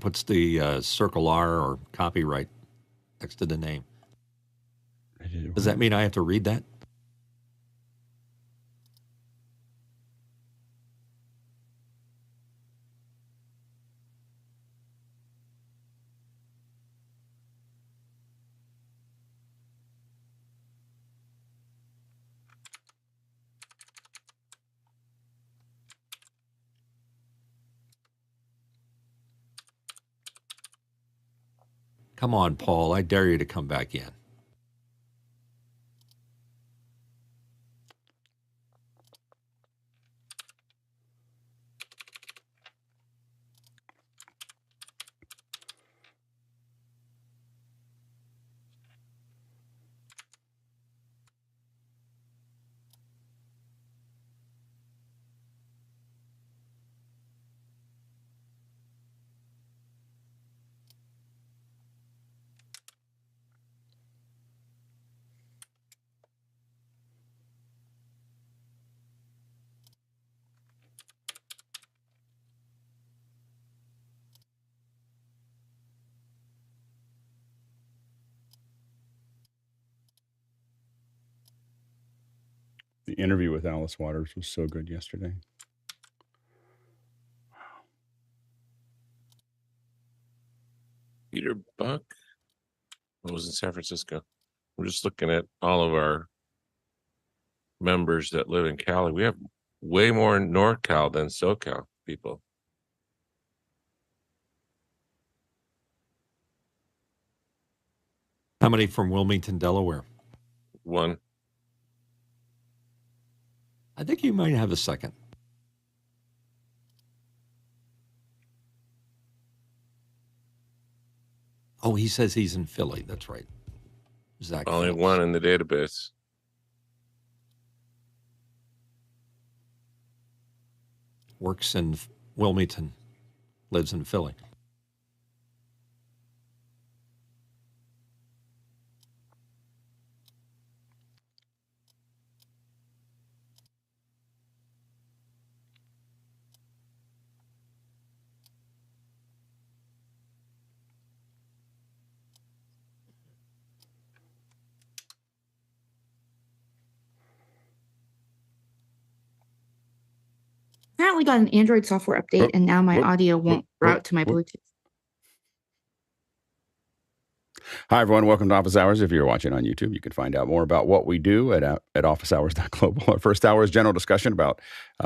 puts the circle R or copyright next to the name. Does that mean I have to read that? Come on, Paul. I dare you to come back in. The interview with Alice Waters was so good yesterday. Peter Buck? I was in San Francisco. We're just looking at all of our members that live in Cali. We have way more NorCal than SoCal people. How many from Wilmington, Delaware? One. I think you might have a second. Oh, he says he's in Philly. That's right. Zach. Only Phillips. one in the database. Works in Wilmington, lives in Philly. Apparently got an Android software update, and now my audio won't route to my Bluetooth. Hi, everyone. Welcome to Office Hours. If you're watching on YouTube, you can find out more about what we do at officehours.global. Our first hour is general discussion about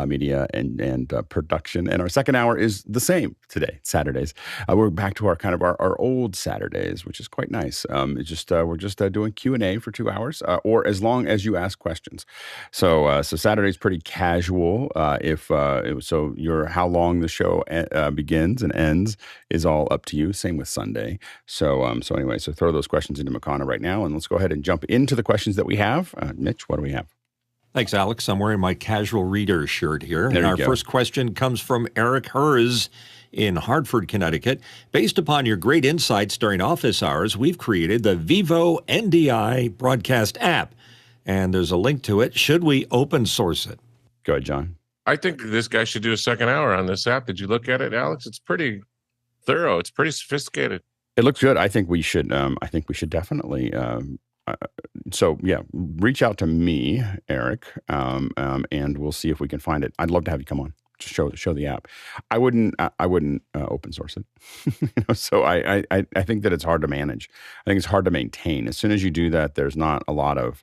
media and production. And our second hour is the same today, Saturdays. We're back to our old Saturdays, which is quite nice. We're just doing Q&A for 2 hours, or as long as you ask questions. So Saturday's pretty casual. How long the show begins and ends is all up to you. Same with Sunday. So throw those questions into Makana right now, and let's go ahead and jump into the questions that we have. Mitch, what do we have? Thanks, Alex. I'm wearing my casual reader shirt here. There and our you go. first question comes from Eric Hers in Hartford, Connecticut. Based upon your great insights during office hours, we've created the Vivoh NDI Broadcast app, and there's a link to it. Should we open source it? Go ahead, John. I think this guy should do a second hour on this app. Did you look at it, Alex? It's pretty thorough. It's pretty sophisticated. It looks good. I think we should. Definitely. Reach out to me, Eric, and we'll see if we can find it. I'd love to have you come on to show the app. I wouldn't open source it. So I think that it's hard to manage. I think it's hard to maintain. As soon as you do that, there's not a lot of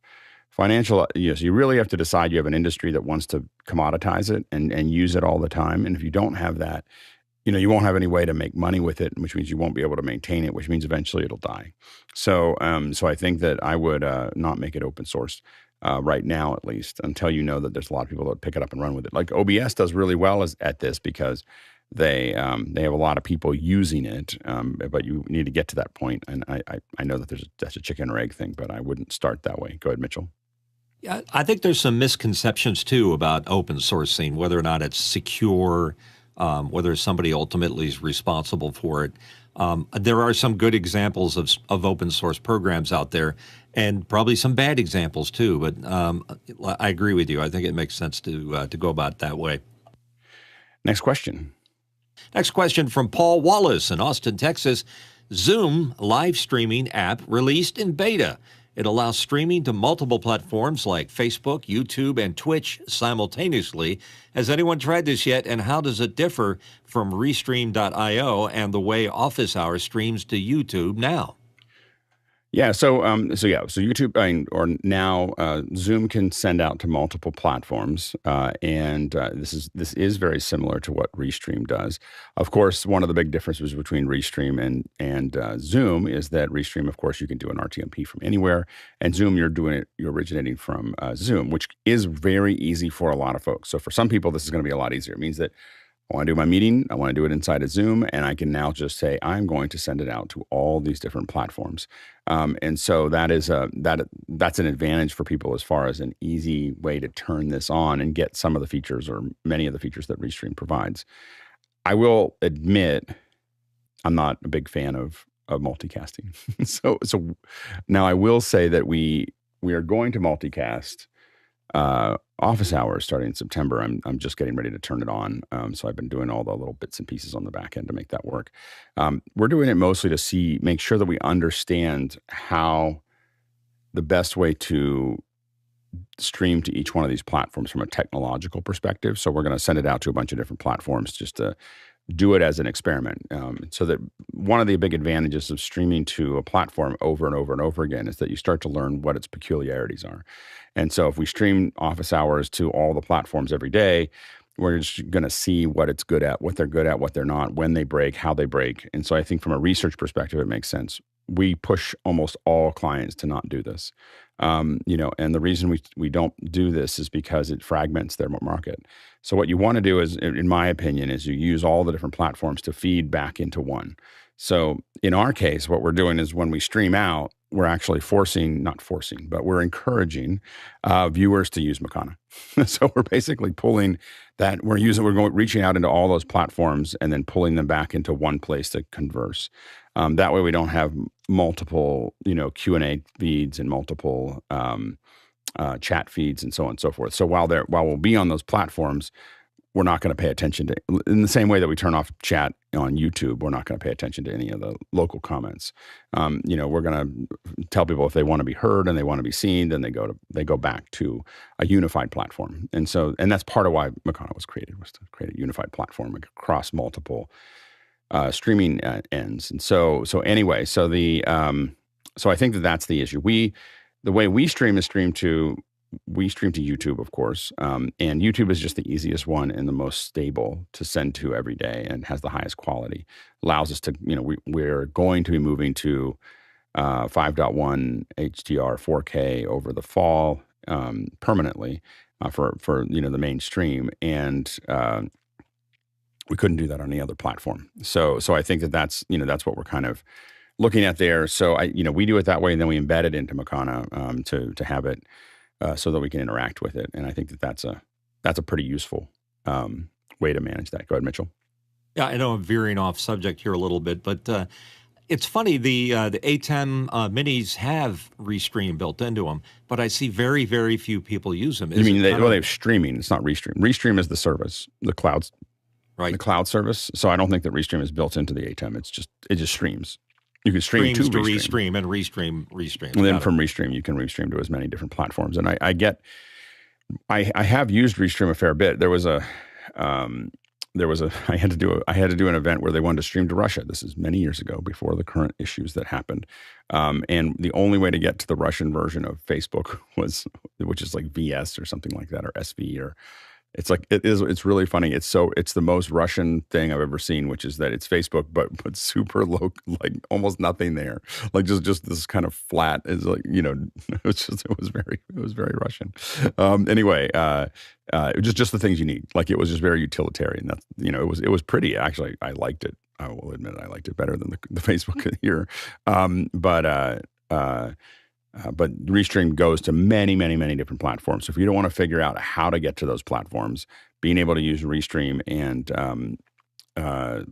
financial. So you really have to decide you have an industry that wants to commoditize it and use it all the time. And if you don't have that, you won't have any way to make money with it, which means you won't be able to maintain it, which means eventually it'll die. So I think that I would not make it open source right now, at least, until you know that there's a lot of people that pick it up and run with it. Like OBS does really well at this because they have a lot of people using it, but you need to get to that point. And I know that that's a chicken or egg thing, but I wouldn't start that way. Go ahead, Mitchell. Yeah, I think there's some misconceptions, too, about open sourcing, whether or not it's secure, whether somebody ultimately is responsible for it. There are some good examples of open source programs out there, and probably some bad examples too. But I agree with you. I think it makes sense to go about it that way. Next question. Next question from Paul Wallace in Austin, Texas. Zoom live streaming app released in beta. It allows streaming to multiple platforms like Facebook, YouTube, and Twitch simultaneously. Has anyone tried this yet, and how does it differ from Restream.io and the way Office Hours streams to YouTube now? Yeah, so YouTube or now Zoom can send out to multiple platforms, and this is very similar to what Restream does. Of course, one of the big differences between Restream and Zoom is that Restream, of course, you can do an RTMP from anywhere, and Zoom you're originating from Zoom, which is very easy for a lot of folks. So for some people, this is going to be a lot easier. It means that I want to do my meeting, I want to do it inside of Zoom, and I can now just say, I'm going to send it out to all these different platforms. And so that's an advantage for people as far as an easy way to turn this on and get some of the features or many of the features that Restream provides. I will admit, I'm not a big fan of multicasting. So now I will say that we are going to multicast Office Hours starting in September. I'm just getting ready to turn it on. So I've been doing all the little bits and pieces on the back end to make that work. We're doing it mostly to make sure that we understand how the best way to stream to each one of these platforms from a technological perspective. So we're going to send it out to a bunch of different platforms just to do it as an experiment. So that one of the big advantages of streaming to a platform over and over and over again is that you start to learn what its peculiarities are. And so if we stream Office Hours to all the platforms every day, we're just going to see what it's good at, what they're good at, what they're not, when they break, how they break. And so I think from a research perspective, it makes sense. We push almost all clients to not do this. And the reason we don't do this is because it fragments their market. So what you want to do is, in my opinion, is you use all the different platforms to feed back into one. So in our case, what we're doing is when we stream out, we're actually but we're encouraging viewers to use Makana. So we're basically pulling that, reaching out into all those platforms and then pulling them back into one place to converse. That way we don't have multiple, Q&A feeds and multiple chat feeds and so on and so forth. So while we'll be on those platforms, we're not going to pay attention to, in the same way that we turn off chat on YouTube, we're not going to pay attention to any of the local comments. We're going to tell people if they want to be heard and they want to be seen, then they go back to a unified platform. And that's part of why Makana was created, was to create a unified platform across multiple streaming ends. And so I think that's the issue. The way we stream is stream to YouTube, of course, and YouTube is just the easiest one and the most stable to send to every day and has the highest quality. Allows us to, we're going to be moving to 5.1 HDR 4K over the fall permanently for the mainstream, and we couldn't do that on any other platform. So I think that's what we're kind of looking at there. So we do it that way, and then we embed it into Makana to have it. So that we can interact with it, and I think that's a pretty useful way to manage that. Go ahead, Mitchell. Yeah, I know I'm veering off subject here a little bit, but it's funny the A10 minis have Restream built into them, but I see very, very few people use them. You mean they have streaming? It's not Restream. Restream is the service, the cloud, right? The cloud service. So I don't think that Restream is built into the A10. It just streams. You can stream to Restream and Restream. And then from Restream, you can Restream to as many different platforms. And I have used Restream a fair bit. I had to do an event where they wanted to stream to Russia. This is many years ago, before the current issues that happened. And the only way to get to the Russian version of Facebook which is like VS or something like that, or SV, or it's really funny. It's the most Russision thing I've ever seen, which is that it's Facebook, but super low, like almost nothing there. Like just this kind of flat is like, it was very Russian. Anyway, just the things you need. Like it was just very utilitarian. That's, it was pretty. Actually, I liked it. I will admit I liked it better than the Facebook here. But Restream goes to many, many, many different platforms. So if you don't want to figure out how to get to those platforms, being able to use Restream and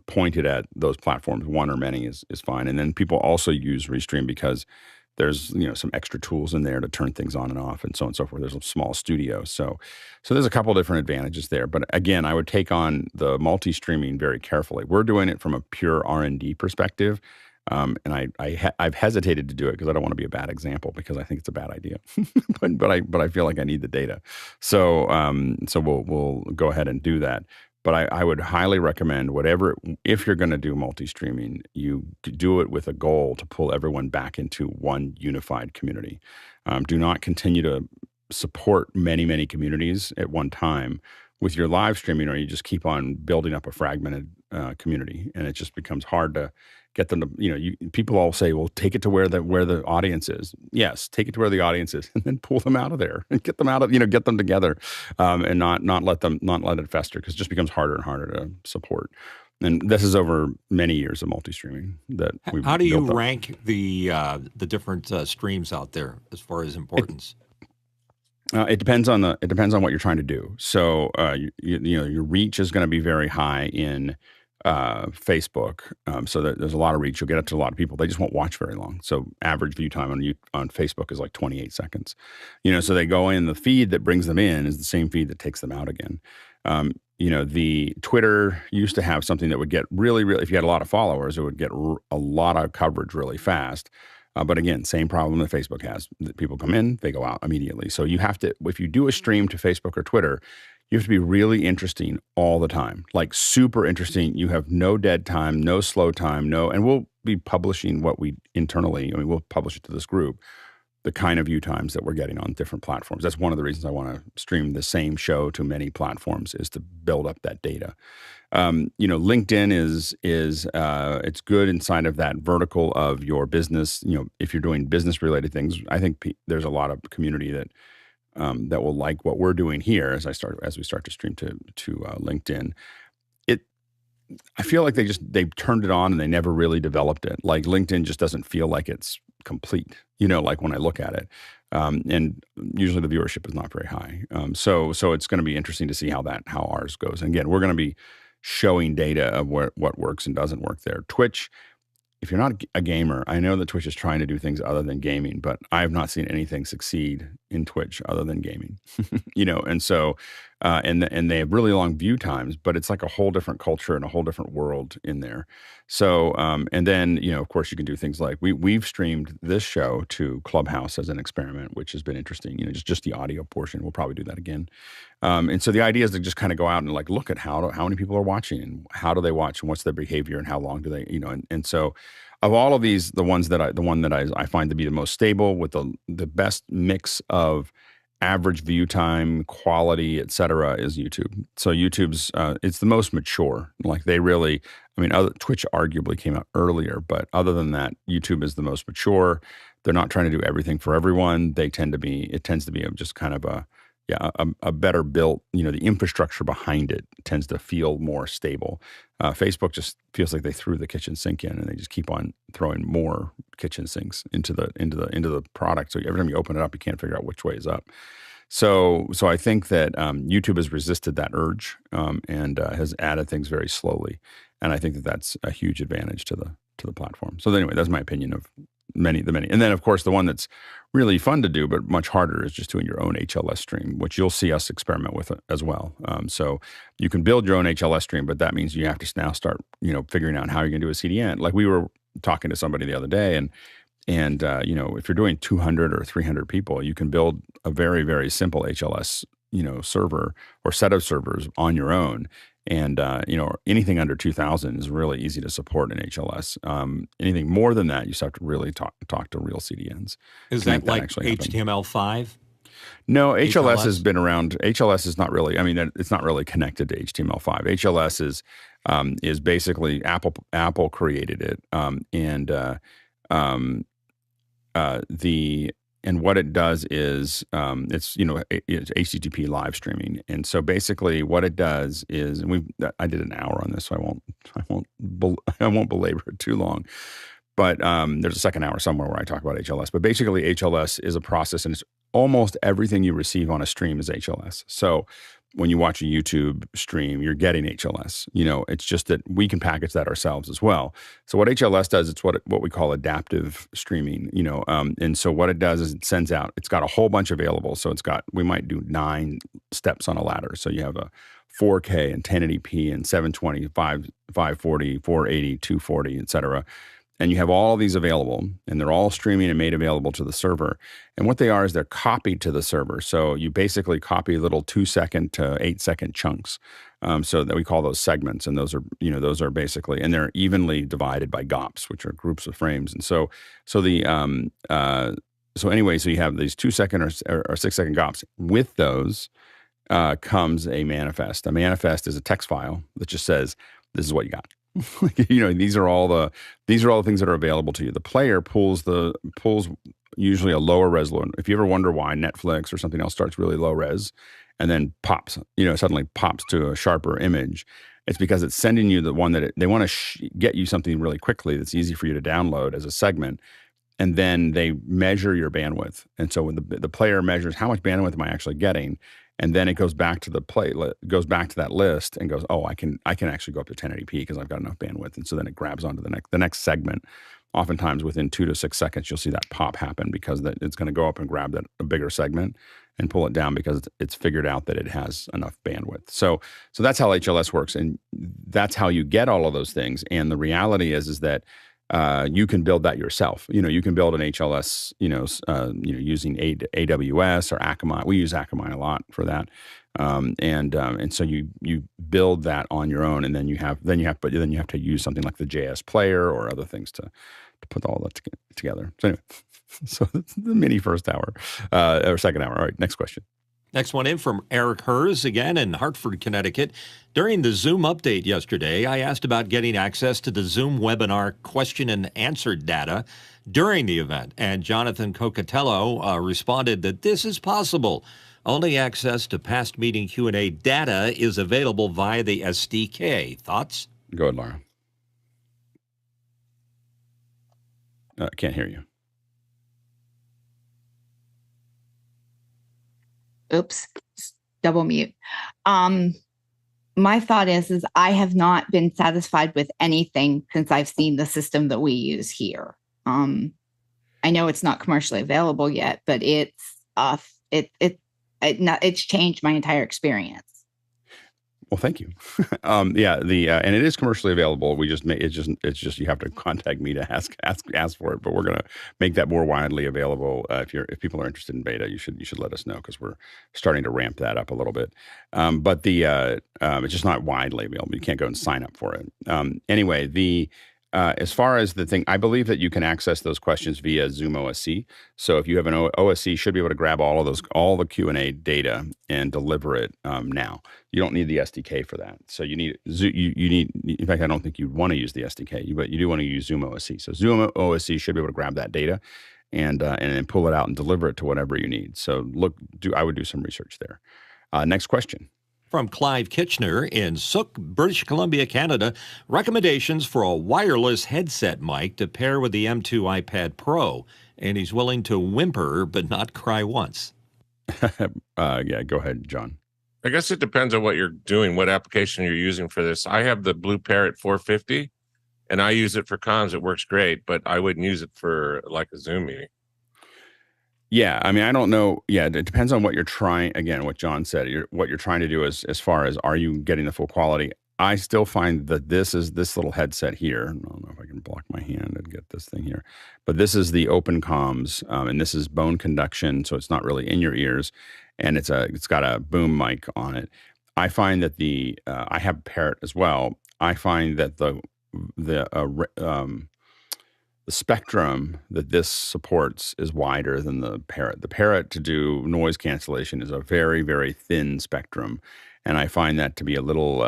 point it at those platforms, one or many, is fine. And then people also use Restream because There's some extra tools in there to turn things on and off, and so on and so forth. There's a small studio, so there's a couple different advantages there. But again, I would take on the multi-streaming very carefully. We're doing it from a pure R&D perspective, and I've hesitated to do it because I don't want to be a bad example, because I think it's a bad idea. but I feel like I need the data, so we'll go ahead and do that. But I would highly recommend if you're going to do multi-streaming, you do it with a goal to pull everyone back into one unified community. Do not continue to support many, many communities at one time with your live streaming, or you just keep on building up a fragmented community, and it just becomes hard to get them to, people all say, well, take it to where the audience is. Yes, take it to where the audience is, and then pull them out of there and get them out of, get them together, and not let it fester, because it just becomes harder and harder to support. And this is over many years of multi-streaming that we've How do you built up. rank the different streams out there as far as importance? It depends on what you're trying to do. So your reach is going to be very high in Facebook, so there's a lot of reach. You'll get up to a lot of people. They just won't watch very long. So average view time on Facebook is like 28 seconds. So they go in. The feed that brings them in is the same feed that takes them out again. The Twitter used to have something that would get really, really, if you had a lot of followers, it would get a lot of coverage really fast. But again, same problem that Facebook has. People come in, they go out immediately. So you have to, if you do a stream to Facebook or Twitter, you have to be really interesting all the time, like super interesting. You have no dead time, no slow time, and we'll be publishing what we internally, we'll publish it to this group, the kind of view times that we're getting on different platforms. That's one of the reasons I want to stream the same show to many platforms, is to build up that data. LinkedIn is it's good inside of that vertical of your business. If you're doing business related things, I think there's a lot of community that will like what we're doing here as we start to stream to LinkedIn. I feel like they turned it on and they never really developed it. Like LinkedIn just doesn't feel like it's complete, like when I look at it. And usually the viewership is not very high. So it's going to be interesting to see how ours goes. And again, we're going to be showing data of what works and doesn't work there. Twitch, if you're not a gamer, I know that Twitch is trying to do things other than gaming, but I have not seen anything succeed in Twitch other than gaming, and so, and they have really long view times, but it's like a whole different culture and a whole different world in there. So, and then, of course you can do things like we've streamed this show to Clubhouse as an experiment, which has been interesting, just the audio portion. We'll probably do that again. And so the idea is to just kind of go out and look at how many people are watching and how do they watch and what's their behavior and how long do they, and so of all of these, the one that I find to be the most stable with the best mix of average view time, quality, et cetera, is YouTube. So YouTube's, it's the most mature. They really, Twitch arguably came out earlier, but other than that, YouTube is the most mature. They're not trying to do everything for everyone. It tends to be just kind of a better built, the infrastructure behind it tends to feel more stable. Facebook just feels like they threw the kitchen sink in and they just keep on throwing more kitchen sinks into the product. So every time you open it up, you can't figure out which way is up. So I think that YouTube has resisted that urge and has added things very slowly. And I think that that's a huge advantage to the platform. So anyway, that's my opinion of many. And then, of course, the one that's really fun to do, but much harder, is just doing your own HLS stream, which you'll see us experiment with as well. So you can build your own HLS stream, but that means you have to now start, figuring out how you're going to do a CDN. Like we were talking to somebody the other day, and if you're doing 200 or 300 people, you can build a very, very simple HLS, server or set of servers on your own. And, anything under 2,000 is really easy to support in HLS. Anything more than that, you start to really talk to real CDNs. Is that like HTML5? No, HLS has been around. HLS is not really, it's not really connected to HTML5. HLS is basically Apple created it. And what it does is it's HTTP live streaming, and so basically what it does is, and I did an hour on this, so I won't belabor it too long, but there's a second hour somewhere where I talk about HLS. But basically HLS is a process, and it's almost everything you receive on a stream is HLS. So when you watch a YouTube stream, you're getting HLS. It's just that we can package that ourselves as well. So what HLS does, it's what we call adaptive streaming. And so what it does is it sends out. It's got a whole bunch available. So we might do 9 steps on a ladder. So you have a 4K and 1080p and 720, 540, 480, 240, et cetera. And you have all these available, and they're all streaming and made available to the server. And what they are is they're copied to the server. So you basically copy little 2-second to 8-second chunks. So that we call those segments, and those are basically, and they're evenly divided by GOPs, which are groups of frames. And so you have these 2-second or 6-second GOPs. With those comes a manifest. A manifest is a text file that just says, "This is what you got." These are all the things that are available to you. The player pulls usually a lower resolution. If you ever wonder why Netflix or something else starts really low res and then suddenly pops to a sharper image, it's because it's sending you the one that they want to get you something really quickly that's easy for you to download as a segment. And then they measure your bandwidth. And so when the player measures how much bandwidth am I actually getting, and then it goes back to goes back to that list and goes, oh, I can actually go up to 1080p because I've got enough bandwidth. And so then it grabs onto the next segment. Oftentimes within 2 to 6 seconds, you'll see that pop happen because it's going to go up and grab a bigger segment and pull it down because it's figured out that it has enough bandwidth. So that's how HLS works, and that's how you get all of those things. And the reality is that you can build that yourself. You can build an HLS, using AWS or Akamai. We use Akamai a lot for that. And so you build that on your own, and then you have to use something like the JS player or other things to put all that together. So anyway, so that's the mini first hour or second hour. All right, next question. Next one in from Eric Hers, again in Hartford, Connecticut. During the Zoom update yesterday, I asked about getting access to the Zoom webinar question and answer data during the event, and Jonathan Kokotajlo responded that this is possible. Only access to past meeting Q&A data is available via the SDK. Thoughts? Go ahead, Laura. Can't hear you. Oops, double mute. My thought is I have not been satisfied with anything since I've seen the system that we use here. I know it's not commercially available yet, but it's changed my entire experience. Well, thank you. And it is commercially available. It's just you have to contact me to ask for it. But we're going to make that more widely available. If people are interested in beta, you should let us know, because we're starting to ramp that up a little bit. But it's just not widely available. You can't go and sign up for it. Anyway, as far as the thing, I believe that you can access those questions via Zoom OSC. So if you have an OSC, you should be able to grab all the Q&A data and deliver it now. You don't need the SDK for that. So you need, in fact, I don't think you'd want to use the SDK, but you do want to use Zoom OSC. So Zoom OSC should be able to grab that data and then pull it out and deliver it to whatever you need. So I would do some research there. Next question. From Clive Kitchener in Sook, British Columbia, Canada, recommendations for a wireless headset mic to pair with the M2 iPad Pro. And he's willing to whimper but not cry once. Yeah, go ahead, John. I guess it depends on what you're doing, what application you're using for this. I have the Blue Parrot 450, and I use it for comms. It works great, but I wouldn't use it for like a Zoom meeting. Yeah, I mean, I don't know. Yeah, it depends on what you're trying. Again, what John said, what you're trying to do is, as far as, are you getting the full quality? I still find that this little headset here. I don't know if I can block my hand and get this thing here, but this is the open comms, and this is bone conduction, so it's not really in your ears, and it's got a boom mic on it. I find that I have a Parrot as well. I find that the spectrum that this supports is wider than the Parrot. The Parrot, to do noise cancellation, is a very, very thin spectrum. And I find that to be a little,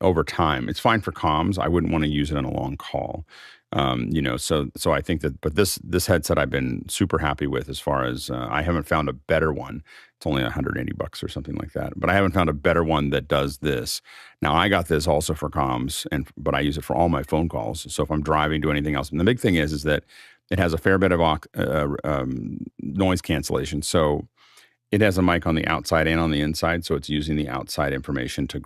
over time, it's fine for comms. I wouldn't want to use it on a long call. So I think that, but this headset I've been super happy with, as far as, I haven't found a better one. It's only $180 or something like that, but I haven't found a better one that does this. Now, I got this also for comms, but I use it for all my phone calls. So if I'm driving, do anything else. And the big thing is that it has a fair bit of noise cancellation. So It has a mic on the outside and on the inside, so it's using the outside information to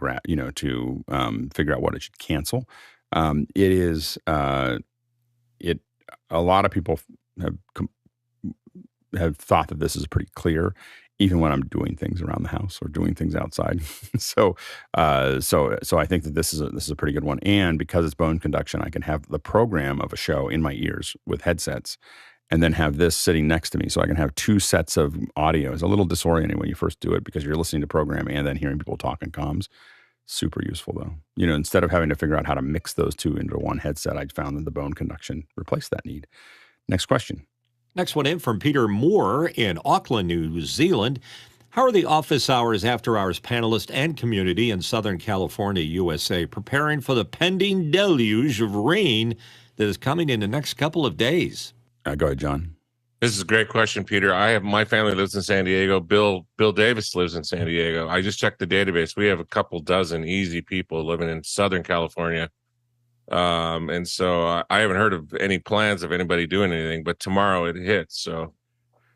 figure out what it should cancel. It is it. A lot of people have thought that this is pretty clear, even when I'm doing things around the house or doing things outside. so I think that this is a pretty good one. And because it's bone conduction, I can have the program of a show in my ears with headsets, and then have this sitting next to me, so I can have two sets of audio. It's a little disorienting when you first do it because you're listening to program and then hearing people talk in comms. Super useful though. Instead of having to figure out how to mix those two into one headset, I found that the bone conduction replaced that need. Next question. Next one in from Peter Moore in Auckland, New Zealand. How are the office hours, after hours panelists and community in Southern California, USA, preparing for the pending deluge of rain that is coming in the next couple of days? Go ahead, John. This is a great question, Peter. My family lives in San Diego. Bill Davis lives in San Diego. I just checked the database. We have a couple dozen easy people living in Southern California. And so I haven't heard of any plans of anybody doing anything, but tomorrow it hits. So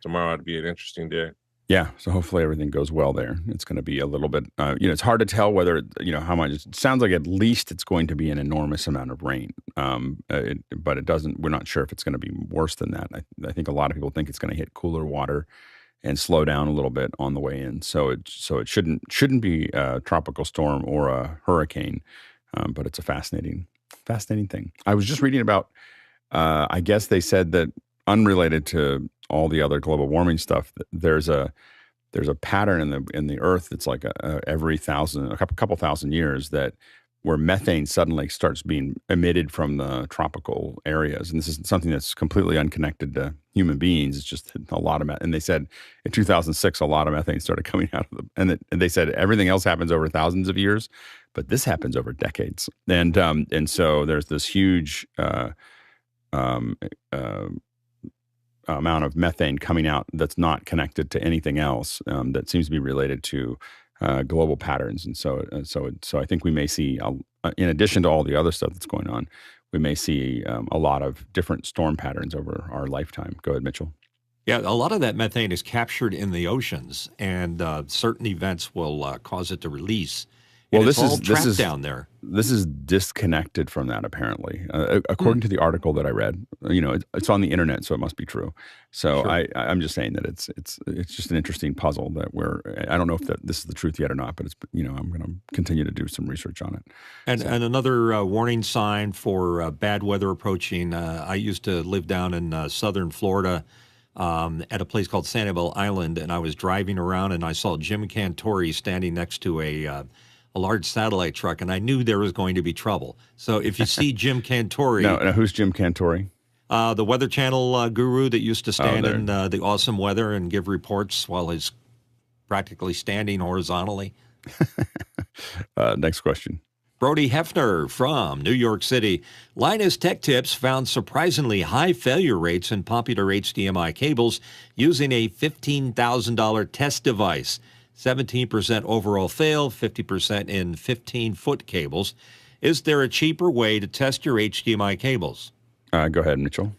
tomorrow would be an interesting day. Yeah. So hopefully everything goes well there. It's going to be a little bit, it's hard to tell whether, how much. It sounds like at least it's going to be an enormous amount of rain. But it doesn't, we're not sure if it's going to be worse than that. I think a lot of people think it's going to hit cooler water and slow down a little bit on the way in. So it shouldn't be a tropical storm or a hurricane. But it's a fascinating thing. I was just reading about, I guess they said that unrelated to all the other global warming stuff, there's a pattern in the Earth that's like every couple thousand years where methane suddenly starts being emitted from the tropical areas, and this is something that's completely unconnected to human beings. It's just a lot of and they said in 2006 a lot of methane started coming out of them, and they said everything else happens over thousands of years, but this happens over decades, and so there's this huge amount of methane coming out that's not connected to anything else, that seems to be related to global patterns. And so I think we may see, in addition to all the other stuff that's going on, we may see a lot of different storm patterns over our lifetime. Go ahead, Mitchell. Yeah, a lot of that methane is captured in the oceans, and certain events will cause it to release. Well, this is trapped down there. This is disconnected from that, apparently, according to the article that I read. It's on the internet, so it must be true. So sure. I'm just saying that it's just an interesting puzzle that I don't know if this is the truth yet or not, but I'm going to continue to do some research on it. And another warning sign for bad weather approaching. I used to live down in southern Florida at a place called Sanibel Island, and I was driving around and I saw Jim Cantori standing next to a large satellite truck, and I knew there was going to be trouble. So if you see Jim Cantori... Now, who's Jim Cantori? The Weather Channel guru that used to stand in the awesome weather and give reports while he's practically standing horizontally. Next question. Brody Hefner from New York City. Linus Tech Tips found surprisingly high failure rates in popular HDMI cables using a $15,000 test device. 17% overall fail, 50% in 15-foot cables. Is there a cheaper way to test your HDMI cables? Go ahead, Mitchell.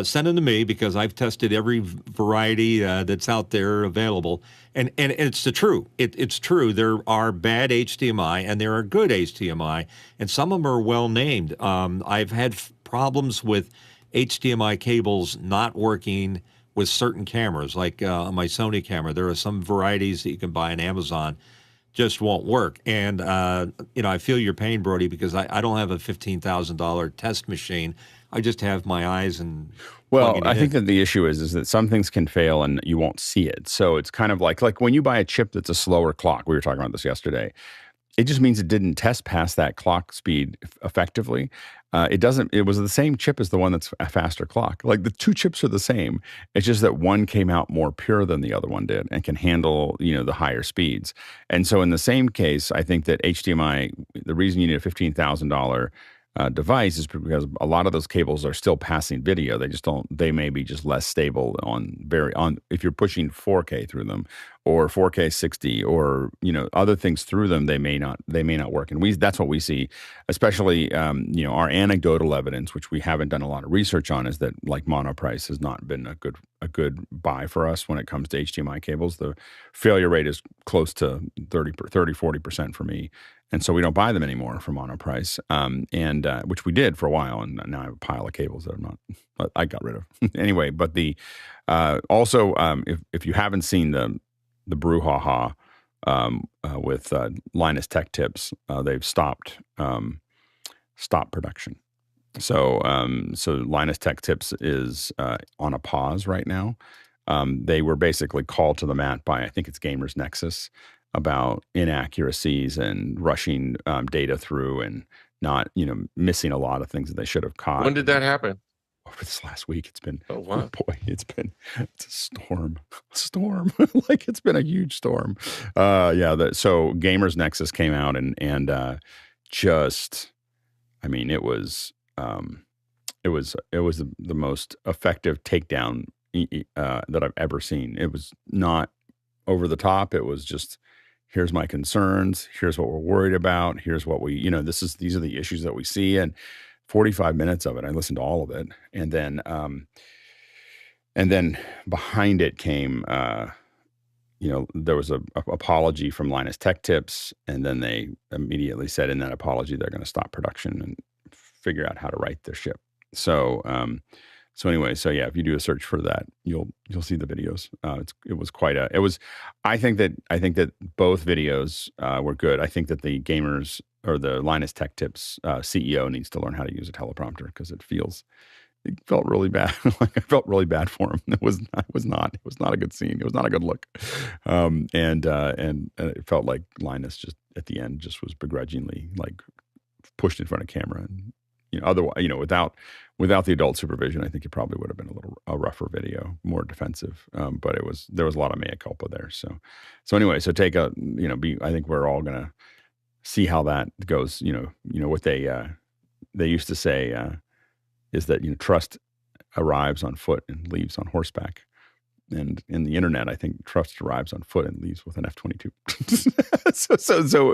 Send them to me because I've tested every variety that's out there available. And it's true. It's true. There are bad HDMI and there are good HDMI, and some of them are well named. I've had problems with HDMI cables not working with certain cameras, like on my Sony camera. There are some varieties that you can buy on Amazon just won't work. And, I feel your pain, Brody, because I don't have a $15,000 test machine. I just have my eyes and... Well, I think that the issue is that some things can fail and you won't see it. So it's kind of like when you buy a chip that's a slower clock. We were talking about this yesterday. It just means it didn't test past that clock speed effectively. It was the same chip as the one that's a faster clock. Like the two chips are the same. It's just that one came out more pure than the other one did and can handle, the higher speeds. And so in the same case, I think that HDMI, the reason you need a $15,000 device is because a lot of those cables are still passing video. They may be just less stable if you're pushing 4K through them, or 4K 60 or, other things through them, they may not work. And that's what we see, especially, our anecdotal evidence, which we haven't done a lot of research on, is that like monoprice has not been a good buy for us when it comes to HDMI cables. The failure rate is close to 40% for me. And so we don't buy them anymore from monoprice, and which we did for a while, and now I have a pile of cables that I got rid of anyway. But also, if you haven't seen the brouhaha with Linus Tech tips, they've stopped production. So Linus Tech tips is on a pause right now. They were basically called to the mat by, I think it's Gamers Nexus, about inaccuracies and rushing data through and not, missing a lot of things that they should have caught. When did that happen? Over this last week. It's been, oh boy, it's a storm, like it's been a huge storm. So Gamers Nexus came out and just, I mean, it was the most effective takedown that I've ever seen. It was not over the top. It was just, here's my concerns. Here's what we're worried about. Here's what these are the issues that we see. And 45 minutes of it, I listened to all of it. And then behind it came, there was a apology from Linus Tech Tips. And then they immediately said in that apology, they're going to stop production and figure out how to right their ship. So anyway, if you do a search for that, you'll see the videos. I think that both videos were good. I think that the Gamers or the Linus Tech Tips CEO needs to learn how to use a teleprompter, because it felt really bad. Like I felt really bad for him. It was not a good scene. It was not a good look. And it felt like Linus just at the end just was begrudgingly like pushed in front of camera, and otherwise, without the adult supervision, I think it probably would have been a rougher video, more defensive. But there was a lot of mea culpa there. So anyway, I think we're all gonna see how that goes. What they used to say is that trust arrives on foot and leaves on horseback. And in the internet, I think trust arrives on foot and leaves with an F-22. so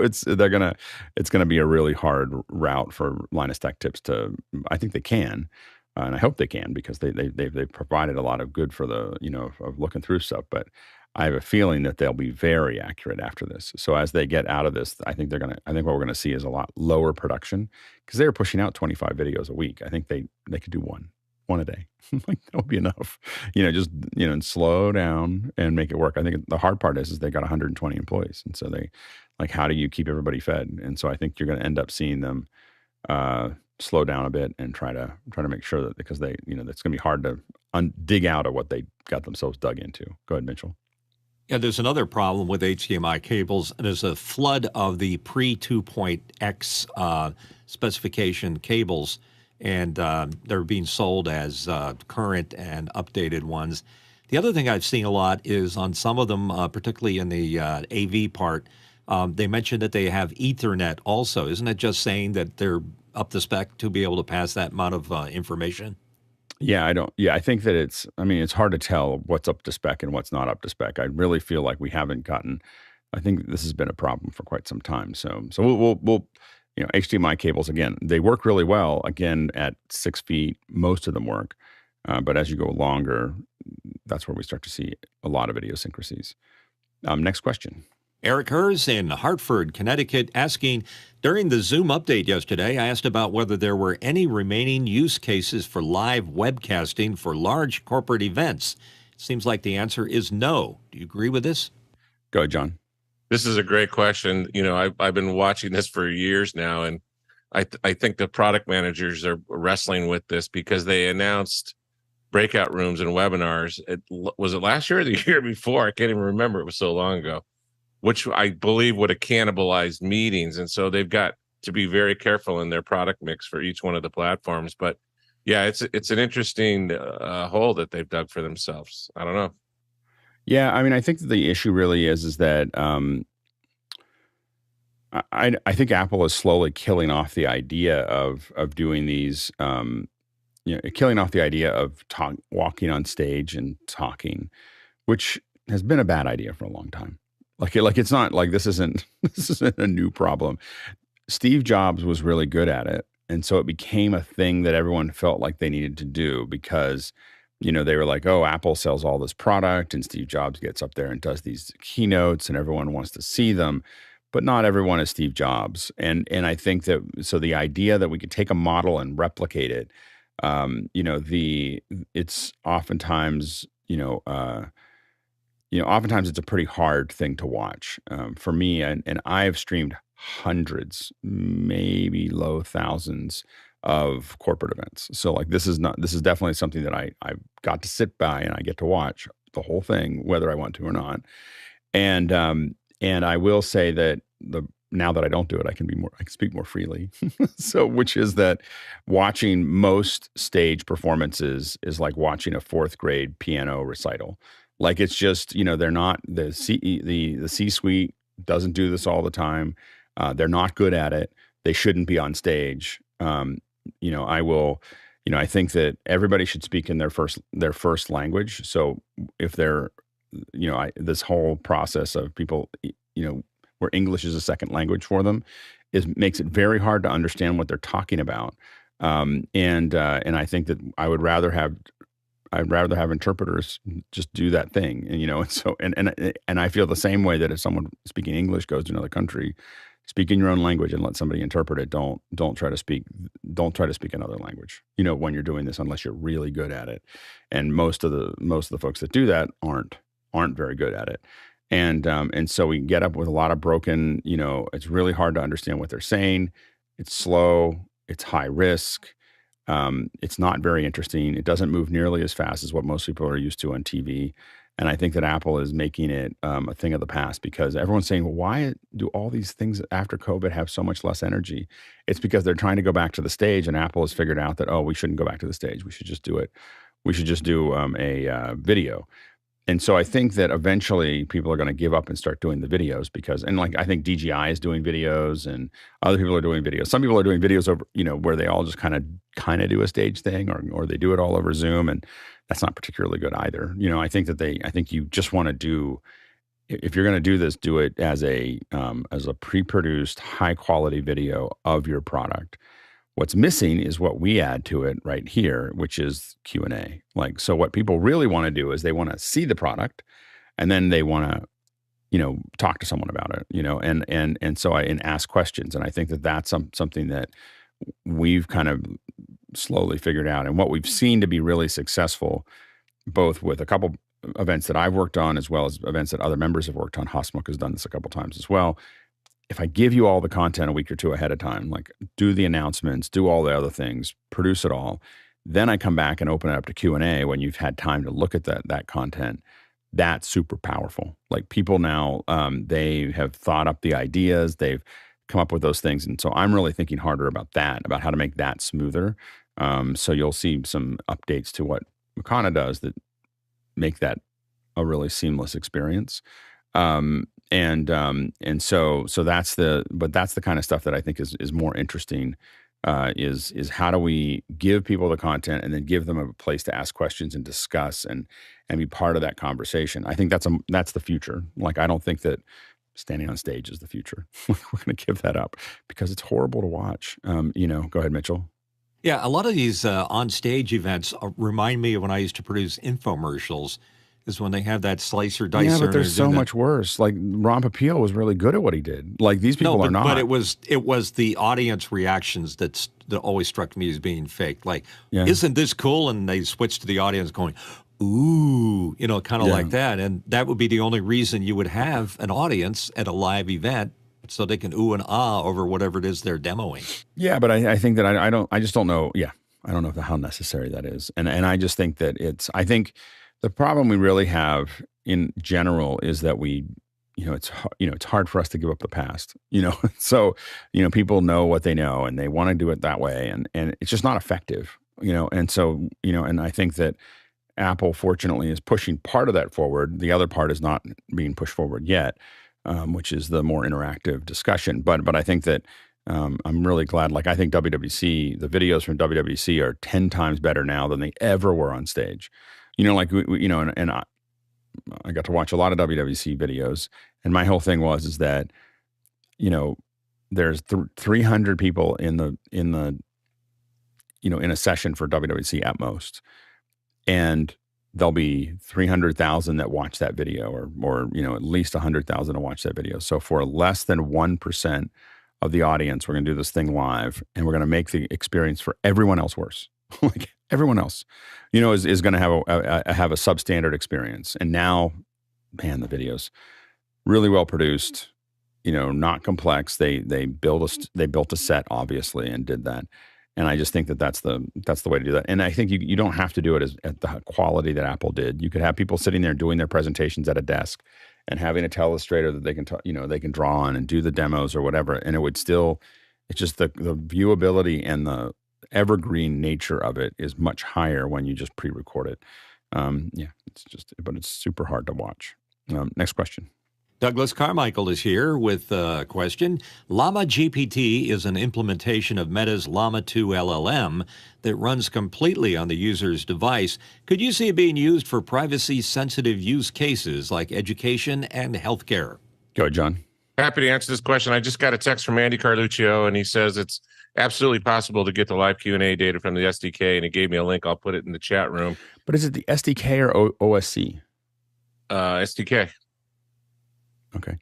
it's gonna be a really hard route for Linus Tech Tips to. I think they can, and I hope they can, because they've provided a lot of good for the of looking through stuff. But I have a feeling that they'll be very accurate after this. So as they get out of this, I think what we're gonna see is a lot lower production, because they were pushing out 25 videos a week. I think they could do one a day. Like that would be enough, and slow down and make it work. I think the hard part is they got 120 employees. And so how do you keep everybody fed? And so I think you're going to end up seeing them slow down a bit and try to make sure that, because it's going to be hard to dig out of what they got themselves dug into. Go ahead, Mitchell. Yeah, there's another problem with HDMI cables. There's a flood of the pre-2.x specification cables, and they're being sold as current and updated ones. The other thing I've seen a lot is on some of them, particularly in the AV part, they mentioned that they have Ethernet also. Isn't it just saying that they're up to spec to be able to pass that amount of information? Yeah, I think that it's hard to tell what's up to spec and what's not up to spec. I really feel like we haven't gotten, I think this has been a problem for quite some time. So we'll HDMI cables, again, they work really well, again, at 6 feet, most of them work. But as you go longer, that's where we start to see a lot of idiosyncrasies. Next question. Eric Hers in Hartford, Connecticut, asking, during the Zoom update yesterday, I asked about whether there were any remaining use cases for live webcasting for large corporate events. It seems like the answer is no. Do you agree with this? Go ahead, John. This is a great question. I've been watching this for years now, and I think the product managers are wrestling with this because they announced breakout rooms and webinars. Was it last year or the year before? I can't even remember. It was so long ago, which I believe would have cannibalized meetings. And so they've got to be very careful in their product mix for each one of the platforms. But yeah, it's an interesting hole that they've dug for themselves. I don't know. Yeah, I think that the issue really is that I think Apple is slowly killing off the idea of doing these, killing off the idea of walking on stage and talking, which has been a bad idea for a long time. Like it's not like this isn't a new problem. Steve Jobs was really good at it. And so it became a thing that everyone felt like they needed to do because, they were like, oh, Apple sells all this product and Steve Jobs gets up there and does these keynotes and everyone wants to see them. But not everyone is Steve Jobs. And I think that, so the idea that we could take a model and replicate it, it's oftentimes, oftentimes it's a pretty hard thing to watch for me. And I've streamed hundreds, maybe low thousands of corporate events. So like, this is definitely something that I've got to sit by and I get to watch the whole thing, whether I want to or not. And I will say that now that I don't do it, I can speak more freely. So, which is that watching most stage performances is like watching a 4th grade piano recital. Like it's just, they're not the C-suite doesn't do this all the time. They're not good at it. They shouldn't be on stage. I think that everybody should speak in their first language. So if they're, this whole process of people, where English is a second language for them, makes it very hard to understand what they're talking about. And I think that I'd rather have interpreters just do that thing. And I feel the same way that if someone speaking English goes to another country, speak in your own language and let somebody interpret it. Don't try to speak another language, when you're doing this, unless you're really good at it. And most of the folks that do that aren't very good at it. And so we get up with a lot of broken, it's really hard to understand what they're saying. It's slow, it's high risk. It's not very interesting. It doesn't move nearly as fast as what most people are used to on TV. And I think that Apple is making it a thing of the past because everyone's saying, well, why do all these things after COVID have so much less energy? It's because they're trying to go back to the stage, and Apple has figured out that, we shouldn't go back to the stage. We should just do it. We should just do a video. And so I think that eventually people are going to give up and start doing the videos I think DJI is doing videos and other people are doing videos. Some people are doing videos over, where they all just kind of do a stage thing or they do it all over Zoom, and that's not particularly good either. I think you just want to do, if you're going to do this, do it as a pre-produced high quality video of your product. What's missing is what we add to it right here, which is Q&A. So what people really want to do is they want to see the product and then they want to, talk to someone about it, and ask questions. And I think that that's something that we've kind of slowly figured out. And what we've seen to be really successful, both with a couple events that I've worked on, as well as events that other members have worked on. Hosmuk has done this a couple times as well. If I give you all the content a week or two ahead of time, like do the announcements, do all the other things, produce it all, then I come back and open it up to Q&A when you've had time to look at that content, that's super powerful. Like people now, they have thought up the ideas, they've come up with those things. And so I'm really thinking harder about how to make that smoother. So you'll see some updates to what Makana does that make that a really seamless experience. And so that's the kind of stuff that I think is more interesting, is how do we give people the content and then give them a place to ask questions and discuss and be part of that conversation. I think that's the future. Like, I don't think that standing on stage is the future. We're going to give that up because it's horrible to watch. Go ahead, Mitchell. Yeah, a lot of these on-stage events remind me of when I used to produce infomercials, is when they have that slicer dicer. Yeah, but they're so much worse. Like, Ron Popeil was really good at what he did. Like, these people are not. But it was the audience reactions that always struck me as being fake. Like, isn't this cool? And they switched to the audience going, ooh, kind of like that. And that would be the only reason you would have an audience at a live event, so they can ooh and ah over whatever it is they're demoing. Yeah, but I think that I just don't know. Yeah, I don't know how necessary that is. And I just think that I think the problem we really have in general is that it's hard for us to give up the past, so, people know what they know and they want to do it that way. And it's just not effective, and so, and I think that Apple fortunately is pushing part of that forward. The other part is not being pushed forward yet, which is the more interactive discussion. But I think that I'm really glad. Like, I think WWDC, the videos from WWDC are 10 times better now than they ever were on stage. Like, I got to watch a lot of WWDC videos, and my whole thing is that, there's 300 people in a session for WWDC at most, and there'll be 300,000 that watch that video, or at least 100,000 to watch that video. So for less than 1% of the audience, we're going to do this thing live, and we're going to make the experience for everyone else worse. Like everyone else, is going to have a substandard experience. And now, man, the video's really well produced. Not complex. They built a set, obviously, and did that. And I just think that's the way to do that. And I think you don't have to do it at the quality that Apple did. You could have people sitting there doing their presentations at a desk and having a telestrator that they can they can draw on and do the demos or whatever. And it would still, it's just the viewability and the evergreen nature of it is much higher when you just pre-record it. But it's super hard to watch. Next question. Douglas Carmichael is here with a question. LlamaGPT is an implementation of Meta's Llama 2 LLM that runs completely on the user's device. Could you see it being used for privacy-sensitive use cases like education and healthcare? Go ahead, John. Happy to answer this question. I just got a text from Andy Carluccio, and he says it's absolutely possible to get the live Q&A data from the SDK, and he gave me a link. I'll put it in the chat room. But is it the SDK or OSC? SDK. Okay.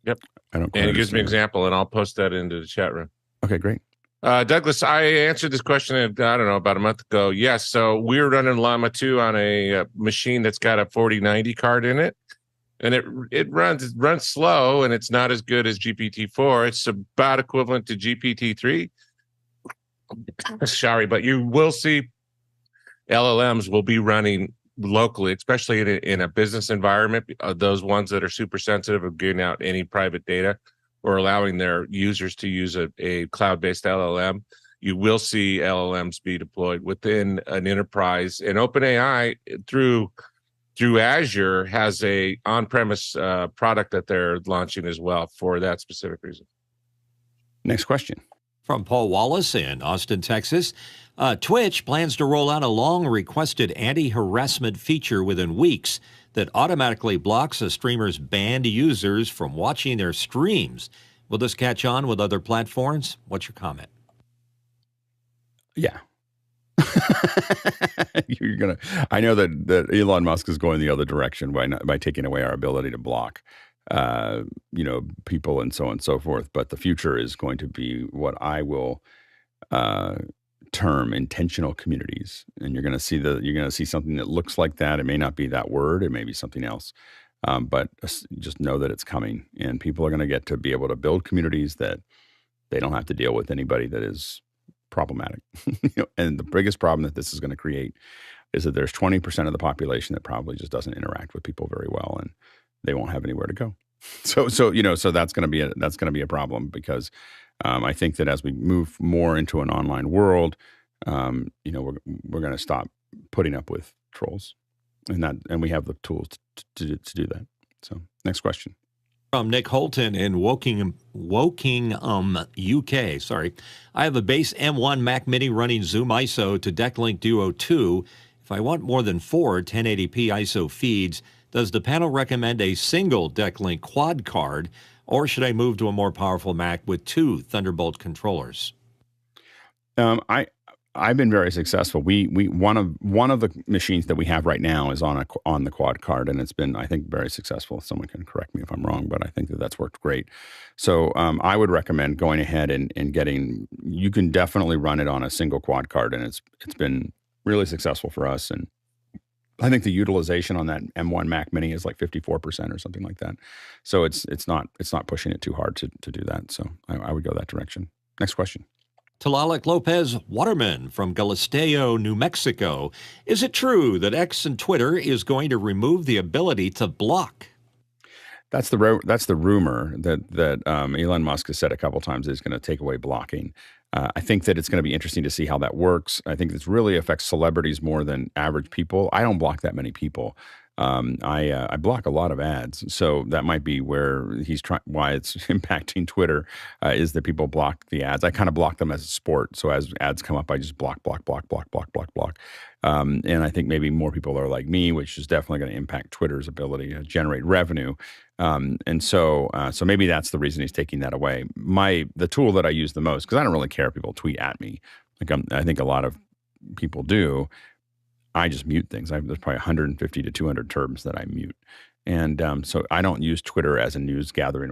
Yep. I don't. And it gives me an example, and I'll post that into the chat room. Okay, great. Douglas, I answered this question, about a month ago. Yes. So we're running Llama 2 on a machine that's got a 4090 card in it. And it runs slow, and it's not as good as GPT-4. It's about equivalent to GPT-3. Sorry, but you will see LLMs will be running locally, especially in a business environment, those ones that are super sensitive of getting out any private data or allowing their users to use a cloud-based LLM. You will see LLMs be deployed within an enterprise. And OpenAI, through Azure, has a on-premise product that they're launching as well for that specific reason. Next question. From Paul Wallace in Austin, Texas. Twitch plans to roll out a long-requested anti-harassment feature within weeks that automatically blocks a streamer's banned users from watching their streams. Will this catch on with other platforms? What's your comment? Yeah. I know that Elon Musk is going the other direction by taking away our ability to block people and so on and so forth. But the future is going to be what I will term intentional communities, and you're going to see something that looks like that. It may not be that word; it may be something else. But just know that it's coming, and people are going to get to be able to build communities that they don't have to deal with anybody that is problematic. And the biggest problem that this is going to create is that there's 20% of the population that probably just doesn't interact with people very well, and they won't have anywhere to go. So that's going to be a problem, because I think that as we move more into an online world, we're going to stop putting up with trolls, and we have the tools to do that. So next question. From Nick Holton in Woking, UK. Sorry. I have a base M1 Mac Mini running Zoom ISO to Decklink Duo 2. If I want more than 4 1080p ISO feeds, does the panel recommend a single Decklink quad card, or should I move to a more powerful Mac with 2 Thunderbolt controllers? I've been very successful. One of the machines that we have right now is on the quad card, and it's been, I think, very successful. Someone can correct me if I'm wrong, but I think that's worked great. So I would recommend going ahead and getting. You can definitely run it on a single quad card, and it's been really successful for us. And I think the utilization on that M1 Mac Mini is like 54% or something like that. So it's not pushing it too hard to do that. So I would go that direction. Next question. Tlaloc Lopez Waterman from Galisteo, New Mexico. Is it true that X and Twitter is going to remove the ability to block? That's the rumor that Elon Musk has said a couple times, is going to take away blocking. I think that it's going to be interesting to see how that works. I think this really affects celebrities more than average people. I don't block that many people. I block a lot of ads, so that might be where he's trying. Why it's impacting Twitter is that people block the ads. I kind of block them as a sport. So as ads come up, I just block. And I think maybe more people are like me, which is definitely going to impact Twitter's ability to generate revenue. So maybe that's the reason he's taking that away. The tool that I use the most, because I don't really care if people tweet at me, I think a lot of people do. I just mute things. There's probably 150 to 200 terms that I mute, and so I don't use Twitter as a news gathering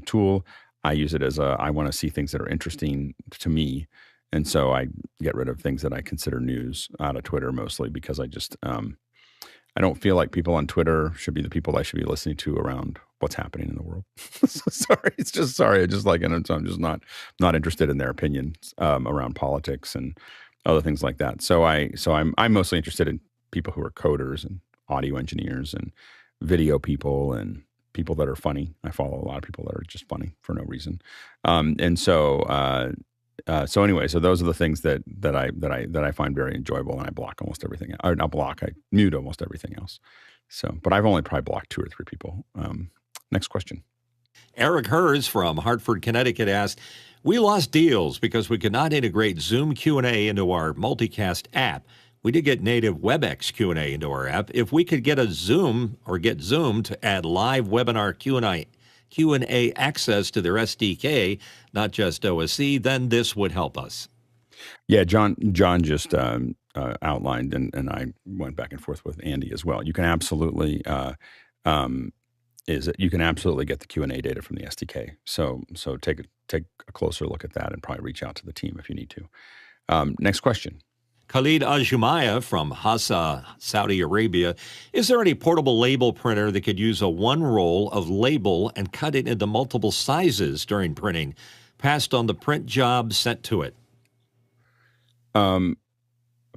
tool. I use it as I want to see things that are interesting to me, and so I get rid of things that I consider news out of Twitter mostly because I just I don't feel like people on Twitter should be the people I should be listening to around what's happening in the world. Sorry. I just like, and I'm just not interested in their opinions around politics and other things like that. So I'm mostly interested in people who are coders and audio engineers and video people and people that are funny. I follow a lot of people that are just funny for no reason. So anyway, those are the things that I find very enjoyable, and I block almost everything. Or not block, I mute almost everything else. So, but I've only probably blocked 2 or 3 people. Next question. Eric Hers from Hartford, Connecticut asked, we lost deals because we could not integrate Zoom Q&A into our multicast app. We did get native Webex Q&A into our app. If we could get Zoom to add live webinar Q&A access to their SDK, not just OSC, then this would help us. Yeah, John just outlined, and I went back and forth with Andy as well. You can absolutely you can absolutely get the Q&A data from the SDK. So take a closer look at that and probably reach out to the team if you need to. Next question. Khalid Ajumaya from Hassa, Saudi Arabia. Is there any portable label printer that could use a one roll of label and cut it into multiple sizes during printing, passed on the print job sent to it?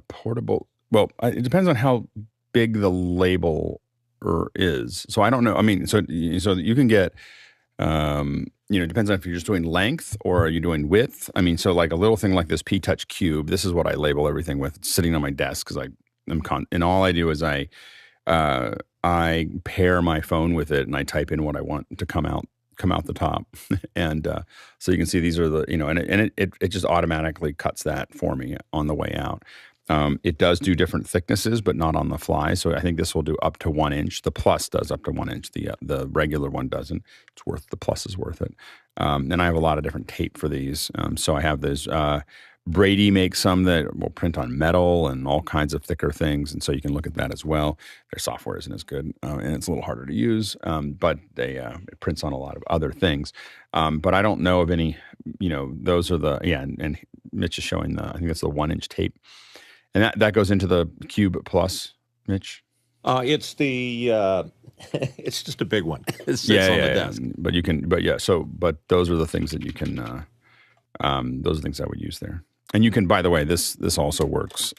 Portable. Well, it depends on how big the label is. So I don't know. I mean, so you can get, it depends on if you're just doing length or are you doing width. I mean, so like a little thing like this P-Touch Cube, this is what I label everything with. It's sitting on my desk because and all I do is I pair my phone with it and I type in what I want to come out the top. And so you can see these are the, and it just automatically cuts that for me on the way out. It does do different thicknesses, but not on the fly. So I think this will do up to 1 inch. The Plus does up to 1 inch. The regular one doesn't. The Plus is worth it. And I have a lot of different tape for these. So I have this, Brady makes some that will print on metal and all kinds of thicker things. And so you can look at that as well. Their software isn't as good and it's a little harder to use, but it prints on a lot of other things. But I don't know of any, those are and Mitch is showing I think that's the 1 inch tape. And that goes into the Cube Plus, Mitch? It's it's just a big one. It sits on the desk. But those are the things that you can, those are things I would use there. And you can, by the way, this also works,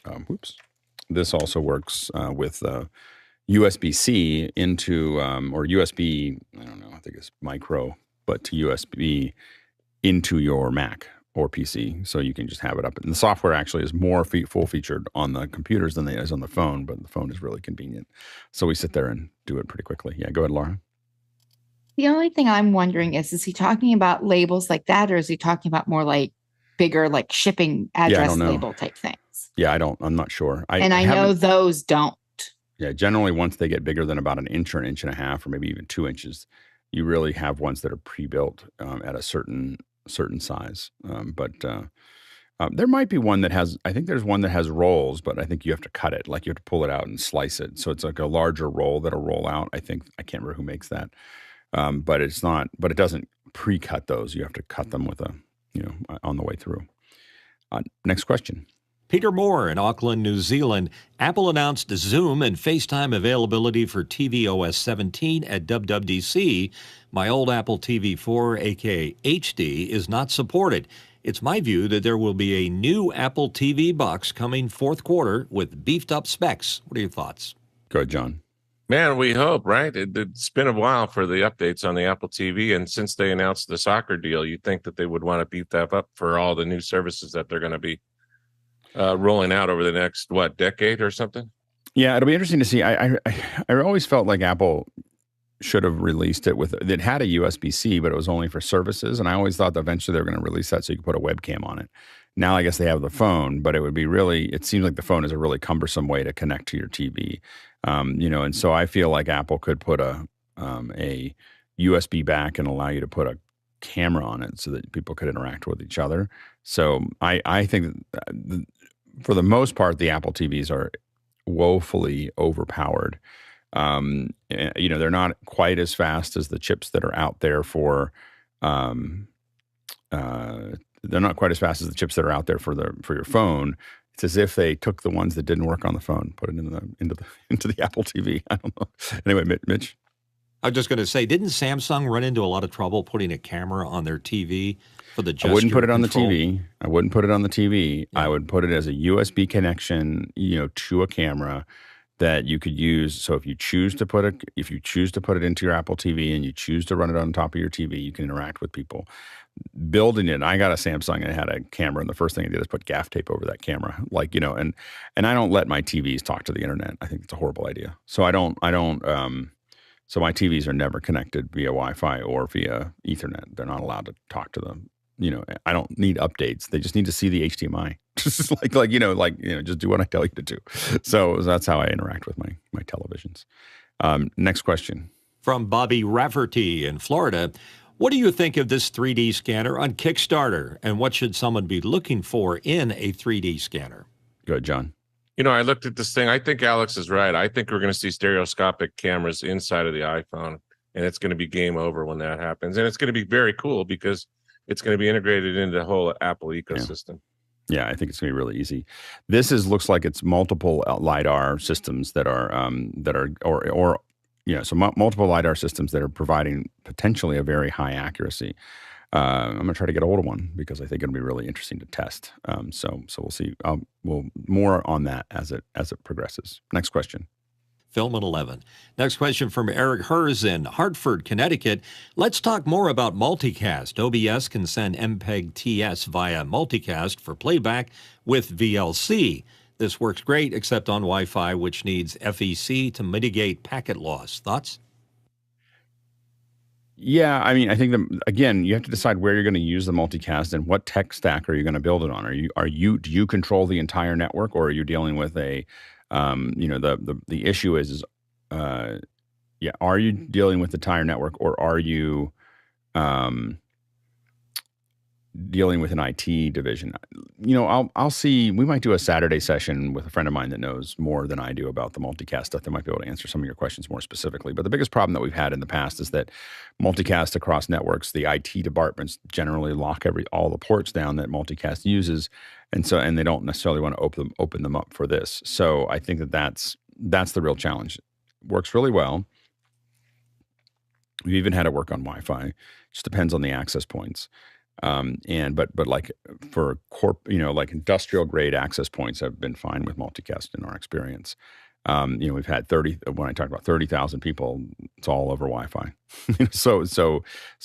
this also works with USB-C into, or USB, I don't know, I think it's micro, but to USB into your Mac or PC, so you can just have it up. And the software actually is more full-featured on the computers than it is on the phone, but the phone is really convenient. So we sit there and do it pretty quickly. Yeah, go ahead, Laura. The only thing I'm wondering is he talking about labels like that, or is he talking about more like bigger, like shipping address label type things? Yeah, I'm not sure. I know those don't. Yeah, generally once they get bigger than about an inch or an inch and a half, or maybe even 2 inches, you really have ones that are pre-built at a certain size. But there might be one that has, I think there's one that has rolls, but I think you have to cut it. Like you have to pull it out and slice it. So it's like a larger roll that'll roll out. I can't remember who makes that. But it doesn't pre-cut those. You have to cut them with on the way through. Next question. Peter Moore in Auckland, New Zealand. Apple announced Zoom and FaceTime availability for tvOS 17 at WWDC. My old Apple TV4, aka HD, is not supported. It's my view that there will be a new Apple TV box coming fourth quarter with beefed up specs. What are your thoughts? Go ahead, John. Man, we hope, right? It's been a while for the updates on the Apple TV, and since they announced the soccer deal, you'd think that they would want to beef that up for all the new services that they're going to be rolling out over the next, decade or something? Yeah, it'll be interesting to see. I always felt like Apple should have released it with, it had a USB-C, but it was only for services. And I always thought that eventually they were going to release that so you could put a webcam on it. Now I guess they have the phone, but it would be really, it seems like the phone is a really cumbersome way to connect to your TV. And so I feel like Apple could put a USB back and allow you to put a camera on it so that people could interact with each other. So I think that for the most part, the Apple TVs are woefully overpowered. They're not quite as fast as the chips that are out there for. They're not quite as fast as the chips that are out there for your phone. It's as if they took the ones that didn't work on the phone, put it into the Apple TV. I don't know. Anyway, Mitch. I was just going to say, didn't Samsung run into a lot of trouble putting a camera on their TV for the gesture I wouldn't put it on control? the TV. I wouldn't put it on the TV. Yeah. I would put it as a USB connection, to a camera that you could use. So if you choose to put it into your Apple TV and you choose to run it on top of your TV, you can interact with people. Building it, I got a Samsung and it had a camera, and the first thing I did is put gaff tape over that camera, and I don't let my TVs talk to the internet. I think it's a horrible idea. So I don't. So my TVs are never connected via Wi-Fi or via Ethernet. They're not allowed to talk to them. I don't need updates. They just need to see the HDMI. Just just do what I tell you to do. So that's how I interact with my televisions. Next question. From Bobby Rafferty in Florida. What do you think of this 3D scanner on Kickstarter? And what should someone be looking for in a 3D scanner? Go ahead, John. I looked at this thing. I think Alex is right. I think we're going to see stereoscopic cameras inside of the iPhone, and it's going to be game over when that happens. And it's going to be very cool because it's going to be integrated into the whole Apple ecosystem. Yeah, I think it's going to be really easy. This looks like it's multiple LiDAR systems that are multiple LiDAR systems that are providing potentially a very high accuracy. I'm going to try to get a hold of one because I think it'll be really interesting to test. So we'll see. We'll more on that as it progresses. Next question. Film at 11. Next question from Eric Hers in Hartford, Connecticut. Let's talk more about multicast. OBS can send MPEG-TS via multicast for playback with VLC. This works great except on Wi-Fi, which needs FEC to mitigate packet loss. Thoughts? Yeah, I mean, I think again, you have to decide where you're going to use the multicast and what tech stack are you going to build it on. Do you control the entire network, or are you dealing with the issue is are you dealing with the entire network, or are you dealing with an IT division? I'll see. We might do a Saturday session with a friend of mine that knows more than I do about the multicast stuff. That might be able to answer some of your questions more specifically. But the biggest problem that we've had in the past is that multicast across networks, the IT departments generally lock all the ports down that multicast uses, and they don't necessarily want to open them up for this. So I think that's the real challenge. Works really well. We've even had it work on Wi-Fi. Just depends on the access points. But like for like industrial grade access points have been fine with multicast in our experience. We've had 30,000 people, it's all over Wi-Fi. So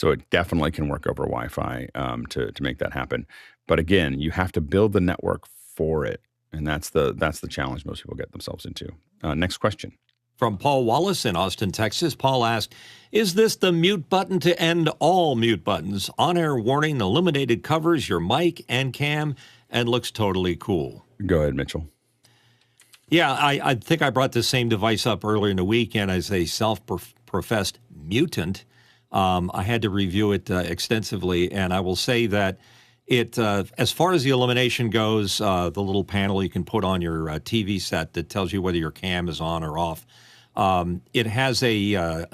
it definitely can work over Wi-Fi, to make that happen. But again, you have to build the network for it. And that's the challenge most people get themselves into. Next question. From Paul Wallace in Austin, Texas. Paul asked, is this the mute button to end all mute buttons? On-air warning illuminated covers your mic and cam and looks totally cool. Go ahead, Mitchell. Yeah, I think I brought this same device up earlier in the week, and as a self-professed mutant, I had to review it extensively, and I will say that it, as far as the illumination goes, the little panel you can put on your TV set that tells you whether your cam is on or off, it has a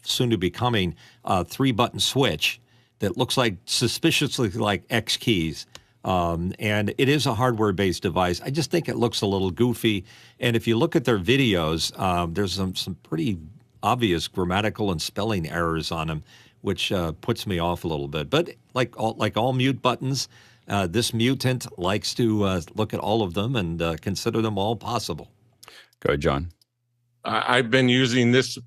soon-to-be-coming 3-button switch that looks like suspiciously like X keys. And it is a hardware-based device. I just think it looks a little goofy. And if you look at their videos, there's some pretty obvious grammatical and spelling errors on them, which puts me off a little bit. But like all mute buttons, this mutant likes to look at all of them and consider them all possible. Go ahead, John. I've been using this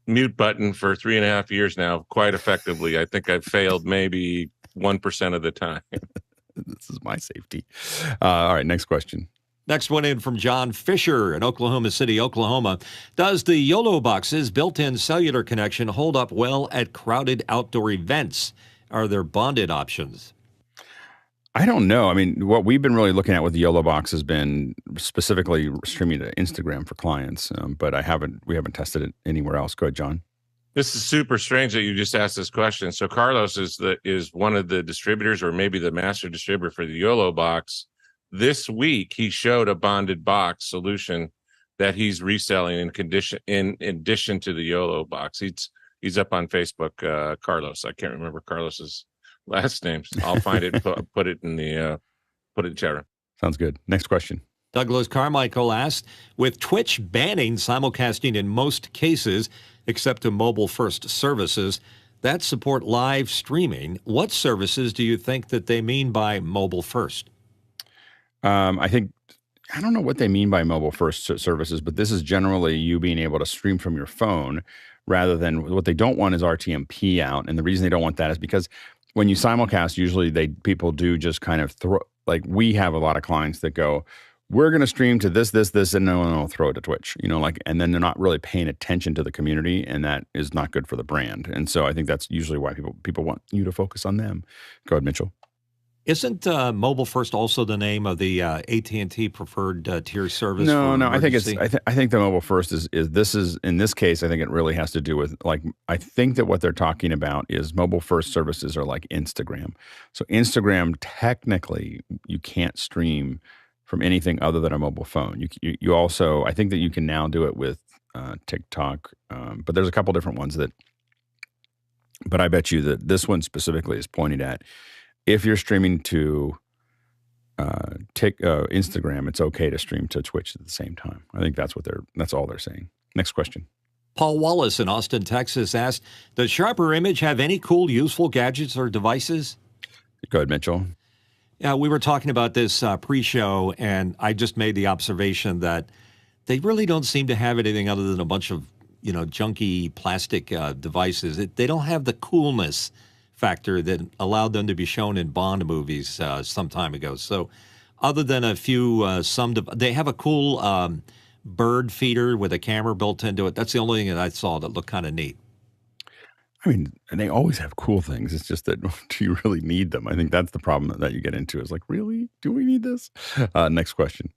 mute button for 3.5 years now, quite effectively. I think I've failed maybe 1% of the time. This is my safety. All right, next question. Next one in from John Fisher in Oklahoma City, Oklahoma. Does the Yolobox's built-in cellular connection hold up well at crowded outdoor events? Are there bonded options? I don't know. I mean, what we've been really looking at with the Yolobox has been specifically streaming to Instagram for clients, but we haven't tested it anywhere else. Go ahead, John. This is super strange that you just asked this question. So Carlos is one of the distributors, or maybe the master distributor for the Yolobox. This week, he showed a bonded box solution that he's reselling in addition to the Yolobox. He's up on Facebook, Carlos. I can't remember Carlos's last name. I'll find it and put it in the chat room. Sounds good. Next question. Douglas Carmichael asked, with Twitch banning simulcasting in most cases, except to mobile-first services that support live streaming, what services do you think that they mean by mobile-first? I don't know what they mean by mobile-first services, but this is generally you being able to stream from your phone rather than what they don't want is RTMP out. And the reason they don't want that is because when you simulcast, usually people do just kind of throw, like we have a lot of clients that go, we're going to stream to this, and no, throw it to Twitch, and then they're not really paying attention to the community, and that is not good for the brand. And so I think that's usually why people want you to focus on them. Go ahead, Mitchell. Isn't mobile first also the name of the AT&T preferred tier service? No. I think the mobile first is in this case. I think it really has to do with I think that what they're talking about is mobile first services are like Instagram. So Instagram technically you can't stream from anything other than a mobile phone. You also, I think that you can now do it with TikTok, but there's a couple different ones but I bet you that this one specifically is pointed at if you're streaming to Instagram, it's okay to stream to Twitch at the same time. I think that's all they're saying. Next question. Paul Wallace in Austin, Texas asked, does Sharper Image have any cool, useful gadgets or devices? Go ahead, Mitchell. Yeah, we were talking about this pre-show, and I just made the observation that they really don't seem to have anything other than a bunch of, junky plastic devices. They don't have the coolness factor that allowed them to be shown in Bond movies some time ago. So other than a few, they have a cool bird feeder with a camera built into it. That's the only thing that I saw that looked kind of neat. I mean, and they always have cool things. It's just that, do you really need them? I think that's the problem that you get into is like, really? Do we need this? Next question.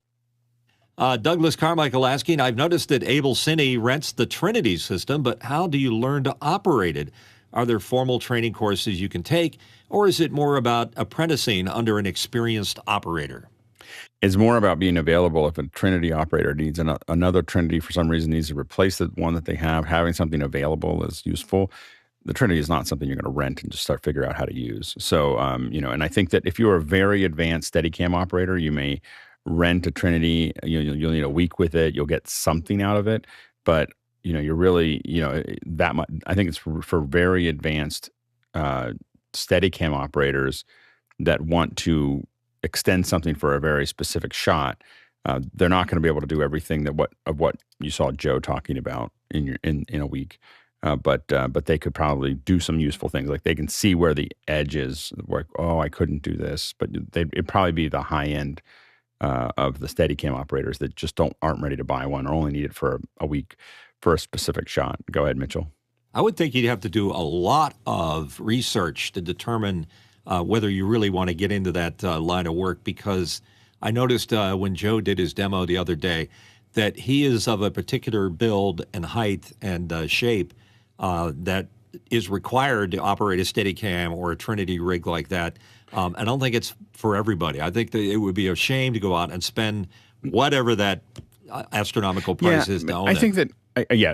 Douglas Carmichael asking, I've noticed that AbelCine rents the Trinity system, but how do you learn to operate it? Are there formal training courses you can take, or is it more about apprenticing under an experienced operator? It's more about being available if a Trinity operator needs another Trinity for some reason needs to replace the one that they have. Having something available is useful. The Trinity is not something you're going to rent and just start figure out how to use. So, and I think that if you're a very advanced Steadicam operator, you may rent a Trinity. You'll need a week with it. You'll get something out of it, but you're really, that much. I think it's for very advanced Steadicam operators that want to extend something for a very specific shot. They're not going to be able to do everything of what you saw Joe talking about in a week. But they could probably do some useful things. Like they can see where the edge is. Like, oh, I couldn't do this. But it'd probably be the high end of the Steadicam operators that just aren't ready to buy one or only need it for a week for a specific shot. Go ahead, Mitchell. I would think you'd have to do a lot of research to determine whether you really want to get into that line of work, because I noticed when Joe did his demo the other day that he is of a particular build and height and shape that is required to operate a Steadicam or a Trinity rig like that. I don't think it's for everybody. I think that it would be a shame to go out and spend whatever that astronomical price is to own it. I think that,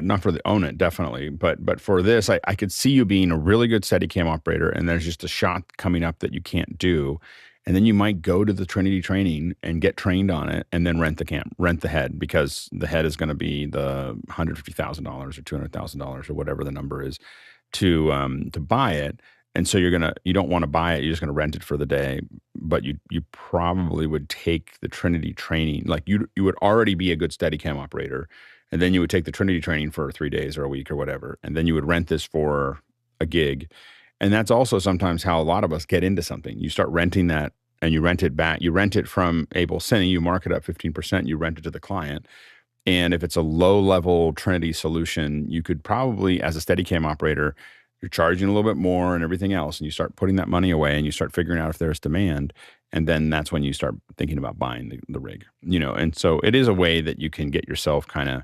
not for the own it, definitely. But for this, I could see you being a really good Steadicam operator, and there's just a shot coming up that you can't do. And then you might go to the Trinity training and get trained on it and then rent the head, because the head is going to be the $150,000 or $200,000 or whatever the number is to buy it. And so you don't want to buy it. You're just going to rent it for the day, but you probably would take the Trinity training. Like you would already be a good Steadicam operator, and then you would take the Trinity training for 3 days or a week or whatever. And then you would rent this for a gig. And that's also sometimes how a lot of us get into something. You start renting that and you rent it back. You rent it from AbelCine, you mark it up 15%, you rent it to the client. And if it's a low-level Trinity solution, you could probably, as a Steadicam operator, you're charging a little bit more and everything else, and you start putting that money away and you start figuring out if there's demand, and then that's when you start thinking about buying the rig. And so it is a way that you can get yourself kind of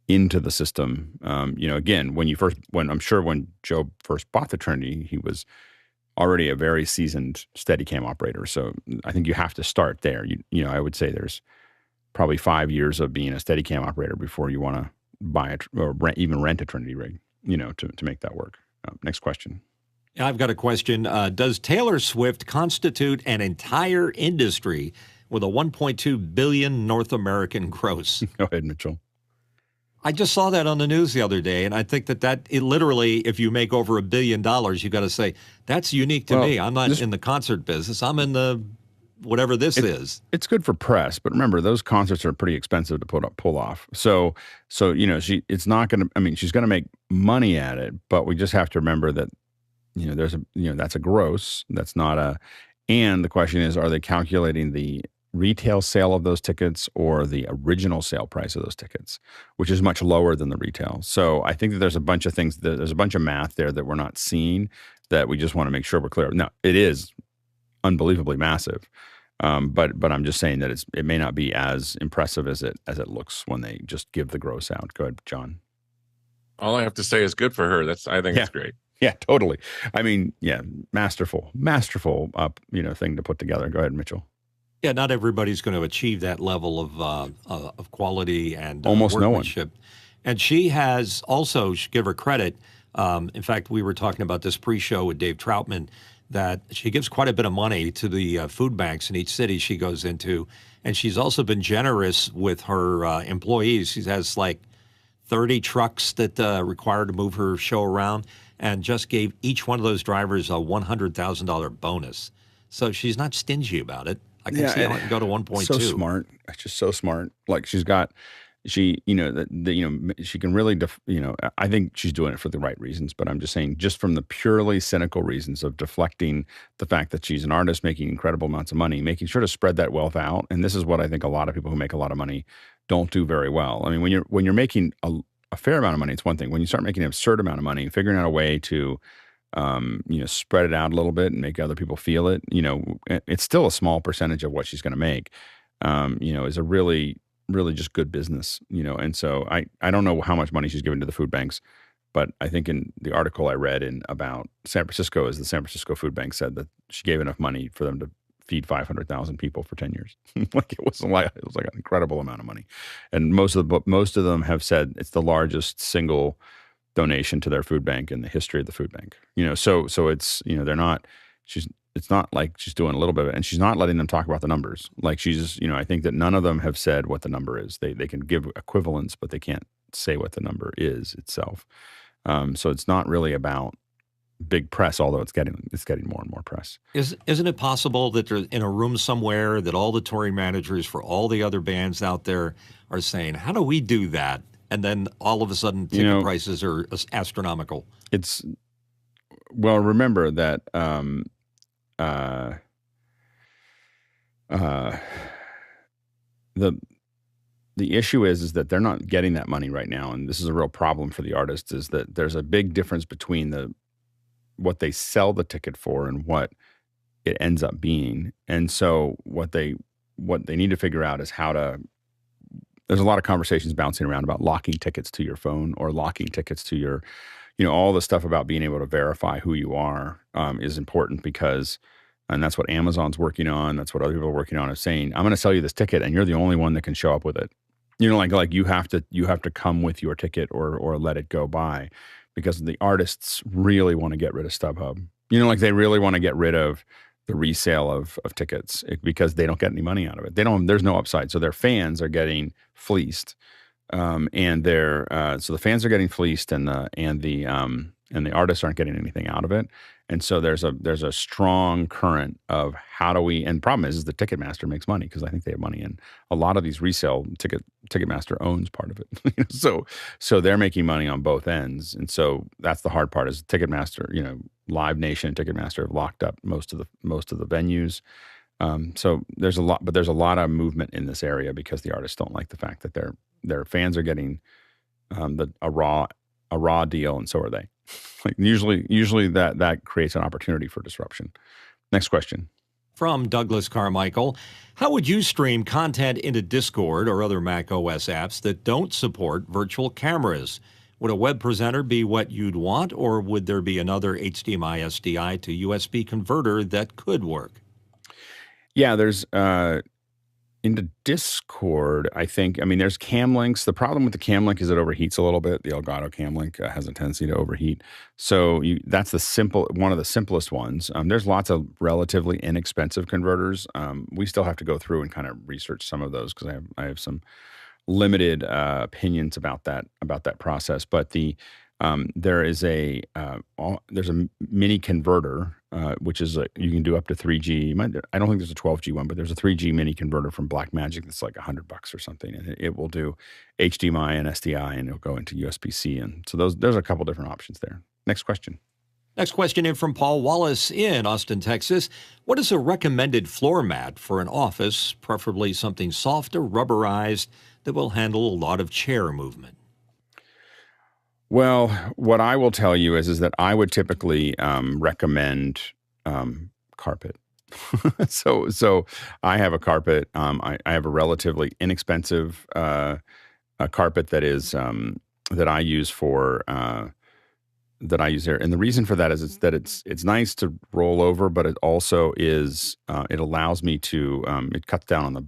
into the system. Again, when I'm sure when Joe first bought the Trinity, he was already a very seasoned Steadicam operator. So I think you have to start there. I would say there's probably 5 years of being a Steadicam operator before you want to buy even rent a Trinity rig, to make that work. Next question. I've got a question. Does Taylor Swift constitute an entire industry with a 1.2 billion North American gross? Go ahead, Mitchell. I just saw that on the news the other day, and I think that it literally, if you make over $1 billion, you got to say, that's unique to me. I'm not in the concert business. I'm in the whatever this is. It's good for press, but remember, those concerts are pretty expensive to pull off. So it's not going to, she's going to make money at it, but we just have to remember that, that's a gross, that's not and the question is, are they calculating the retail sale of those tickets or the original sale price of those tickets, which is much lower than the retail. So I think that there's a bunch of things, there's a bunch of math there that we're not seeing that we just want to make sure we're clear. Now, it is unbelievably massive, but I'm just saying that it may not be as impressive as it looks when they just give the gross out. Go ahead, John. All I have to say is good for her. I think it's great. Yeah, totally. Masterful, thing to put together. Go ahead, Mitchell. Yeah, not everybody's going to achieve that level of quality and almost workmanship. No one. And she has also, give her credit. In fact, we were talking about this pre-show with Dave Troutman, that she gives quite a bit of money to the food banks in each city she goes into. And she's also been generous with her employees. She has like 30 trucks that require to move her show around, and just gave each one of those drivers a $100,000 bonus. So she's not stingy about it. I can see how it can go to 1.2. So smart. It's just so smart. Like she can really, I think she's doing it for the right reasons, but I'm just saying, just from the purely cynical reasons of deflecting the fact that she's an artist making incredible amounts of money, making sure to spread that wealth out. And this is what I think a lot of people who make a lot of money don't do very well. When you're making a fair amount of money, it's one thing. When you start making an absurd amount of money, figuring out a way to spread it out a little bit and make other people feel it, it's still a small percentage of what she's going to make, is a really, really just good business, and so I don't know how much money she's giving to the food banks, but I think in the article I read about San Francisco, is the San Francisco Food Bank said that she gave enough money for them to feed 500,000 people for 10 years. It was like an incredible amount of money. And most of them have said it's the largest single donation to their food bank in the history of the food bank. So it's, it's not like she's doing a little bit of it, and she's not letting them talk about the numbers. Like she's, I think that none of them have said what the number is. They can give equivalents, but they can't say what the number is itself. So it's not really about big press, although it's getting more and more press. Isn't it possible that they're in a room somewhere that all the touring managers for all the other bands out there are saying, how do we do that? And then all of a sudden ticket prices are astronomical. Remember that the issue is that they're not getting that money right now, and this is a real problem for the artists, is that there's a big difference between what they sell the ticket for and what it ends up being. And so what they need to figure out is how to, there's a lot of conversations bouncing around about locking tickets to your phone or locking tickets to your, all the stuff about being able to verify who you are is important, because, and that's what Amazon's working on. That's what other people are working on, is saying, I'm going to sell you this ticket and you're the only one that can show up with it. Like you have to come with your ticket or let it go by, because the artists really want to get rid of StubHub. They really want to get rid of the resale of tickets, because they don't get any money out of it. There's no upside. So their fans are getting fleeced. So the fans are getting fleeced, and the artists aren't getting anything out of it. And so there's a strong current of how do we, and the problem is the Ticketmaster makes money, because I think they have money in a lot of these resale Ticketmaster owns part of it. So they're making money on both ends. And so that's the hard part, is Ticketmaster, Live Nation and Ticketmaster have locked up most of the venues. So there's a lot of movement in this area because the artists don't like the fact that their fans are getting a raw deal, and so are they. Like usually that creates an opportunity for disruption. Next question. From Douglas Carmichael, how would you stream content into Discord or other Mac OS apps that don't support virtual cameras? Would a web presenter be what you'd want, or would there be another HDMI SDI to USB converter that could work? Yeah, there's into Discord, I mean, there's cam links. The problem with the cam link is it overheats a little bit. The Elgato cam link has a tendency to overheat. So that's one of the simplest ones. There's lots of relatively inexpensive converters. We still have to go through and kind of research some of those because I have some limited opinions about that process. But there's a mini converter, which is you can do up to 3G. I don't think there's a 12G one, but there's a 3G mini converter from Blackmagic that's like $100 or something, and it will do HDMI and SDI, and it'll go into USB-C. And so there's a couple different options there. Next question. Next question in from Paul Wallace in Austin, Texas. What is a recommended floor mat for an office, preferably something soft or rubberized that will handle a lot of chair movement? Well, what I will tell you is that I would typically recommend carpet. So I have a carpet. I have a relatively inexpensive carpet that I use there, and the reason for that is it's nice to roll over, but it also is it allows me to it cuts down on the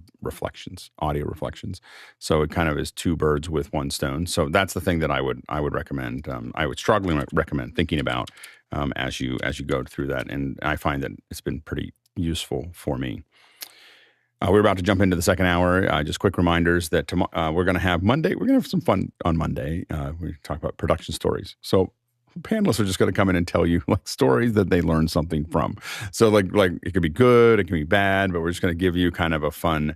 audio reflections, so it kind of is two birds with one stone. So that's the thing that I would recommend. I would strongly recommend thinking about as you go through that, and I find that it's been pretty useful for me. We're about to jump into the second hour. Just quick reminders that we're going to have Monday. We're going to have some fun on Monday. We talk about production stories. So panelists are just going to come in and tell you like stories that they learned something from. So like it could be good, it can be bad, but we're just going to give you kind of a fun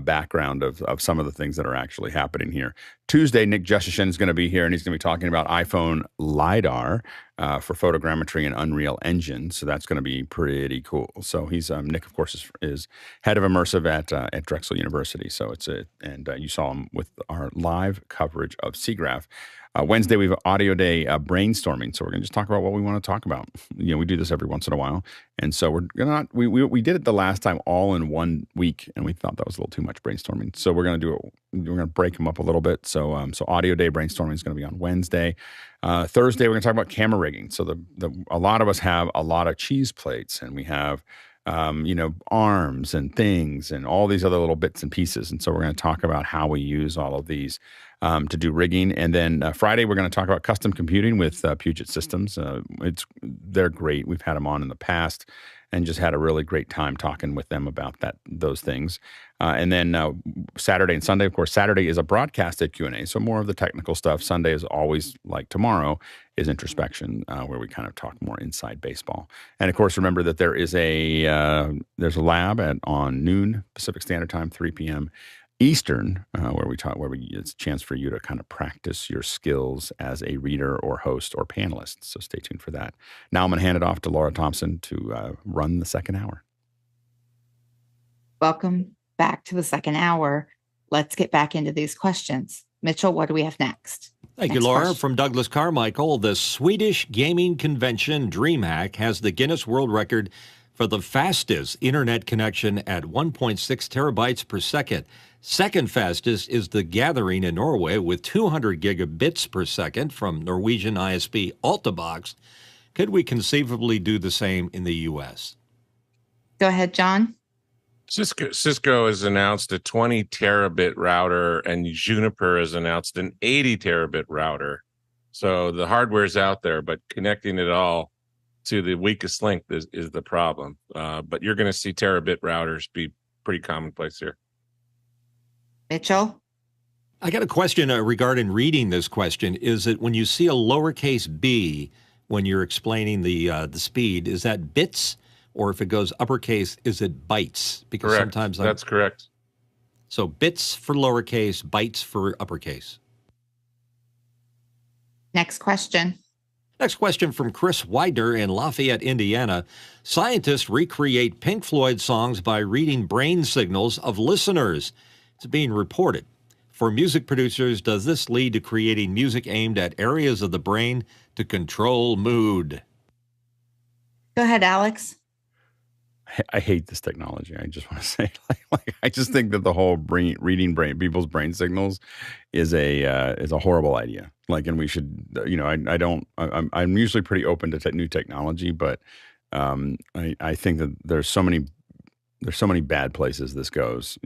background of some of the things that are actually happening here. Tuesday, Nick Justishin is going to be here, and he's going to be talking about iPhone LiDAR for photogrammetry and Unreal Engine. So that's going to be pretty cool. So he's Nick, of course, is head of immersive at Drexel University. So and you saw him with our live coverage of SIGGRAPH. Wednesday, we have Audio Day brainstorming. So we're going to just talk about what we want to talk about. We do this every once in a while. And so we did it the last time all in 1 week, and we thought that was a little too much brainstorming. So we're going to break them up a little bit. So Audio Day brainstorming is going to be on Wednesday. Thursday, we're going to talk about camera rigging. So a lot of us have a lot of cheese plates, and we have arms and things and all these other little bits and pieces. And so we're going to talk about how we use all of these to do rigging. And then Friday, we're going to talk about custom computing with Puget Systems. They're great. We've had them on in the past and just had a really great time talking with them about those things. And then Saturday and Sunday, of course, Saturday is a broadcasted Q&A, so more of the technical stuff. Sunday is always like tomorrow is introspection, where we kind of talk more inside baseball. And of course, remember that there's a lab on noon Pacific Standard Time, 3 p.m. Eastern, where it's a chance for you to kind of practice your skills as a reader or host or panelist. So stay tuned for that. Now I'm going to hand it off to Laura Thompson to run the second hour. Welcome back to the second hour. Let's get back into these questions. Mitchell, what do we have next? Thank you, Laura. From Douglas Carmichael, the Swedish gaming convention DreamHack has the Guinness World Record for the fastest internet connection at 1.6 terabytes per second. Second fastest is The Gathering in Norway with 200 gigabits per second from Norwegian ISP Altibox. Could we conceivably do the same in the U.S.? Go ahead, John. Cisco has announced a 20 terabit router, and Juniper has announced an 80 terabit router. So the hardware is out there, but connecting it all to the weakest link is the problem. But you're going to see terabit routers be pretty commonplace here. Mitchell? I got a question regarding reading this question. Is it when you see a lowercase b when you're explaining the speed, is that bits? Or if it goes uppercase, is it bytes? Because correct. Sometimes that's correct. So bits for lowercase, bytes for uppercase. Next question. Next question from Chris Widener in Lafayette, Indiana. Scientists recreate Pink Floyd songs by reading brain signals of listeners. It's being reported. For music producers, does this lead to creating music aimed at areas of the brain to control mood? Go ahead, Alex. I hate this technology. I just want to say, I just think that the whole reading people's brain signals is a horrible idea. And we should, I'm usually pretty open to new technology, but I think that there's so many bad places this goes.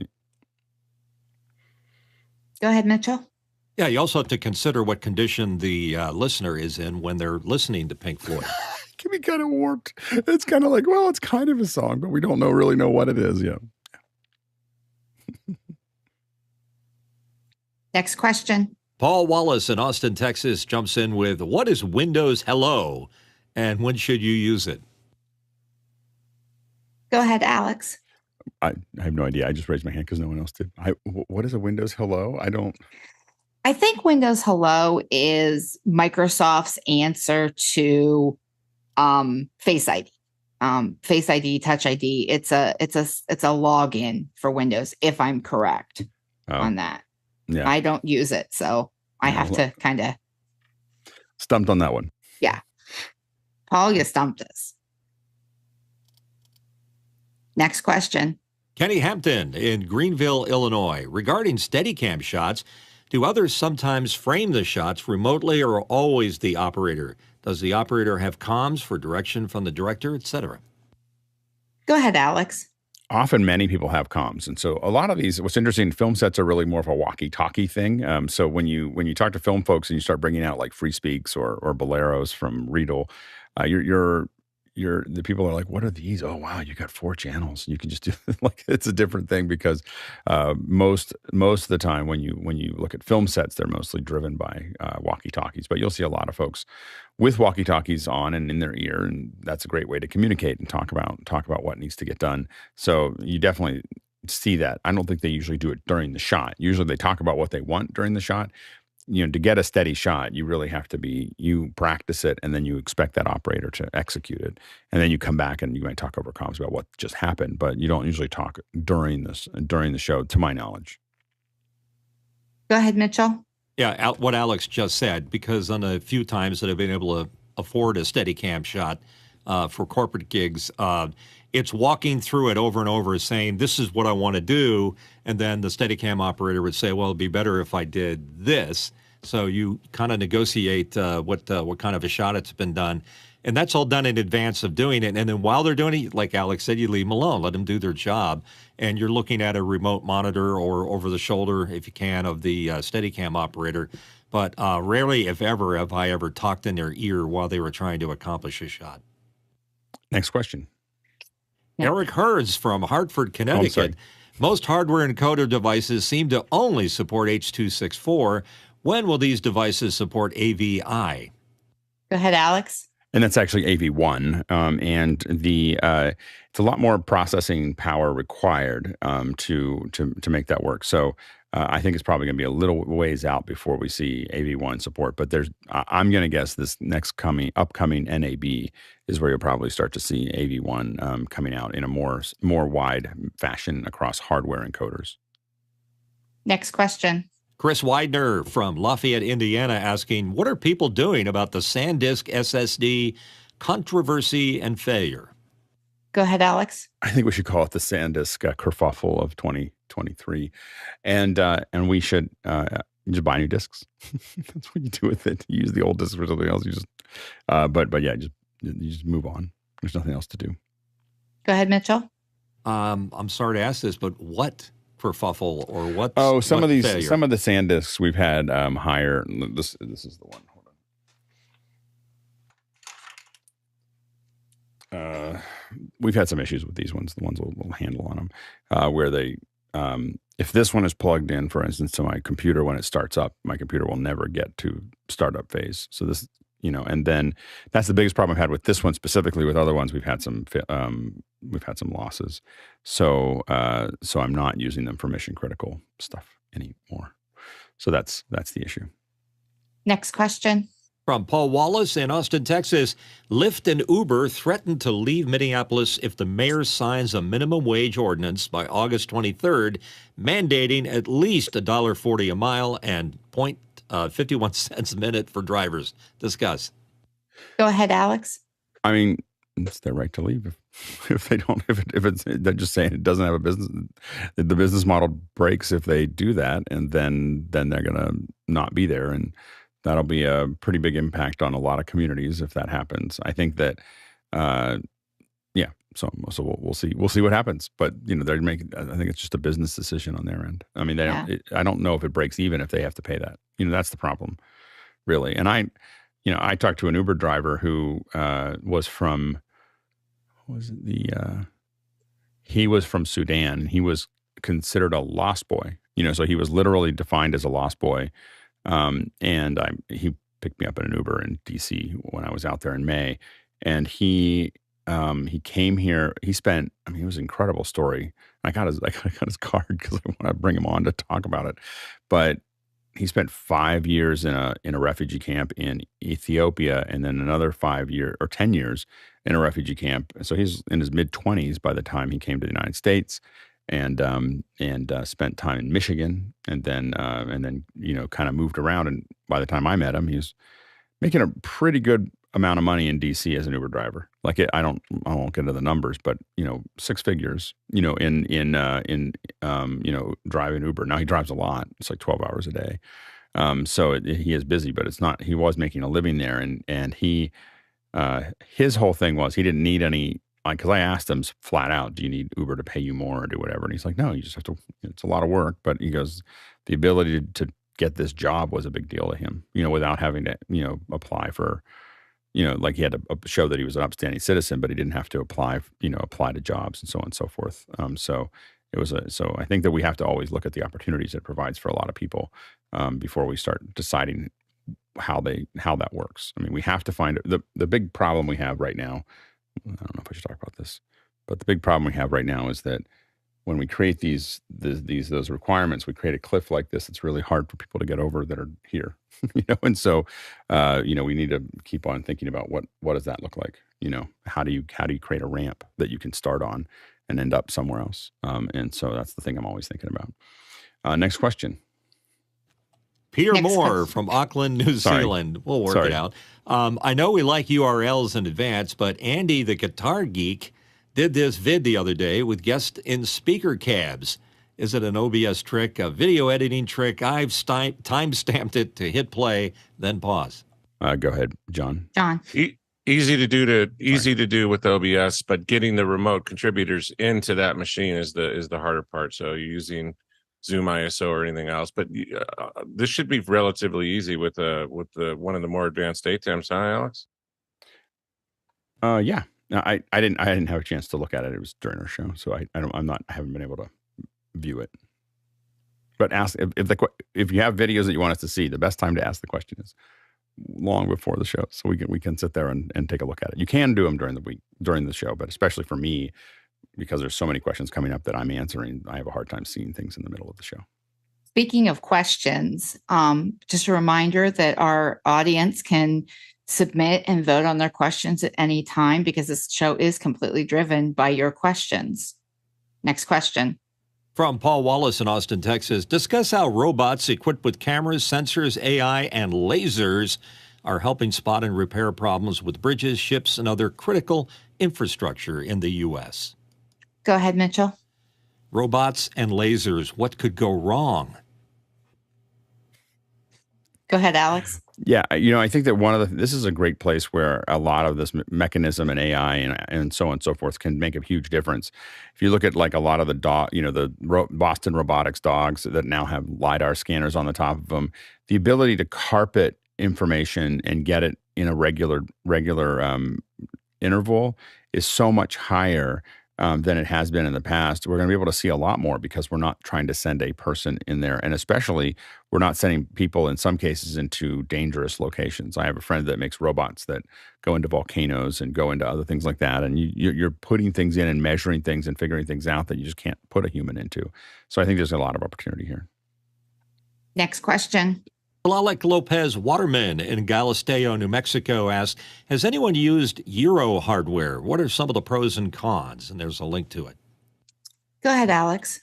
Go ahead, Mitchell. Yeah, you also have to consider what condition the listener is in when they're listening to Pink Floyd. It can be kind of warped. It's kind of like, well, it's kind of a song, but we don't really know what it is. Yeah. Next question. Paul Wallace in Austin, Texas jumps in with, what is Windows Hello and when should you use it? Go ahead, Alex. I have no idea. I just raised my hand because no one else did. What is a Windows Hello? I think Windows Hello is Microsoft's answer to Face ID. Face ID, Touch ID. It's a login for Windows, if I'm correct on that. Yeah. I don't use it, so I have to kind of stumped on that one. Yeah. Paul, you stumped us. Next question. Kenny Hampton in Greenville, Illinois. Regarding Steadicam shots, do others sometimes frame the shots remotely or always the operator? Does the operator have comms for direction from the director, etc.? Go ahead, Alex. Often many people have comms. And so a lot of these, what's interesting, film sets are really more of a walkie-talkie thing. So when you talk to film folks and you start bringing out like Free Speaks or Boleros from Riedel, the people are like, what are these? Oh, wow, you got 4 channels. You can just do it's a different thing because most of the time when you look at film sets, they're mostly driven by walkie-talkies. But you'll see a lot of folks with walkie-talkies on and in their ear, and that's a great way to communicate and talk about what needs to get done. So you definitely see that. I don't think they usually do it during the shot. Usually they talk about what they want during the shot. To get a steady shot, you really have to you practice it and then you expect that operator to execute it. And then you come back and you might talk over comms about what just happened, but you don't usually talk during the show, to my knowledge. Go ahead, Mitchell. Yeah, what Alex just said, because on a few times that I've been able to afford a Steadicam shot for corporate gigs, it's walking through it over and over saying, this is what I want to do. And then the Steadicam operator would say, well, it'd be better if I did this. So you kind of negotiate what kind of a shot it's been done. And that's all done in advance of doing it. And then while they're doing it, like Alex said, you leave them alone, let them do their job. And you're looking at a remote monitor or over the shoulder, if you can, of the Steadicam operator. But rarely, if ever, have I ever talked in their ear while they were trying to accomplish a shot. Next question. Eric Herz from Hartford, Connecticut. Most hardware encoder devices seem to only support H.264. When will these devices support AVI? Go ahead, Alex. And that's actually AV1, and it's a lot more processing power required to make that work. So I think it's probably going to be a little ways out before we see AV1 support. But I'm going to guess this next upcoming NAB is where you'll probably start to see AV1 coming out in a more wide fashion across hardware encoders. Next question. Chris Widener from Lafayette, Indiana, asking, what are people doing about the SanDisk SSD controversy and failure? Go ahead, Alex. I think we should call it the SanDisk kerfuffle of 2023, and we should just buy new discs. That's what you do with it. You use the old discs for something else. You just, but yeah, you just move on. There's nothing else to do. Go ahead, Mitchell. I'm sorry to ask this, but what kerfuffle or what? Oh, some of the SanDisks we've had higher. This is the one. Hold on. We've had some issues with these ones. The ones with a little handle on them, where they, if this one is plugged in, for instance, to my computer when it starts up, my computer will never get to startup phase. So this, and then that's the biggest problem I've had with this one specifically. With other ones, we've had some losses. So I'm not using them for mission critical stuff anymore. So that's the issue. Next question. From Paul Wallace in Austin, Texas, Lyft and Uber threatened to leave Minneapolis if the mayor signs a minimum wage ordinance by August 23rd, mandating at least $1.40 a mile and 0.51 cents a minute for drivers. Discuss. Go ahead, Alex. I mean, it's their right to leave if they don't. If it's they're just saying it doesn't have a business. The business model breaks if they do that, and then they're going to not be there, and that'll be a pretty big impact on a lot of communities if that happens. I think that, yeah. So we'll see. We'll see what happens. But they're making. I think it's just a business decision on their end. I mean, I don't know if it breaks even if they have to pay that. That's the problem, really. And I talked to an Uber driver who was from. He was from Sudan. He was considered a lost boy. So he was literally defined as a lost boy. He picked me up in an Uber in DC when I was out there in May, and he came here. He spent. I mean, it was an incredible story. I got his card because I want to bring him on to talk about it. But he spent 5 years in a refugee camp in Ethiopia, and then another 10 years in a refugee camp. So he's in his mid-20s by the time he came to the United States, and spent time in Michigan, and then kind of moved around. And by the time I met him, he was making a pretty good amount of money in DC as an Uber driver. I won't get into the numbers, but six figures. In driving Uber. Now he drives a lot. It's like 12 hours a day. So he is busy, but it's not. He was making a living there, and he his whole thing was he didn't need any. Because I asked him flat out, do you need Uber to pay you more or do whatever? And he's like, no, you just have to. It's a lot of work, but he goes, the ability to get this job was a big deal to him. Without having to apply for. He had to show that he was an upstanding citizen, but he didn't have to apply to jobs and so on and so forth. So I think that we have to always look at the opportunities it provides for a lot of people before we start deciding how that works. I mean, we have to find the big problem we have right now. I don't know if I should talk about this, but the big problem we have right now is that when we create those requirements, we create a cliff like this. It's really hard for people to get over that are here, And so, we need to keep on thinking about what does that look like? How do you create a ramp that you can start on and end up somewhere else? And so that's the thing I'm always thinking about. Next question. Peter Moore from Auckland, New Zealand. We'll work it out. I know we like URLs in advance, but Andy, the guitar geek, did this vid the other day with guests in speaker cabs. Is it an OBS trick, a video editing trick? I've time-stamped it to hit play, then pause. Go ahead, John. Easy to do with OBS, but getting the remote contributors into that machine is the harder part. So you're using Zoom ISO or anything else, but this should be relatively easy with one of the more advanced ATEMs, huh, Alex? Yeah. No, I didn't have a chance to look at it. It was during our show, so I haven't been able to view it. But ask if you have videos that you want us to see. The best time to ask the question is long before the show, so we can sit there and take a look at it. You can do them during the show, but especially for me, because there's so many questions coming up that I'm answering, I have a hard time seeing things in the middle of the show. Speaking of questions, just a reminder that our audience can submit and vote on their questions at any time because this show is completely driven by your questions. Next question. From Paul Wallace in Austin, Texas, discuss how robots equipped with cameras, sensors, AI, and lasers are helping spot and repair problems with bridges, ships, and other critical infrastructure in the U.S. Go ahead, Mitchell. Robots and lasers, what could go wrong? Go ahead, Alex. Yeah, I think that this is a great place where a lot of this mechanism and AI and so on and so forth can make a huge difference. If you look at like a lot of the Boston Robotics dogs that now have LiDAR scanners on the top of them, the ability to carpet information and get it in a regular interval is so much higher than it has been in the past. We're going to be able to see a lot more because we're not trying to send a person in there. And especially, we're not sending people, in some cases, into dangerous locations. I have a friend that makes robots that go into volcanoes and go into other things like that. And you're putting things in and measuring things and figuring things out that you just can't put a human into. So I think there's a lot of opportunity here. Next question. Tlaloc Lopez Waterman in Galisteo, New Mexico asks, has anyone used Euro hardware? What are some of the pros and cons? And there's a link to it. Go ahead, Alex.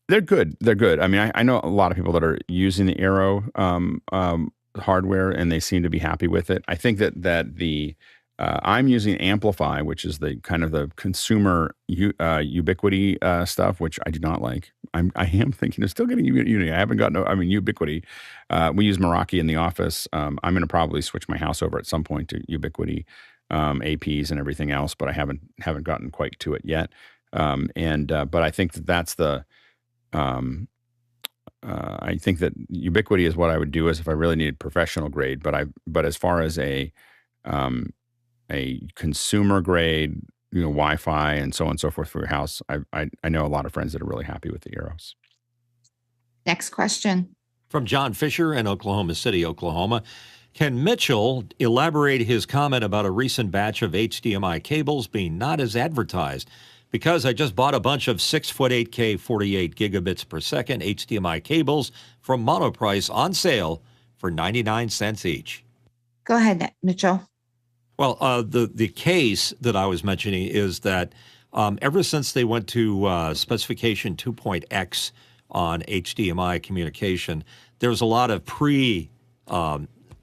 They're good. They're good. I mean, I know a lot of people that are using the Aero hardware, and they seem to be happy with it. I think that the I'm using Amplify, which is the kind of the consumer Ubiquity stuff, which I do not like. I am thinking of still getting Unity. I haven't gotten. I mean, Ubiquity. We use Meraki in the office. I'm going to probably switch my house over at some point to Ubiquity APs and everything else, but I haven't gotten quite to it yet. But I think that's the. I think that Ubiquity is what I would do as if I really needed professional grade. But as far as a consumer grade, Wi-Fi and so on and so forth for your house, I know a lot of friends that are really happy with the Eros. Next question. From John Fisher in Oklahoma City, Oklahoma. Can Mitchell elaborate his comment about a recent batch of HDMI cables being not as advertised? Because I just bought a bunch of 6-foot 8K 48 gigabits per second HDMI cables from Monoprice on sale for 99 cents each. Go ahead, Mitchell. Well, the case that I was mentioning is that ever since they went to specification 2.x on HDMI communication, there's a lot of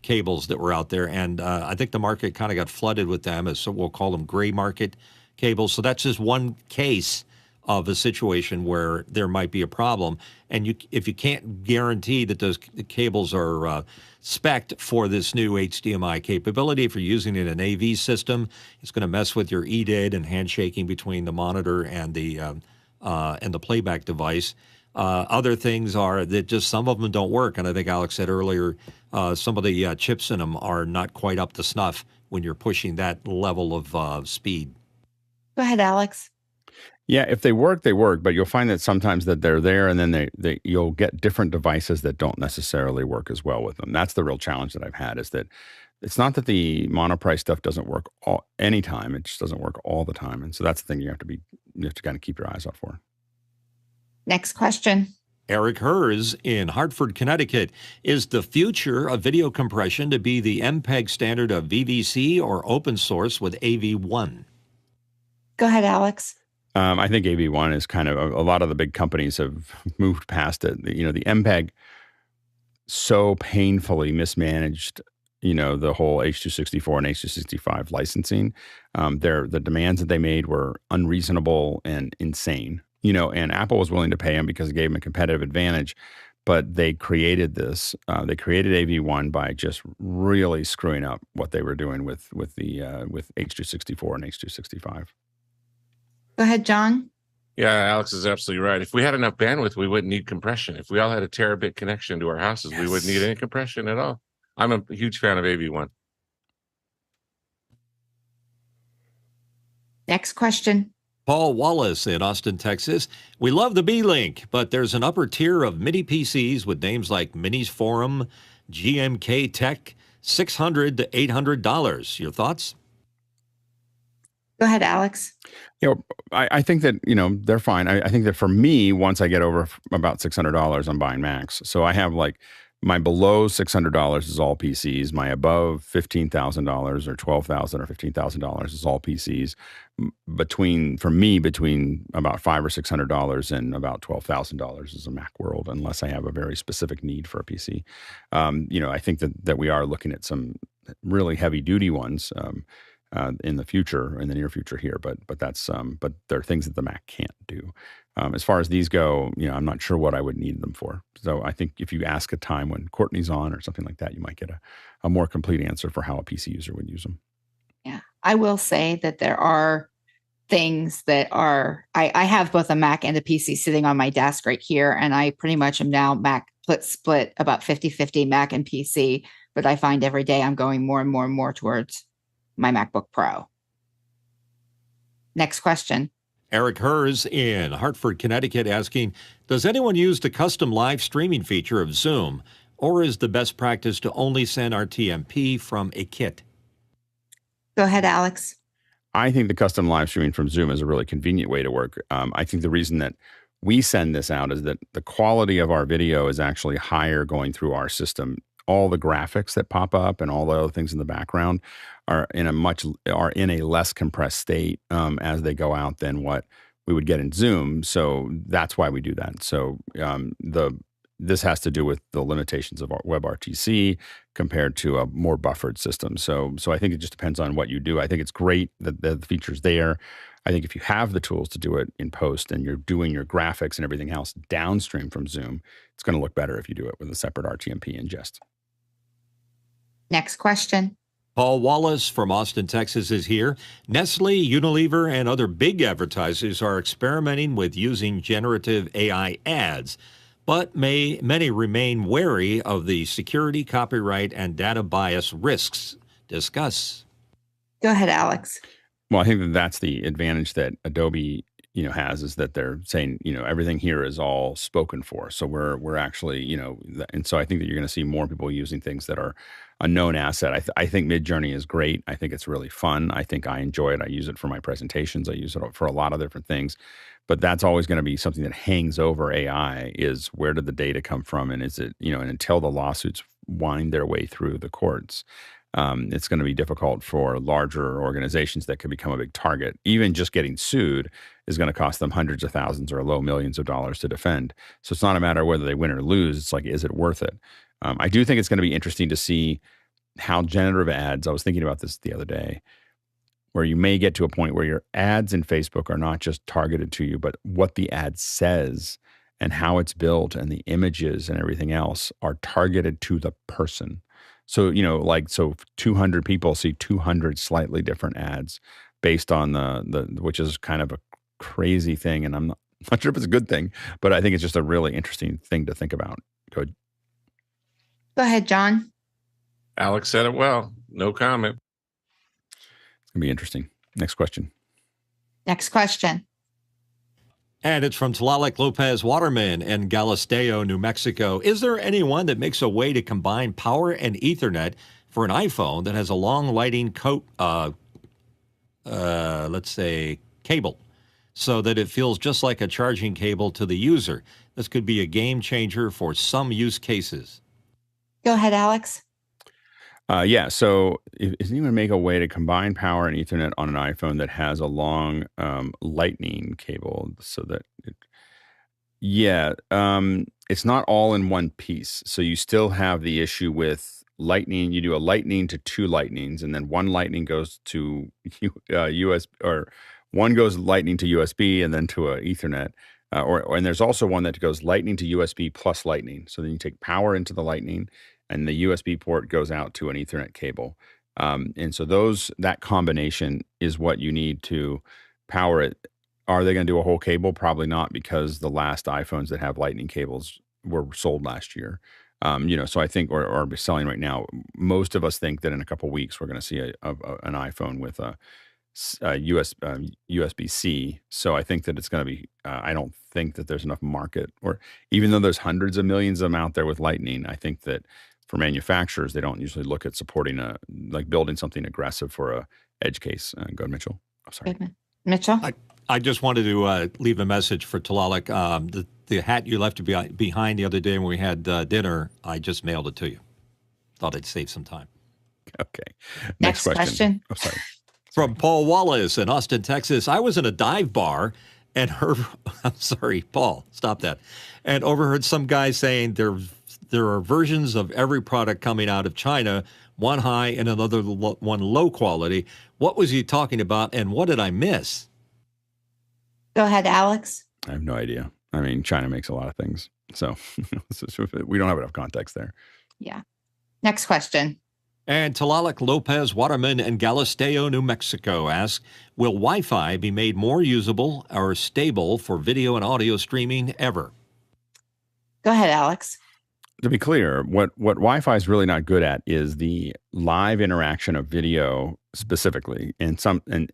cables that were out there, and I think the market kind of got flooded with them, so we'll call them gray market cables. So that's just one case of a situation where there might be a problem. And if you can't guarantee that those cables are spec'd for this new HDMI capability, if you're using it in an AV system, it's going to mess with your EDID and handshaking between the monitor and the playback device. Other things are that just some of them don't work. And I think Alex said earlier, some of the chips in them are not quite up to snuff when you're pushing that level of speed. Go ahead, Alex. Yeah, if they work, they work, but you'll find that sometimes that they're there, and then you'll get different devices that don't necessarily work as well with them. That's the real challenge that I've had, is that it's not that the Monoprice stuff doesn't work anytime; it just doesn't work all the time, and so that's the thing you have to kind of keep your eyes out for. Next question. Eric Hers in Hartford, Connecticut. Is the future of video compression to be the MPEG standard of VVC or open source with AV1? Go ahead, Alex. I think AV1 is kind of a lot of the big companies have moved past it. The MPEG so painfully mismanaged, the whole H.264 and H.265 licensing. The demands that they made were unreasonable and insane. And Apple was willing to pay them because it gave them a competitive advantage. But they created this. They created AV1 by just really screwing up what they were doing with H.264 and H.265. Go ahead, John. Yeah, Alex is absolutely right. If we had enough bandwidth, we wouldn't need compression. If we all had a terabit connection to our houses, we wouldn't need any compression at all. I'm a huge fan of AV1. Next question. Paul Wallace in Austin, Texas. We love the B-Link, but there's an upper tier of mini PCs with names like Minis Forum, GMK Tech, $600 to $800. Your thoughts? Go ahead, Alex. I think that, they're fine. I think that for me, once I get over about $600, I'm buying Macs. So I have my below $600 is all PCs. My above $15,000 or $12,000 or $15,000 is all PCs. Between about $500 or $600 and about $12,000 is a Mac world, unless I have a very specific need for a PC. I think that we are looking at some really heavy duty ones. In the near future here, but there are things that the Mac can't do. As far as these go, I'm not sure what I would need them for. So I think if you ask a time when Courtney's on or something like that, you might get a more complete answer for how a PC user would use them. Yeah, I will say that there are things that are, I have both a Mac and a PC sitting on my desk right here, and I pretty much am now Mac split about 50-50 Mac and PC, but I find every day I'm going more and more and more towards my MacBook Pro. Next question. Eric Hers in Hartford, Connecticut asking, does anyone use the custom live streaming feature of Zoom, or is the best practice to only send RTMP from a kit? Go ahead, Alex. I think the custom live streaming from Zoom is a really convenient way to work. I think the reason that we send this out is that the quality of our video is actually higher going through our system all the graphics that pop up and all the other things in the background are in a less compressed state as they go out than what we would get in Zoom. So that's why we do that. So this has to do with the limitations of our WebRTC compared to a more buffered system. So I think it just depends on what you do. I think it's great that the feature's there. I think if you have the tools to do it in post and you're doing your graphics and everything else downstream from Zoom, it's going to look better if you do it with a separate RTMP ingest. Next question. Paul Wallace from Austin, Texas is here. Nestle, Unilever, and other big advertisers are experimenting with using generative AI ads, but many remain wary of the security, copyright, and data bias risks. Discuss. Go ahead, Alex. Well, I think that's the advantage that Adobe, has, is that they're saying, everything here is all spoken for. So we're actually, and so I think that you're going to see more people using things that are a known asset. I think Midjourney is great. I think it's really fun. I think I enjoy it. I use it for my presentations. I use it for a lot of different things. But that's always going to be something that hangs over AI is where did the data come from? And is it, and until the lawsuits wind their way through the courts, it's going to be difficult for larger organizations that could become a big target. Even just getting sued is going to cost them hundreds of thousands or low millions of dollars to defend. So it's not a matter of whether they win or lose. It's like, is it worth it? I do think it's going to be interesting to see how generative ads, I was thinking about this the other day, where you may get to a point where your ads in Facebook are not just targeted to you, but what the ad says and how it's built and the images and everything else are targeted to the person. So, so 200 people see 200 slightly different ads based on which is kind of a crazy thing. And I'm not sure if it's a good thing, but I think it's just a really interesting thing to think about. Go ahead, John. Alex said it well. No comment. It's going to be interesting. Next question. Next question. And it's from Tlaloc Lopez Waterman in Galisteo, New Mexico. Is there anyone that makes a way to combine power and Ethernet for an iPhone that has a long lighting let's say, cable, so that it feels just like a charging cable to the user? This could be a game changer for some use cases. Go ahead, Alex. Yeah. So is anyone make a way to combine power and Ethernet on an iPhone that has a long lightning cable so that it's not all in one piece. So you still have the issue with lightning. You do a lightning to two lightnings, and then one lightning goes to USB, or one goes lightning to USB and then to a Ethernet. And there's also one that goes lightning to USB plus lightning. So then you take power into the lightning, and the USB port goes out to an Ethernet cable. And so that combination is what you need to power it. Are they going to do a whole cable? Probably not, because the last iPhones that have lightning cables were sold last year. So I think, or are selling right now. Most of us think that in a couple of weeks, we're going to see an iPhone with a USB-C. So I think that it's going to be, I don't think that there's enough market, or even though there's hundreds of millions of them out there with lightning, I think that for manufacturers, they don't usually look at supporting building something aggressive for a edge case. Go ahead, Mitchell. I'm sorry. Mitchell? I just wanted to leave a message for Tlaloc. The hat you left behind the other day when we had dinner, I just mailed it to you. Thought I'd save some time. Okay. Next question. Oh, sorry. From Paul Wallace in Austin, Texas. I was in a dive bar and I'm sorry, Paul, stop that. And overheard some guy saying there are versions of every product coming out of China, one high and another one low quality. What was he talking about, and what did I miss? Go ahead, Alex. I have no idea. I mean, China makes a lot of things, so we don't have enough context there. Yeah. Next question. And Tlaloc Lopez Waterman in Galisteo, New Mexico asks, will Wi-Fi be made more usable or stable for video and audio streaming ever? Go ahead, Alex. To be clear, what Wi-Fi is really not good at is the live interaction of video specifically, and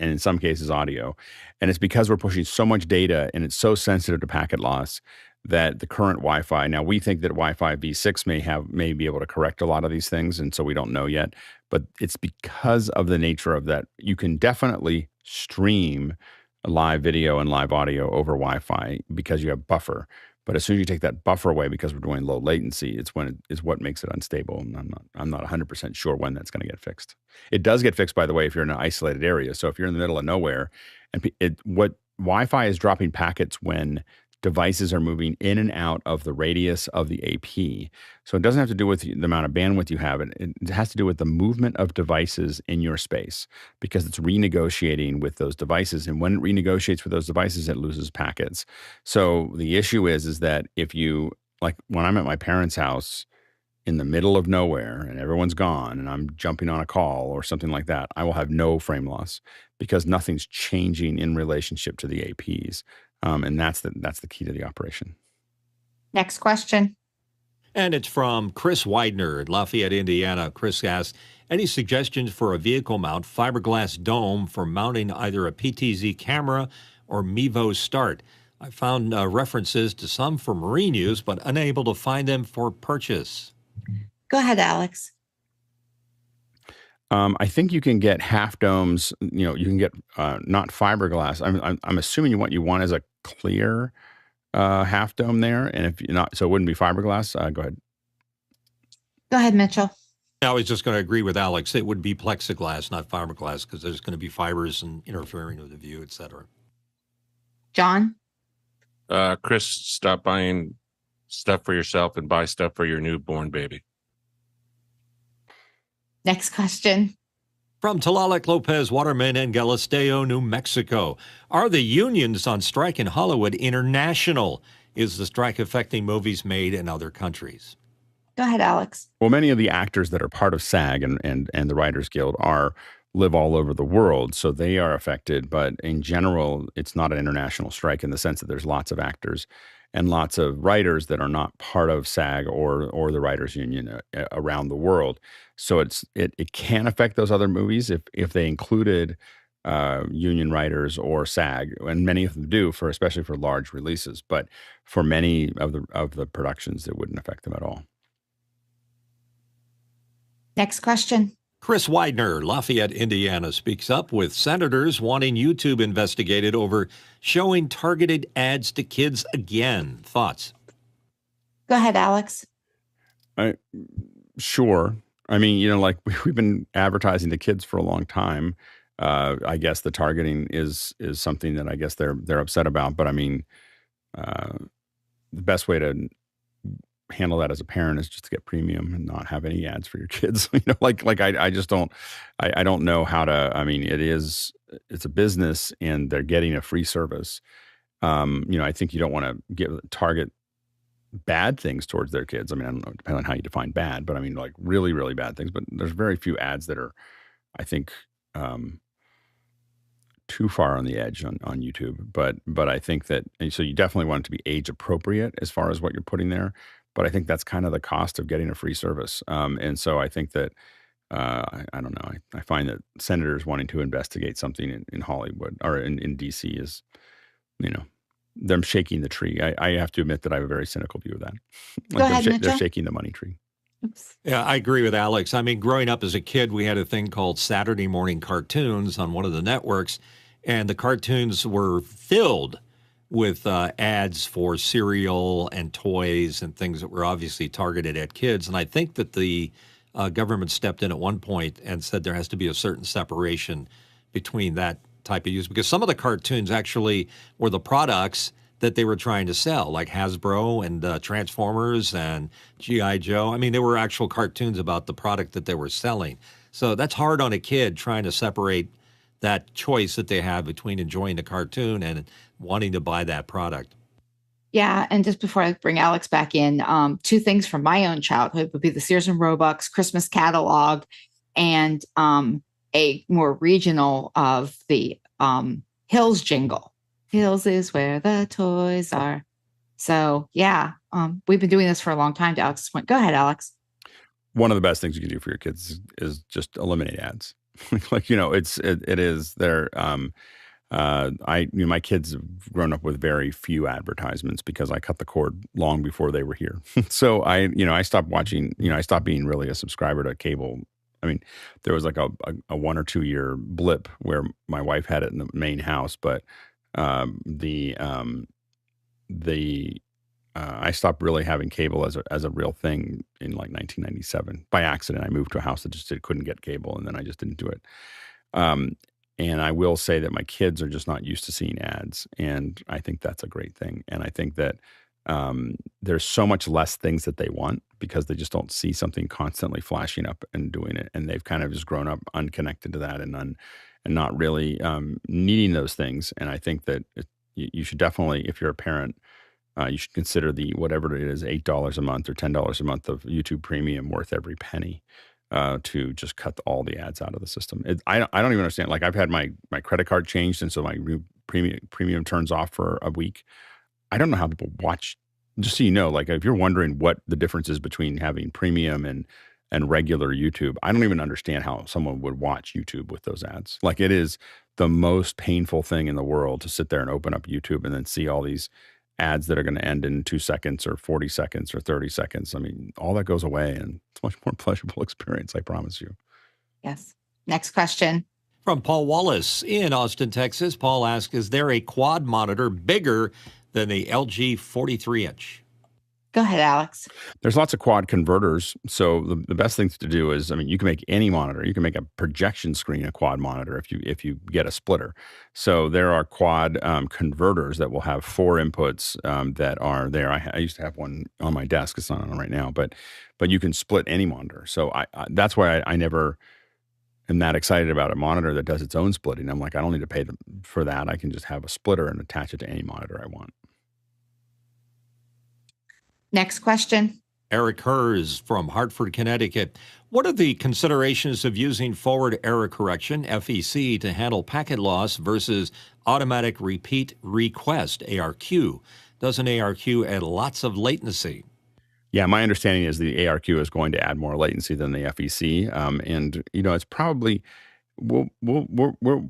in some cases audio. And it's because we're pushing so much data and it's so sensitive to packet loss that the current Wi-Fi, now we think that Wi-Fi v6 may be able to correct a lot of these things, and so we don't know yet. But it's because of the nature of that. You can definitely stream live video and live audio over Wi-Fi because you have buffer. But as soon as you take that buffer away, because we're doing low latency, it's what makes it unstable. And I'm not 100% sure when that's going to get fixed. It does get fixed, by the way, if you're in an isolated area. So if you're in the middle of nowhere, and what Wi-Fi is dropping packets when devices are moving in and out of the radius of the AP. So it doesn't have to do with the amount of bandwidth you have. It has to do with the movement of devices in your space, because it's renegotiating with those devices. And when it renegotiates with those devices, it loses packets. So the issue is that if you, like when I'm at my parents' house in the middle of nowhere and everyone's gone and I'm jumping on a call or something like that, I will have no frame loss because nothing's changing in relationship to the APs. And that's the key to the operation. Next question. And it's from Chris Widener in Lafayette, Indiana. Chris asks, any suggestions for a vehicle mount fiberglass dome for mounting either a PTZ camera or Mevo Start? I found references to some for marine use, but unable to find them for purchase. Go ahead, Alex. I think you can get half domes. You can get not fiberglass. I'm assuming what you want is a clear half dome there, and if you're not, so it wouldn't be fiberglass. Go ahead. Go ahead, Mitchell. I was just going to agree with Alex. It would be plexiglass, not fiberglass, because there's going to be fibers and interfering with the view, et cetera. John? Chris, stop buying stuff for yourself and buy stuff for your newborn baby. Next question. From Tlaloc Lopez Waterman in Galisteo, New Mexico. Are the unions on strike in Hollywood international? Is the strike affecting movies made in other countries? Go ahead, Alex. Well, many of the actors that are part of SAG and the Writers Guild live all over the world, so they are affected. But in general, it's not an international strike in the sense that there's lots of actors and lots of writers that are not part of SAG or the Writers Union around the world. So it can affect those other movies if they included union writers or SAG, and many of them do, especially for large releases. But for many of the productions, it wouldn't affect them at all. Next question. Chris Widener, Lafayette, Indiana, speaks up with senators wanting YouTube investigated over showing targeted ads to kids again. Thoughts? Go ahead, Alex. Sure. I mean, like we've been advertising to kids for a long time. I guess the targeting is something that I guess they're upset about. But I mean, the best way to handle that as a parent is just to get premium and not have any ads for your kids. I just don't. I don't know how to. I mean, it's a business and they're getting a free service. I think you don't want to target bad things towards their kids. I mean, I don't know, depending on how you define bad, but I mean, like really, really bad things. But there's very few ads that are, I think, too far on the edge on YouTube. But I think that, and so you definitely want it to be age appropriate as far as what you're putting there. But I think that's kind of the cost of getting a free service. And so I think that, I don't know, I find that senators wanting to investigate something in Hollywood or in DC is, them shaking the tree. I have to admit that I have a very cynical view of that. Go ahead, Mitchell. They're shaking the money tree. Oops. Yeah, I agree with Alex. I mean, growing up as a kid, we had a thing called Saturday morning cartoons on one of the networks, and the cartoons were filled with ads for cereal and toys and things that were obviously targeted at kids. And I think that the government stepped in at one point and said there has to be a certain separation between that type of use, because some of the cartoons actually were the products that they were trying to sell, like Hasbro and Transformers and G.I. Joe. I mean, they were actual cartoons about the product that they were selling. So that's hard on a kid trying to separate that choice that they have between enjoying the cartoon and wanting to buy that product. Yeah, and just before I bring Alex back in, two things from my own childhood would be the Sears and Roebuck's Christmas catalog and a more regional of the Hills jingle. Hills is where the toys are. So, yeah, we've been doing this for a long time to Alex's point. Go ahead, Alex. One of the best things you can do for your kids is just eliminate ads. It is there. My kids have grown up with very few advertisements because I cut the cord long before they were here. So I stopped watching, I stopped being really a subscriber to cable. I mean, there was like a 1 or 2 year blip where my wife had it in the main house, but I stopped really having cable as a real thing in like 1997 by accident. I moved to a house that just couldn't get cable, and then I just didn't do it. And I will say that my kids are just not used to seeing ads, and I think that's a great thing. And I think that there's so much less things that they want because they just don't see something constantly flashing up and doing it, and they've kind of just grown up unconnected to that and not really needing those things. And I think that you should definitely, if you're a parent, you should consider the whatever it is, $8 a month or $10 a month of YouTube Premium worth every penny to just cut all the ads out of the system. I don't even understand. Like I've had my credit card changed, and so my premium turns off for a week. I don't know how people watch. Just so you know, like if you're wondering what the difference is between having premium and regular YouTube, I don't even understand how someone would watch YouTube with those ads. Like it is the most painful thing in the world to sit there and open up YouTube and then see all these ads that are going to end in 2 seconds or 40 seconds or 30 seconds. I mean, all that goes away and it's a much more pleasurable experience, I promise you. Yes. Next question. From Paul Wallace in Austin, Texas. Paul asks, is there a quad monitor bigger than the LG 43-inch? Go ahead, Alex. There's lots of quad converters. So the best thing to do is, I mean, you can make any monitor. You can make a projection screen a quad monitor if you get a splitter. So there are quad converters that will have 4 inputs that are there. I used to have one on my desk. It's not on right now, but you can split any monitor. So that's why I never am that excited about a monitor that does its own splitting. I'm like, I don't need to pay for that. I can just have a splitter and attach it to any monitor I want. Next question. Eric Hers from Hartford, Connecticut. What are the considerations of using forward error correction, FEC, to handle packet loss versus automatic repeat request, ARQ? Doesn't ARQ add lots of latency? Yeah, my understanding is the ARQ is going to add more latency than the FEC. And, it's probably, we'll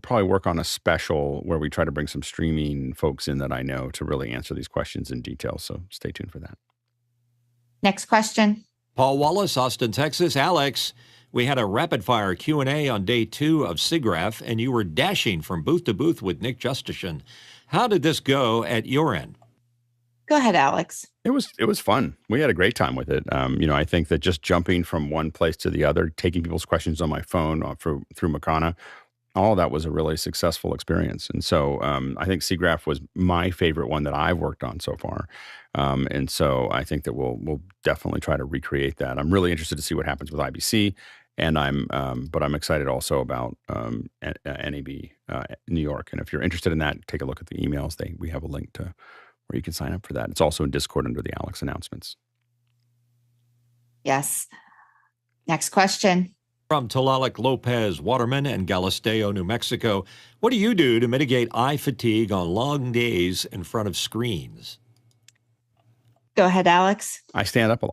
probably work on a special where we try to bring some streaming folks in that I know to really answer these questions in detail. So stay tuned for that. Next question. Paul Wallace, Austin, Texas. Alex, we had a rapid-fire Q&A on day 2 of SIGGRAPH, and you were dashing from booth to booth with Nick Justitian. How did this go at your end? Go ahead, Alex. It was fun. We had a great time with it. I think that just jumping from one place to the other, taking people's questions on my phone through Makana, all that was a really successful experience. And so I think SIGGRAPH was my favorite one that I've worked on so far. And so I think that we'll definitely try to recreate that. I'm really interested to see what happens with IBC, and but I'm excited also about NAB New York. And if you're interested in that, take a look at the emails. We have a link to where you can sign up for that. It's also in Discord under the Alex announcements. Yes. Next question. From Tlaloc Lopez, Waterman, and Galisteo, New Mexico. What do you do to mitigate eye fatigue on long days in front of screens? Go ahead, Alex. I stand up a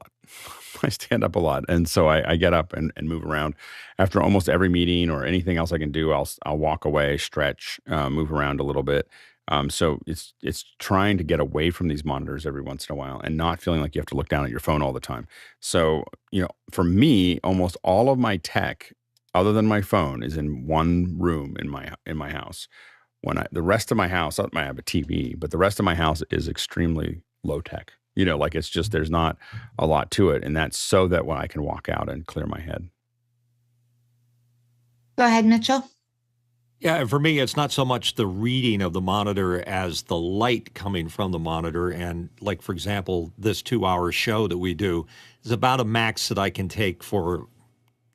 lot. And so I get up and move around. After almost every meeting or anything else I can do, I'll walk away, stretch, move around a little bit. So it's trying to get away from these monitors every once in a while and not feeling like you have to look down at your phone all the time. So, for me, almost all of my tech, other than my phone, is in one room in my house. The rest of my house, I have a TV, but the rest of my house is extremely low tech. It's just, there's not a lot to it. And that's so that when I can walk out and clear my head. Go ahead, Mitchell. Yeah, for me, it's not so much the reading of the monitor as the light coming from the monitor. And like, for example, this 2-hour show that we do is about a max that I can take for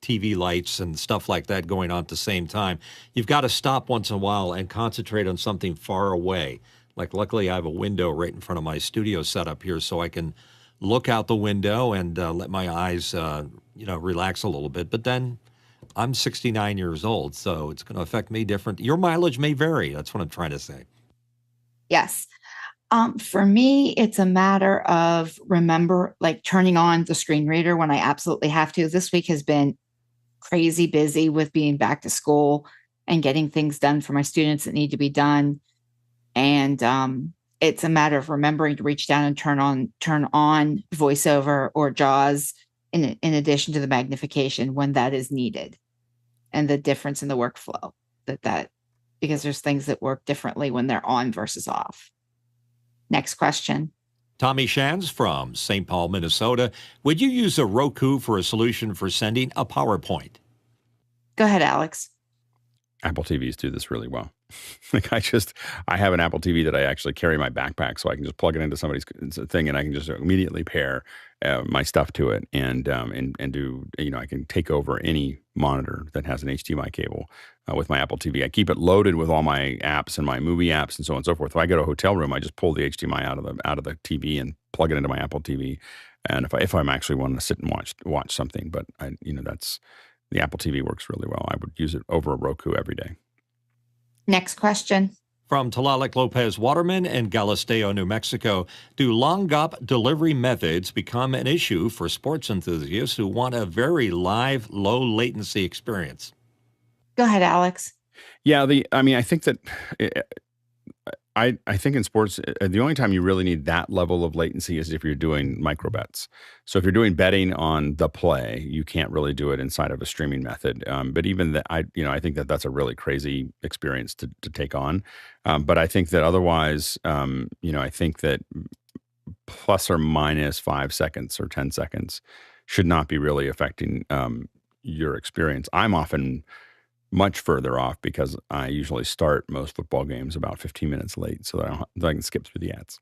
TV lights and stuff like that going on at the same time. You've got to stop once in a while and concentrate on something far away. Like, luckily, I have a window right in front of my studio setup here, so I can look out the window and let my eyes, relax a little bit. But then I'm 69 years old, so it's going to affect me different. Your mileage may vary. That's what I'm trying to say. Yes. For me, it's a matter of turning on the screen reader when I absolutely have to. This week has been crazy busy with being back to school and getting things done for my students that need to be done. And it's a matter of remembering to reach down and turn on VoiceOver or JAWS in addition to the magnification when that is needed, and the difference in the workflow because there's things that work differently when they're on versus off. Next question. Tommy Shands from St. Paul, Minnesota. Would you use a Roku for a solution for sending a PowerPoint? Go ahead, Alex. Apple TVs do this really well. Like I have an Apple TV that I actually carry in my backpack, so I can just plug it into somebody's thing, and I can just immediately pair my stuff to it, and do, I can take over any monitor that has an HDMI cable with my Apple TV. I keep it loaded with all my apps and my movie apps and so on and so forth. If I go to a hotel room, I just pull the HDMI out of the TV and plug it into my Apple TV. And if I'm actually wanting to sit and watch something, but that's the Apple TV works really well. I would use it over a Roku every day. Next question. From Tlaloc Lopez Waterman in Galisteo, New Mexico, do long GOP delivery methods become an issue for sports enthusiasts who want a very live, low latency experience? Go ahead, Alex. Yeah, I think that I think in sports, the only time you really need that level of latency is if you're doing micro bets. So if you're doing betting on the play, you can't really do it inside of a streaming method. But even that, I think that that's a really crazy experience to take on. But I think that otherwise, I think that plus or minus 5 seconds or 10 seconds should not be really affecting your experience. I'm often much further off because I usually start most football games about 15 minutes late so that I can skip through the ads.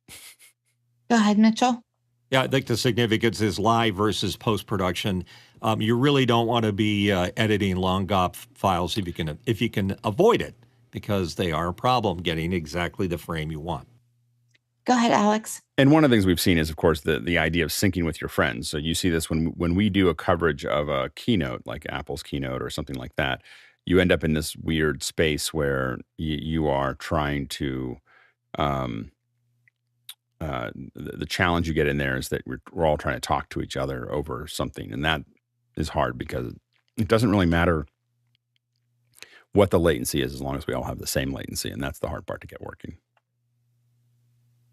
Go ahead, Mitchell. Yeah, I think the significance is live versus post-production. You really don't want to be editing long GOP files if you can avoid it, because they are a problem getting exactly the frame you want. Go ahead, Alex. And one of the things we've seen is, of course, the idea of syncing with your friends. So you see this when we do a coverage of a keynote, like Apple's keynote or something like that. You end up in this weird space where you are trying to, the challenge you get in there is that we're all trying to talk to each other over something. And that is hard because it doesn't really matter what the latency is as long as we all have the same latency. And that's the hard part to get working.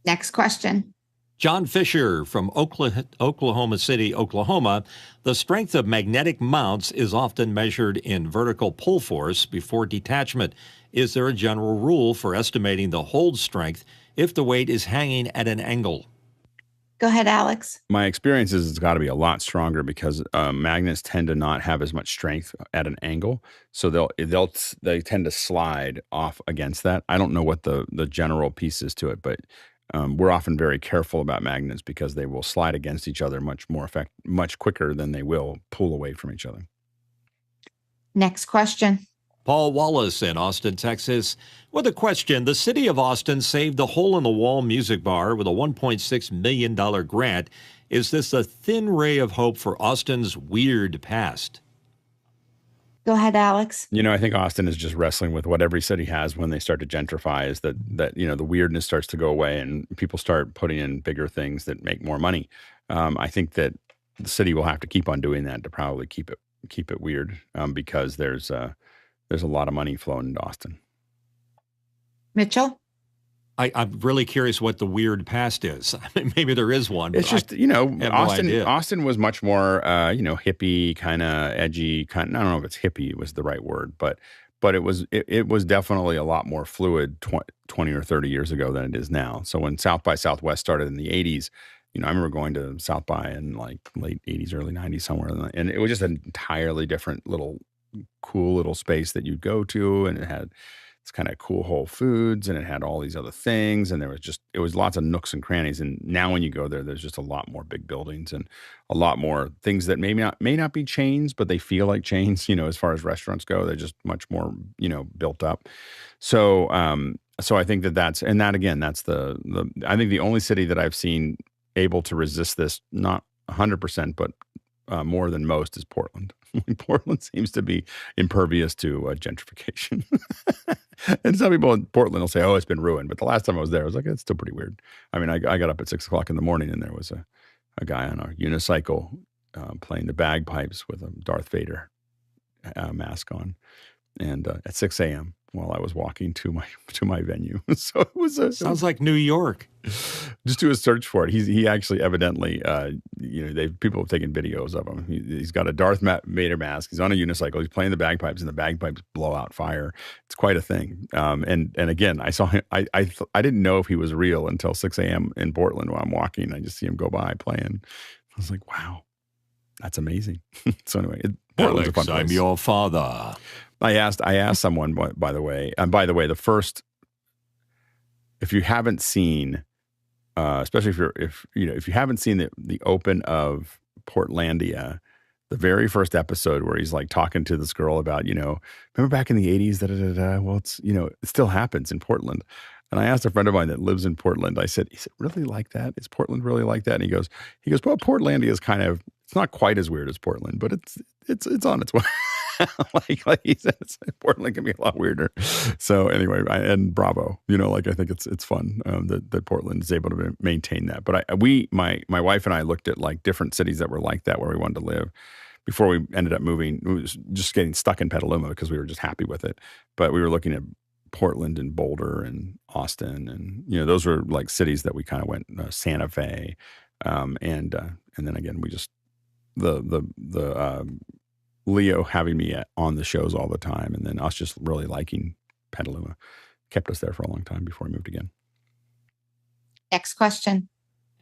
Next question. John Fisher from Oklahoma City, Oklahoma. The strength of magnetic mounts is often measured in vertical pull force before detachment. Is there a general rule for estimating the hold strength if the weight is hanging at an angle? Go ahead, Alex. My experience is it's got to be a lot stronger because magnets tend to not have as much strength at an angle, so they tend to slide off against that. I don't know what the general piece is to it, but we're often very careful about magnets because they will slide against each other much quicker than they will pull away from each other. Next question. Paul Wallace in Austin, Texas, with a question. The city of Austin saved the hole-in-the-wall music bar with a $1.6 million grant. Is this a thin ray of hope for Austin's weird past? Go ahead, Alex. I think Austin is just wrestling with what every city has when they start to gentrify, is that the weirdness starts to go away and people start putting in bigger things that make more money. I think that the city will have to keep on doing that to probably keep it weird because there's a lot of money flowing into Austin. Mitchell? I'm really curious what the weird past is. I mean, maybe there is one. It's just, Austin was much more, hippie, kind of edgy, I don't know if it's hippie was the right word, but it was definitely a lot more fluid 20 or 30 years ago than it is now. So when South by Southwest started in the 80s, I remember going to South by in like late 80s, early 90s somewhere. And it was just an entirely different cool little space that you'd go to. And it had this kind of cool Whole Foods, and it had all these other things. And it was lots of nooks and crannies. And now when you go there, there's just a lot more big buildings and a lot more things that may not be chains, but they feel like chains, as far as restaurants go. They're just much more, built up. So I think that's I think the only city that I've seen able to resist this, not 100%, but more than most, is Portland. Portland seems to be impervious to gentrification. And some people in Portland will say, oh, it's been ruined. But the last time I was there, I was like, it's still pretty weird. I mean, I got up at 6 o'clock in the morning and there was a guy on a unicycle playing the bagpipes with a Darth Vader mask on, and at 6 a.m. while I was walking to my venue. So it was Sounds like New York. Just do a search for it. He actually evidently, people have taken videos of him. He's got a Darth Vader mask. He's on a unicycle. He's playing the bagpipes, and the bagpipes blow out fire. It's quite a thing. And again, I saw him. I didn't know if he was real until 6 a.m. in Portland when I'm walking. I just see him go by playing. I was like, wow, that's amazing. So anyway, Portland's a fun place. I'm your father. I asked someone, by the way, if you haven't seen, especially if you haven't seen the open of Portlandia, the very first episode where he's like talking to this girl about, remember back in the 80s, well, it's, it still happens in Portland. And I asked a friend of mine that lives in Portland, I said, is it really like that? Is Portland really like that? And he goes, well, Portlandia is it's not quite as weird as Portland, but it's on its way. like he says, Portland can be a lot weirder. So anyway, and bravo, I think it's fun that Portland is able to maintain that. But my wife and I looked at like different cities that were like that where we wanted to live before we ended up moving. We was just getting stuck in Petaluma because we were just happy with it. But we were looking at Portland and Boulder and Austin, and those were like cities that we kind of went. Santa Fe, and then again we just the Leo having me on the shows all the time, and then us just really liking Petaluma kept us there for a long time before we moved again. Next question.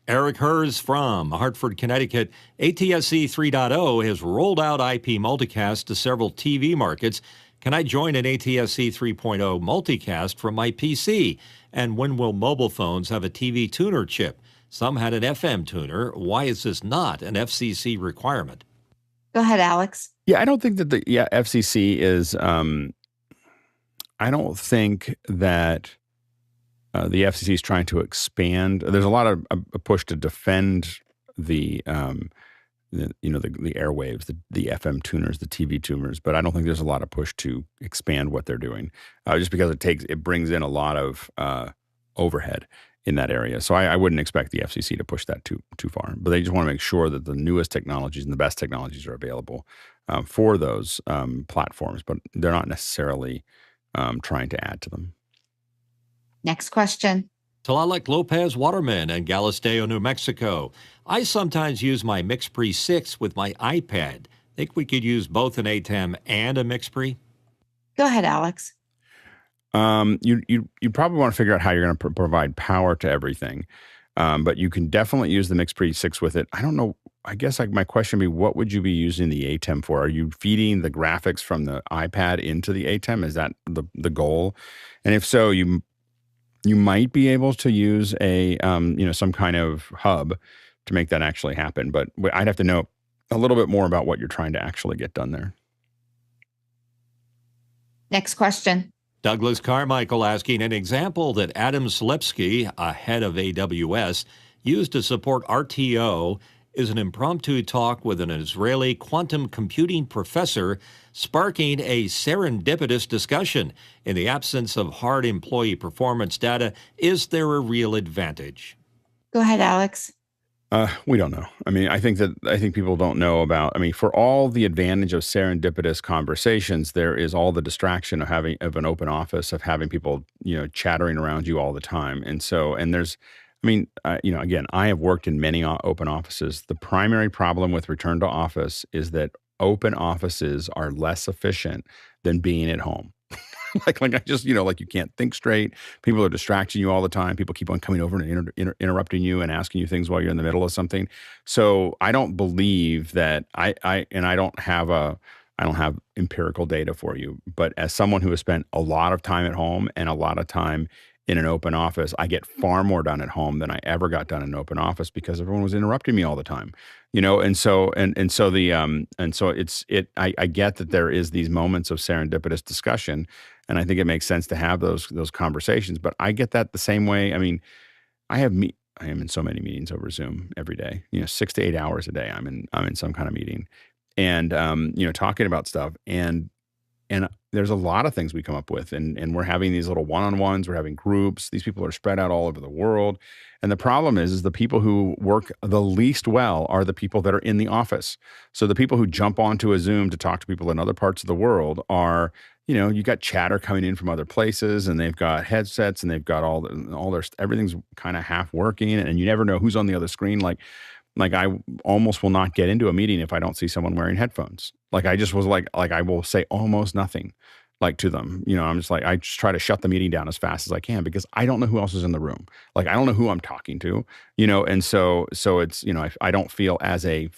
Eric Hers from Hartford, Connecticut. ATSC 3.0 has rolled out IP multicast to several TV markets. Can I join an ATSC 3.0 multicast from my PC? And when will mobile phones have a TV tuner chip? Some had an FM tuner. Why is this not an FCC requirement? Go ahead, Alex. Yeah, I don't think that the FCC is. I don't think that the FCC is trying to expand. There's a lot of a push to defend the airwaves, the FM tuners, the TV tuners, but I don't think there's a lot of push to expand what they're doing, just because it brings in a lot of overhead in that area. So I wouldn't expect the FCC to push that too far, but they just want to make sure that the newest technologies and the best technologies are available for those platforms, but they're not necessarily trying to add to them. Next question. Tlaloc Lopez Waterman in Galisteo, New Mexico. I sometimes use my MixPre 6 with my iPad. Think we could use both an ATEM and a MixPre? Go ahead, Alex. You probably want to figure out how you're going to provide power to everything. But you can definitely use the MixPre 6 with it. I don't know. I guess my question would be, what would you be using the ATEM for? Are you feeding the graphics from the iPad into the ATEM? Is that the goal? And if so, you might be able to use a some kind of hub to make that actually happen. But I'd have to know a little bit more about what you're trying to actually get done there. Next question. Douglas Carmichael asking, an example that Adam Slepsky, a head of AWS, used to support RTO is an impromptu talk with an Israeli quantum computing professor, sparking a serendipitous discussion. In the absence of hard employee performance data, is there a real advantage? Go ahead, Alex. We don't know. I mean, I think people don't know about. I mean, for all the advantage of serendipitous conversations, there is all the distraction of an open office, of having people chattering around you all the time, and there's. I mean, again, I have worked in many open offices. The primary problem with return to office is that open offices are less efficient than being at home. like I just, like you can't think straight. People are distracting you all the time. People keep on coming over and interrupting you and asking you things while you're in the middle of something. So I don't believe that I don't have empirical data for you. But as someone who has spent a lot of time at home and a lot of time in an open office, I get far more done at home than I ever got done in an open office because everyone was interrupting me all the time, and so I get that there is these moments of serendipitous discussion, and I think it makes sense to have those conversations. But I get that the same way. I mean, I am in so many meetings over Zoom every day. 6 to 8 hours a day. I'm in some kind of meeting, and talking about stuff. And And there's a lot of things we come up with, and we're having these little one-on-ones, we're having groups. These people are spread out all over the world. And the problem is the people who work the least well are the people that are in the office. So the people who jump onto a Zoom to talk to people in other parts of the world are, you got chatter coming in from other places, and they've got headsets, and they've got all their, everything's kind of half working, and you never know who's on the other screen. Like I almost will not get into a meeting if I don't see someone wearing headphones. Like I just was like I will say almost nothing like to them. I'm just like, I just try to shut the meeting down as fast as I can because I don't know who else is in the room. Like I don't know who I'm talking to, and so it's, I don't feel as a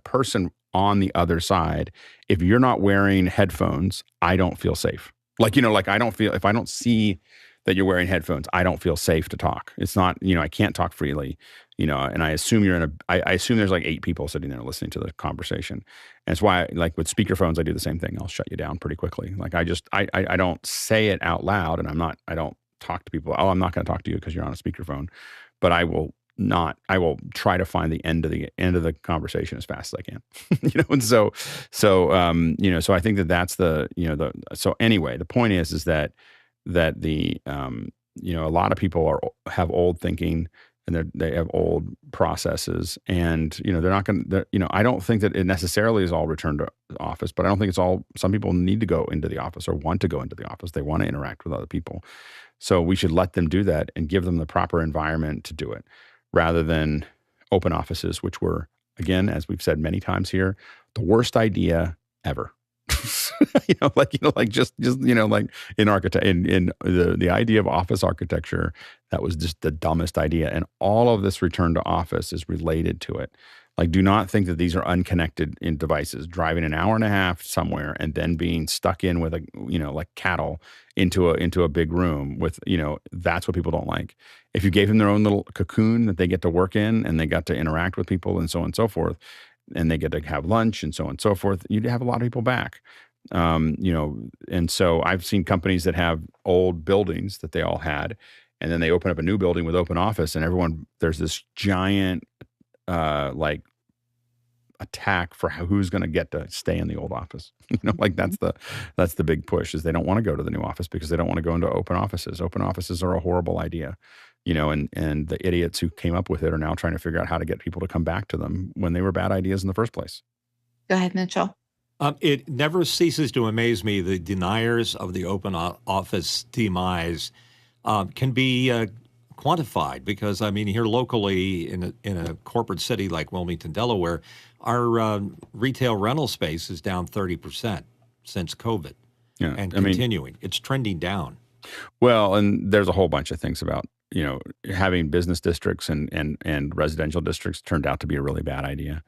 person on the other side, if you're not wearing headphones, I don't feel safe. Like, I don't feel, if I don't see that you're wearing headphones, I don't feel safe to talk. It's not, I can't talk freely, and I assume I assume there's like 8 people sitting there listening to the conversation. And it's why, like with speakerphones, I do the same thing. I'll shut you down pretty quickly. Like I don't say it out loud, and I don't talk to people. Oh, I'm not going to talk to you because you're on a speakerphone, but I will try to find the end of the conversation as fast as I can, and so I think that's so anyway, the point is that the, a lot of people have old thinking, and they have old processes, and, they're not going to, I don't think that it necessarily is all return to office, but I don't think it's all. Some people need to go into the office or want to go into the office. They want to interact with other people. So we should let them do that and give them the proper environment to do it, rather than open offices, which were, again, as we've said many times here, the worst idea ever. Like in the idea of office architecture, that was just the dumbest idea. And all of this return to office is related to it. Like, do not think that these are unconnected in devices, driving an hour and a half somewhere and then being stuck in with like cattle into a big room with, that's what people don't like. If you gave them their own little cocoon that they get to work in, and they got to interact with people and so on and so forth, and they get to have lunch and so on and so forth, you'd have a lot of people back. And so I've seen companies that have old buildings that they all had, and then they open up a new building with open office, and there's this giant, like attack for who's going to get to stay in the old office. Like that's the big push, is they don't want to go to the new office because they don't want to go into open offices. Open offices are a horrible idea, and the idiots who came up with it are now trying to figure out how to get people to come back to them when they were bad ideas in the first place. Go ahead, Mitchell. It never ceases to amaze me, the deniers of the open office demise can be quantified, because here locally in a corporate city like Wilmington, Delaware, our retail rental space is down 30% since COVID, and continuing. It's trending down. Well, and there's a whole bunch of things about having business districts and residential districts turned out to be a really bad idea.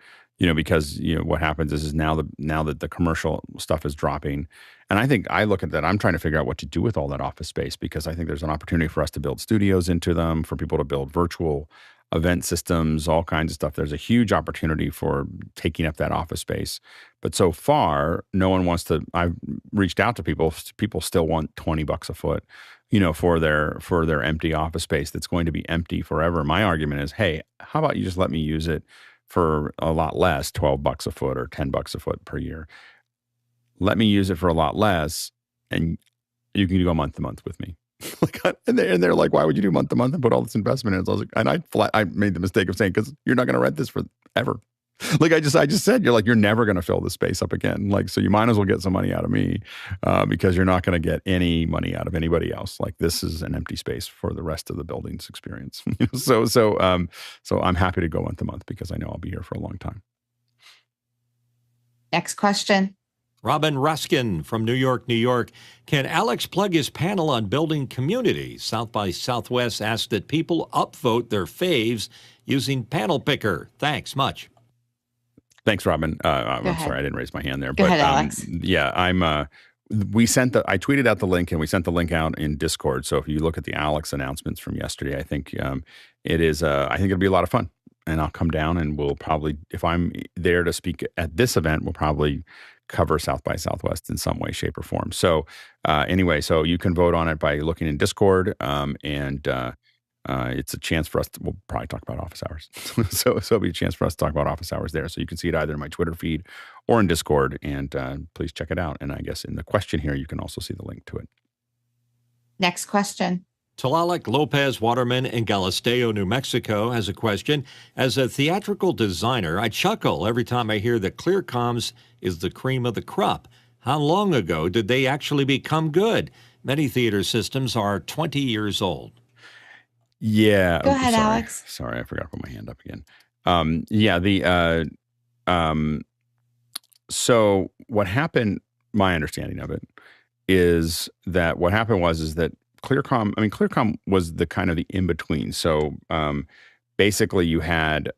Because what happens is now that the commercial stuff is dropping, and I look at that, I'm trying to figure out what to do with all that office space, because I think there's an opportunity for us to build studios into them, for people to build virtual event systems, all kinds of stuff. There's a huge opportunity for taking up that office space, but so far, no one wants to. I've reached out to people. People still want $20 a foot, for their empty office space that's going to be empty forever. My argument is, hey, how about you just let me use it for a lot less, $12 a foot or $10 a foot per year. Let me use it for a lot less, and you can go month to month with me. And they're like, why would you do month to month and put all this investment in it? So I was like, and I made the mistake of saying, because you're not going to rent this forever. Like I just said, you're never going to fill this space up again. Like, so you might as well get some money out of me, because you're not going to get any money out of anybody else. Like, this is an empty space for the rest of the building's experience. So I'm happy to go month to month because I know I'll be here for a long time. Next question. Robin Ruskin from New York, New York. Can Alex plug his panel on building community? South by Southwest asked that people upvote their faves using Panel Picker. Thanks much. Thanks, Robin. I'm sorry, I didn't raise my hand there. Go ahead, Alex. Yeah, I tweeted out the link, and we sent the link out in Discord. So if you look at the Alex announcements from yesterday, I think it is. I think it'll be a lot of fun, and I'll come down, and we'll probably, if I'm there to speak at this event, we'll probably cover South by Southwest in some way, shape, or form. So anyway, so you can vote on it by looking in Discord, and it's a chance for us to, we'll probably talk about office hours. so it'll be a chance for us to talk about office hours there. So you can see it either in my Twitter feed or in Discord, and please check it out. And I guess in the question here, you can also see the link to it. Next question. Tlaloc Lopez Waterman in Galisteo, New Mexico has a question. As a theatrical designer, I chuckle every time I hear that Clearcoms is the cream of the crop. How long ago did they actually become good? Many theater systems are 20 years old. Yeah. Go ahead, sorry. Alex. Sorry, I forgot to put my hand up again. So what happened, my understanding of it, is that what happened was that Clearcom was the kind of the in-between. So basically you had,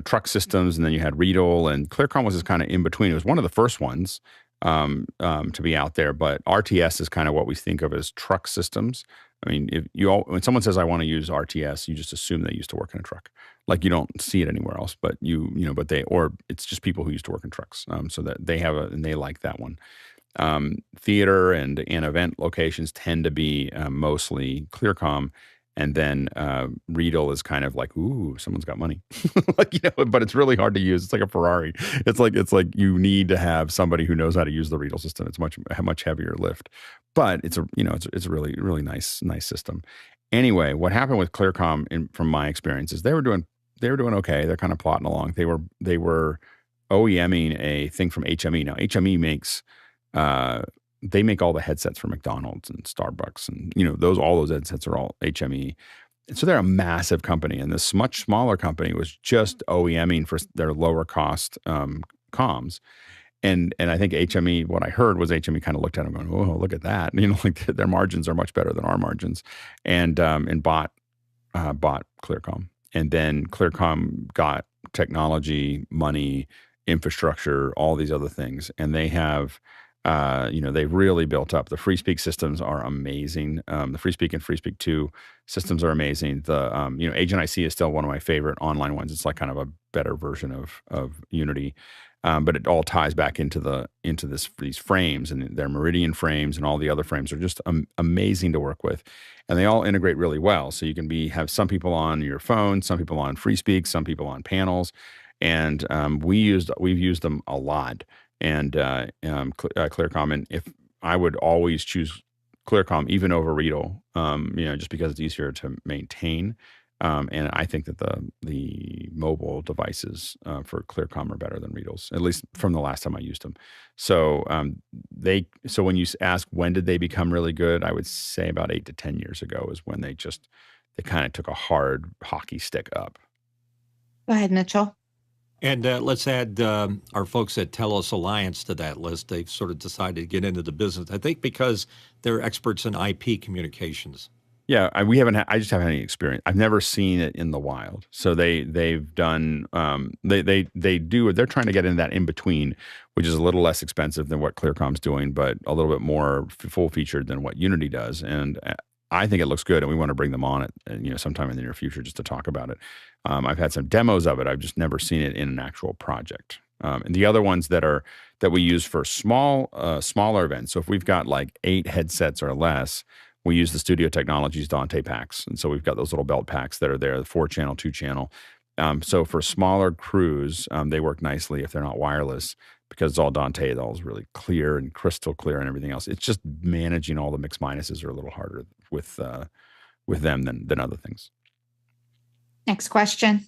truck systems, and then you had Riedel, and Clearcom was this kind of in-between. It was one of the first ones to be out there, but RTS is kind of what we think of as truck systems. I mean, when someone says I want to use RTS, you just assume they used to work in a truck. Like you don't see it anywhere else, but or it's just people who used to work in trucks. So that they have and they like that one. Theater and event locations tend to be mostly Clearcom, and then Riedel is kind of like, ooh, someone's got money, but it's really hard to use. It's like a Ferrari. It's like you need to have somebody who knows how to use the Riedel system. It's much heavier lift, but it's a really, really nice system. Anyway, what happened with Clearcom, from my experience, is they were doing okay. They're kind of plotting along. They were OEMing a thing from HME. Now HME makes they make all the headsets for McDonald's and Starbucks, and all those headsets are all HME. And so they're a massive company, and this much smaller company was just OEMing for their lower cost comms. And I think HME, what I heard was HME kind of looked at them going, oh, look at that. Like their margins are much better than our margins, and bought Clearcom. And then Clearcom got technology, money, infrastructure, all these other things, and they have. They've really built up. The FreeSpeak systems are amazing. The FreeSpeak and FreeSpeak 2 systems are amazing. The Agent IC is still one of my favorite online ones. It's like kind of a better version of Unity, but it all ties back into these frames, and their Meridian frames and all the other frames are just amazing to work with, and they all integrate really well. So you can have some people on your phone, some people on FreeSpeak, some people on panels, and we've used them a lot. And Clearcom, and if I would always choose Clearcom even over Riedel, just because it's easier to maintain, and I think that the mobile devices for Clearcom are better than Riedel's, at least from the last time I used them. So when you ask when did they become really good, I would say about 8 to 10 years ago is when they kind of took a hard hockey stick up. Go ahead, Mitchell. And let's add our folks at Telos Alliance to that list. They've sort of decided to get into the business, I think, because they're experts in IP communications. Yeah, I just haven't had any experience. I've never seen it in the wild. So they've done they're trying to get in that in between, which is a little less expensive than what Clearcom's doing, but a little bit more full featured than what Unity does. And I think it looks good, and we want to bring them on sometime in the near future just to talk about it. I've had some demos of it. I've just never seen it in an actual project. And the other ones that we use for smaller events. So if we've got like 8 headsets or less, we use the Studio Technologies Dante packs. And so we've got those little belt packs that are there, the 4-channel, 2-channel. So for smaller crews, they work nicely if they're not wireless, because it's all Dante. It all is really clear and crystal clear and everything else. It's just managing all the mix minuses are a little harder with them than other things. Next question.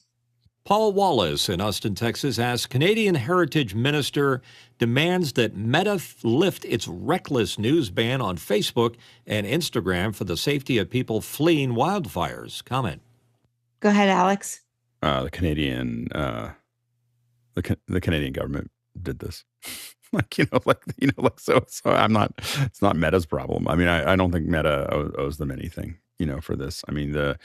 Paul Wallace in Austin, Texas asks, Canadian Heritage Minister demands that Meta lift its reckless news ban on Facebook and Instagram for the safety of people fleeing wildfires. Comment. Go ahead, Alex. The Canadian government did this. So I'm not, it's not Meta's problem. I mean, I don't think Meta owes them anything, for this. I mean,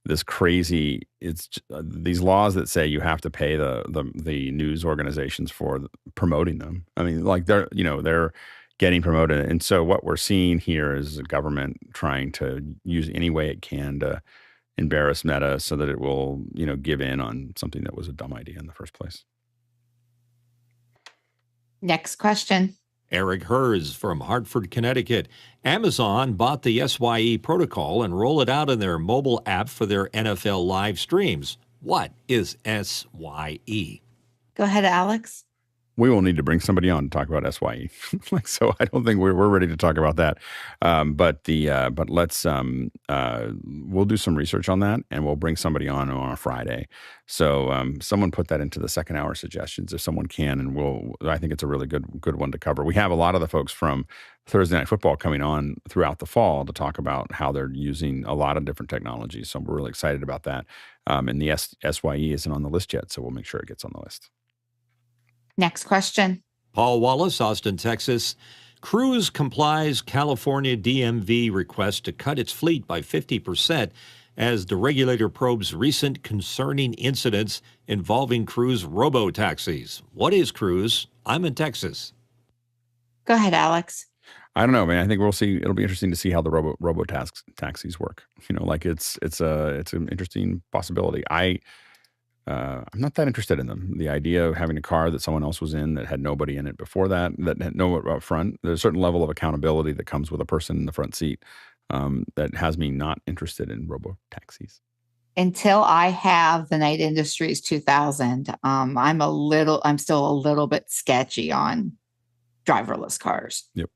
this crazy, these laws that say you have to pay the news organizations for promoting them. I mean, like they're getting promoted. And so what we're seeing here is a government trying to use any way it can to embarrass Meta so that it will, give in on something that was a dumb idea in the first place. Next question. Eric Hers from Hartford, Connecticut. Amazon bought the SYE protocol and rolled it out in their mobile app for their NFL live streams. What is SYE? Go ahead, Alex. We will need to bring somebody on to talk about SYE. So I don't think we're ready to talk about that. But let's we'll do some research on that, and we'll bring somebody on a Friday. So someone put that into the second hour suggestions if someone can, and I think it's a really good one to cover. We have a lot of the folks from Thursday Night Football coming on throughout the fall to talk about how they're using a lot of different technologies. So we're really excited about that. And the SYE isn't on the list yet, so we'll make sure it gets on the list. Next question. Paul Wallace, Austin, Texas. Cruise complies California DMV request to cut its fleet by 50% as the regulator probes recent concerning incidents involving cruise robo-taxis. What is cruise? I'm in Texas. Go ahead, Alex. I don't know, man. I think we'll see. It'll be interesting to see how the robo taxis work. It's an interesting possibility. I'm not that interested in them. The idea of having a car that someone else was in that had nobody in it before that had no up front. There's a certain level of accountability that comes with a person in the front seat that has me not interested in robo taxis. Until I have the Night Industries 2000, I'm still a little bit sketchy on driverless cars. Yep.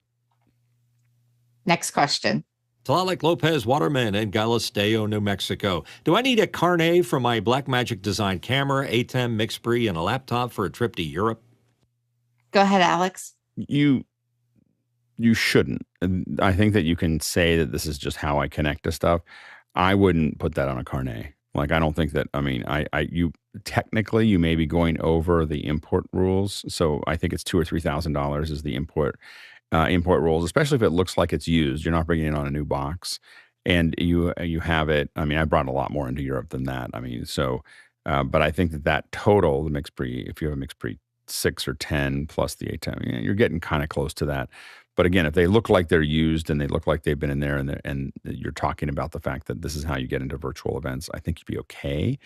Next question. Tlaloc Lopez Waterman in Galisteo, New Mexico. Do I need a carnet for my Blackmagic design camera, ATEM, Mixpre, and a laptop for a trip to Europe? Go ahead, Alex. You shouldn't. I think that you can say that this is just how I connect to stuff. I wouldn't put that on a carnet. Like, I don't think that, you technically you may be going over the import rules. So I think it's $2,000 or $3,000 is the import rules, especially if it looks like it's used. You're not bringing it on a new box, and you have it. I brought a lot more into Europe than that. But I think that total, the Mixpre, if you have a Mixpre 6 or 10 plus the ATEM, you're getting kind of close to that. But again, if they look like they're used and they look like they've been in there, and you're talking about the fact that this is how you get into virtual events, I think you'd be okay.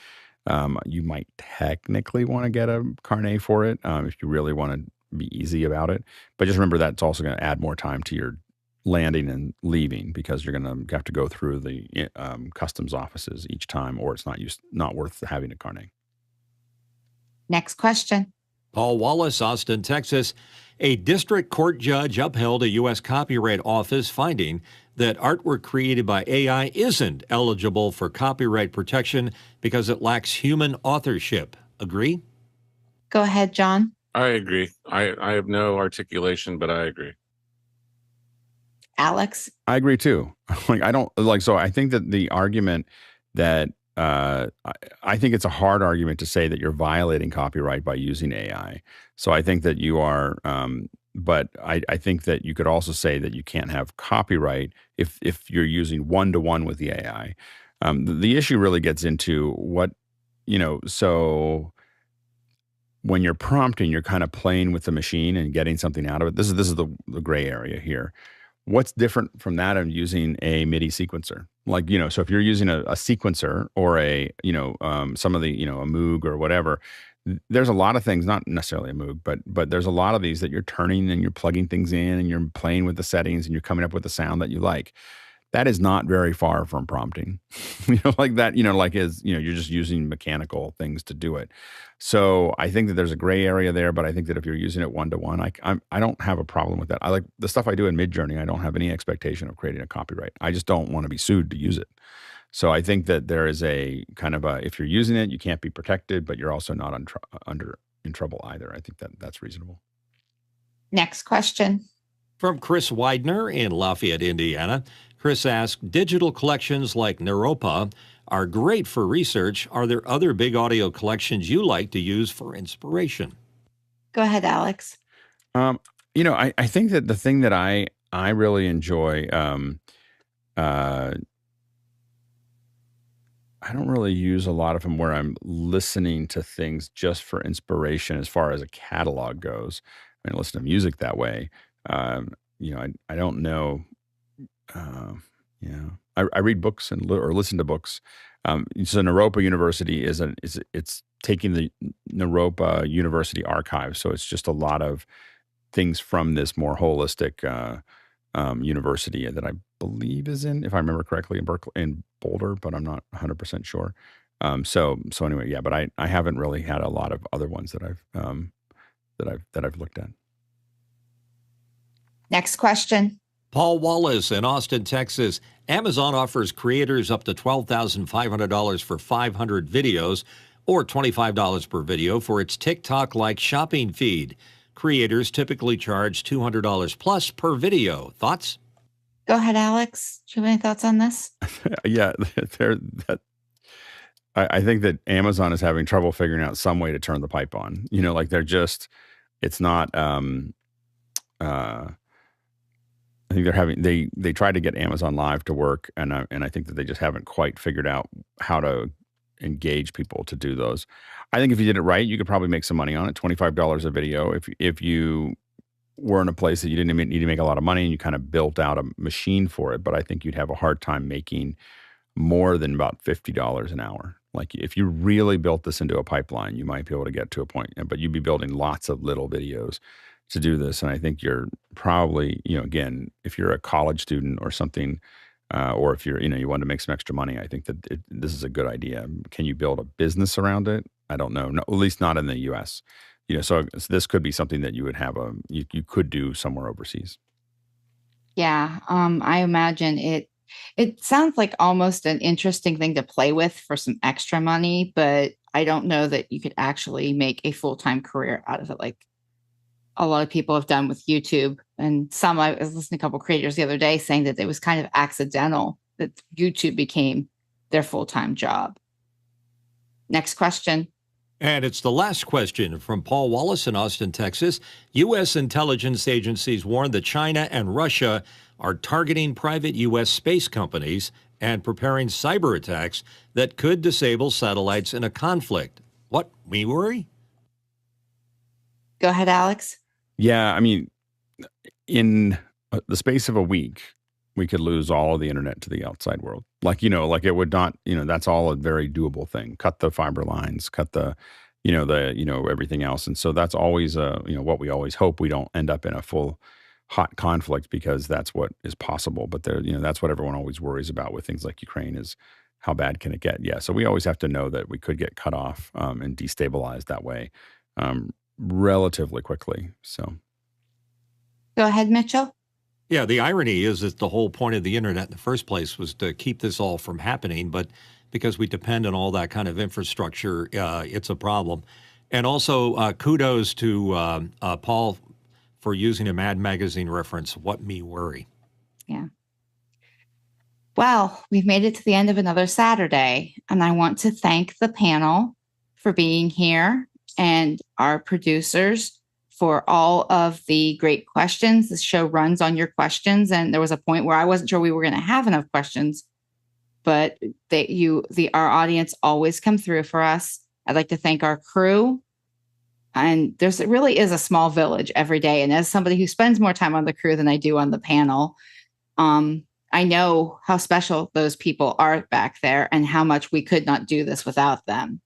You might technically want to get a carnet for it if you really want to be easy about it. But just remember that's also going to add more time to your landing and leaving, because you're going to have to go through the customs offices each time, or it's not worth having a carnet. Next question. Paul Wallace, Austin, Texas. A district court judge upheld a U.S. Copyright Office finding that artwork created by AI isn't eligible for copyright protection because it lacks human authorship. Agree? Go ahead, John. I agree. I have no articulation, but I agree. Alex? I agree too. So I think that the argument that I think it's a hard argument to say that you're violating copyright by using AI. So I think that you are, but I think that you could also say that you can't have copyright if you're using one-to-one with the AI. The issue really gets into what, so when you're prompting, you're kind of playing with the machine and getting something out of it. This is the gray area here. What's different from that of using a MIDI sequencer? So if you're using a sequencer or some of the, a Moog or whatever, there's a lot of things, not necessarily a Moog, but there's a lot of these that you're turning and you're plugging things in and you're playing with the settings and you're coming up with a sound that you like. That is not very far from prompting, you're just using mechanical things to do it. So I think that there's a gray area there, but I think that if you're using it one-to-one, I don't have a problem with that. I like the stuff I do in Midjourney. I don't have any expectation of creating a copyright. I just don't want to be sued to use it. So I think that there is a kind of if you're using it, you can't be protected, but you're also not in trouble either. I think that's reasonable. Next question. From Chris Widener in Lafayette, Indiana. Chris asked, digital collections like Naropa are great for research. Are there other big audio collections you like to use for inspiration? Go ahead, Alex. I think that the thing that I really enjoy, I don't really use a lot of them where I'm listening to things just for inspiration as far as a catalog goes. I listen to music that way. I don't know. I read books or listen to books. So Naropa University it's taking the Naropa University archive. So it's just a lot of things from this more holistic university that I believe is in, if I remember correctly, in Boulder, but I'm not 100% sure. So anyway, yeah, but I haven't really had a lot of other ones that I've looked at. Next question. Paul Wallace in Austin, Texas. Amazon offers creators up to $12,500 for 500 videos or $25 per video for its TikTok-like shopping feed. Creators typically charge $200 plus per video. Thoughts? Go ahead, Alex. Do you have any thoughts on this? Yeah, I think that Amazon is having trouble figuring out some way to turn the pipe on. Like it's not. I think they tried to get Amazon Live to work, and I think that they just haven't quite figured out how to engage people to do those. I think if you did it right, you could probably make some money on it. $25 a video. If you were in a place that you didn't need to make a lot of money and you kind of built out a machine for it, but I think you'd have a hard time making more than about $50 an hour. Like if you really built this into a pipeline, you might be able to get to a point, but you'd be building lots of little videos to do this. And I think you're probably, again, if you're a college student or something, or if you're, you want to make some extra money, I think that this is a good idea. Can you build a business around it? I don't know. No, at least not in the U.S. So this could be something that you would have you could do somewhere overseas. Yeah, I imagine it sounds like almost an interesting thing to play with for some extra money, but I don't know that you could actually make a full-time career out of it like a lot of people have done with YouTube. And I was listening to a couple of creators the other day saying that it was kind of accidental that YouTube became their full-time job. Next question. And it's the last question from Paul Wallace in Austin, Texas. U.S. intelligence agencies warn that China and Russia are targeting private U.S. space companies and preparing cyber attacks that could disable satellites in a conflict. What, we worry? Go ahead, Alex. Yeah, I mean, in the space of a week, we could lose all of the internet to the outside world. Like it would not, that's all a very doable thing. Cut the fiber lines, cut the, everything else. And so that's always, what we always hope we don't end up in a full hot conflict, because that's what is possible. But that's what everyone always worries about with things like Ukraine is how bad can it get? Yeah. So we always have to know that we could get cut off and destabilized that way. Relatively quickly. So go ahead, Mitchell. Yeah, the irony is that the whole point of the internet in the first place was to keep this all from happening, but because we depend on all that kind of infrastructure, it's a problem. And also kudos to Paul for using a Mad Magazine reference, what me worry. Yeah. Well, we've made it to the end of another Saturday, and I want to thank the panel for being here and our producers for all of the great questions. This show runs on your questions, and there was a point where I wasn't sure we were going to have enough questions, but our audience always come through for us. I'd like to thank our crew, and it really is a small village every day. And as somebody who spends more time on the crew than I do on the panel, I know how special those people are back there and how much we could not do this without them.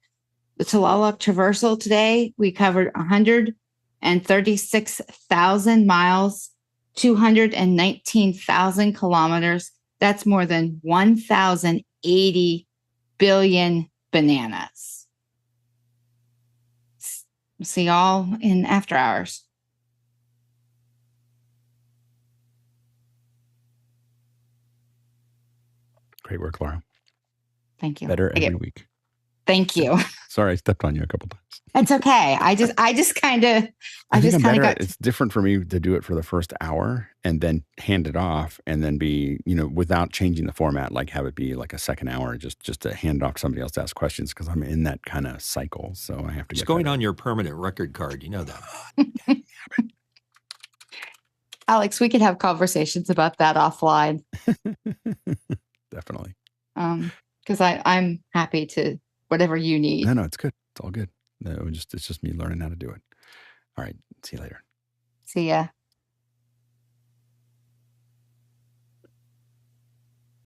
The Tulalog Traversal today, we covered 136,000 miles, 219,000 kilometers. That's more than 1,080 billion bananas. See y'all in after hours. Great work, Laura. Thank you. Better every week. Thank you. Sorry, I stepped on you a couple times. It's okay. I just kind of got. It's different for me to do it for the first hour and then hand it off, and then be, without changing the format, like have it be like a second hour, just to hand off to somebody else to ask questions, because I'm in that kind of cycle. So I have to. It's going on your permanent record card. You know that. Alex, we could have conversations about that offline. Definitely. Because I'm happy to whatever you need. No, it's good. It's all good. No, it's just me learning how to do it. All right. See you later. See ya.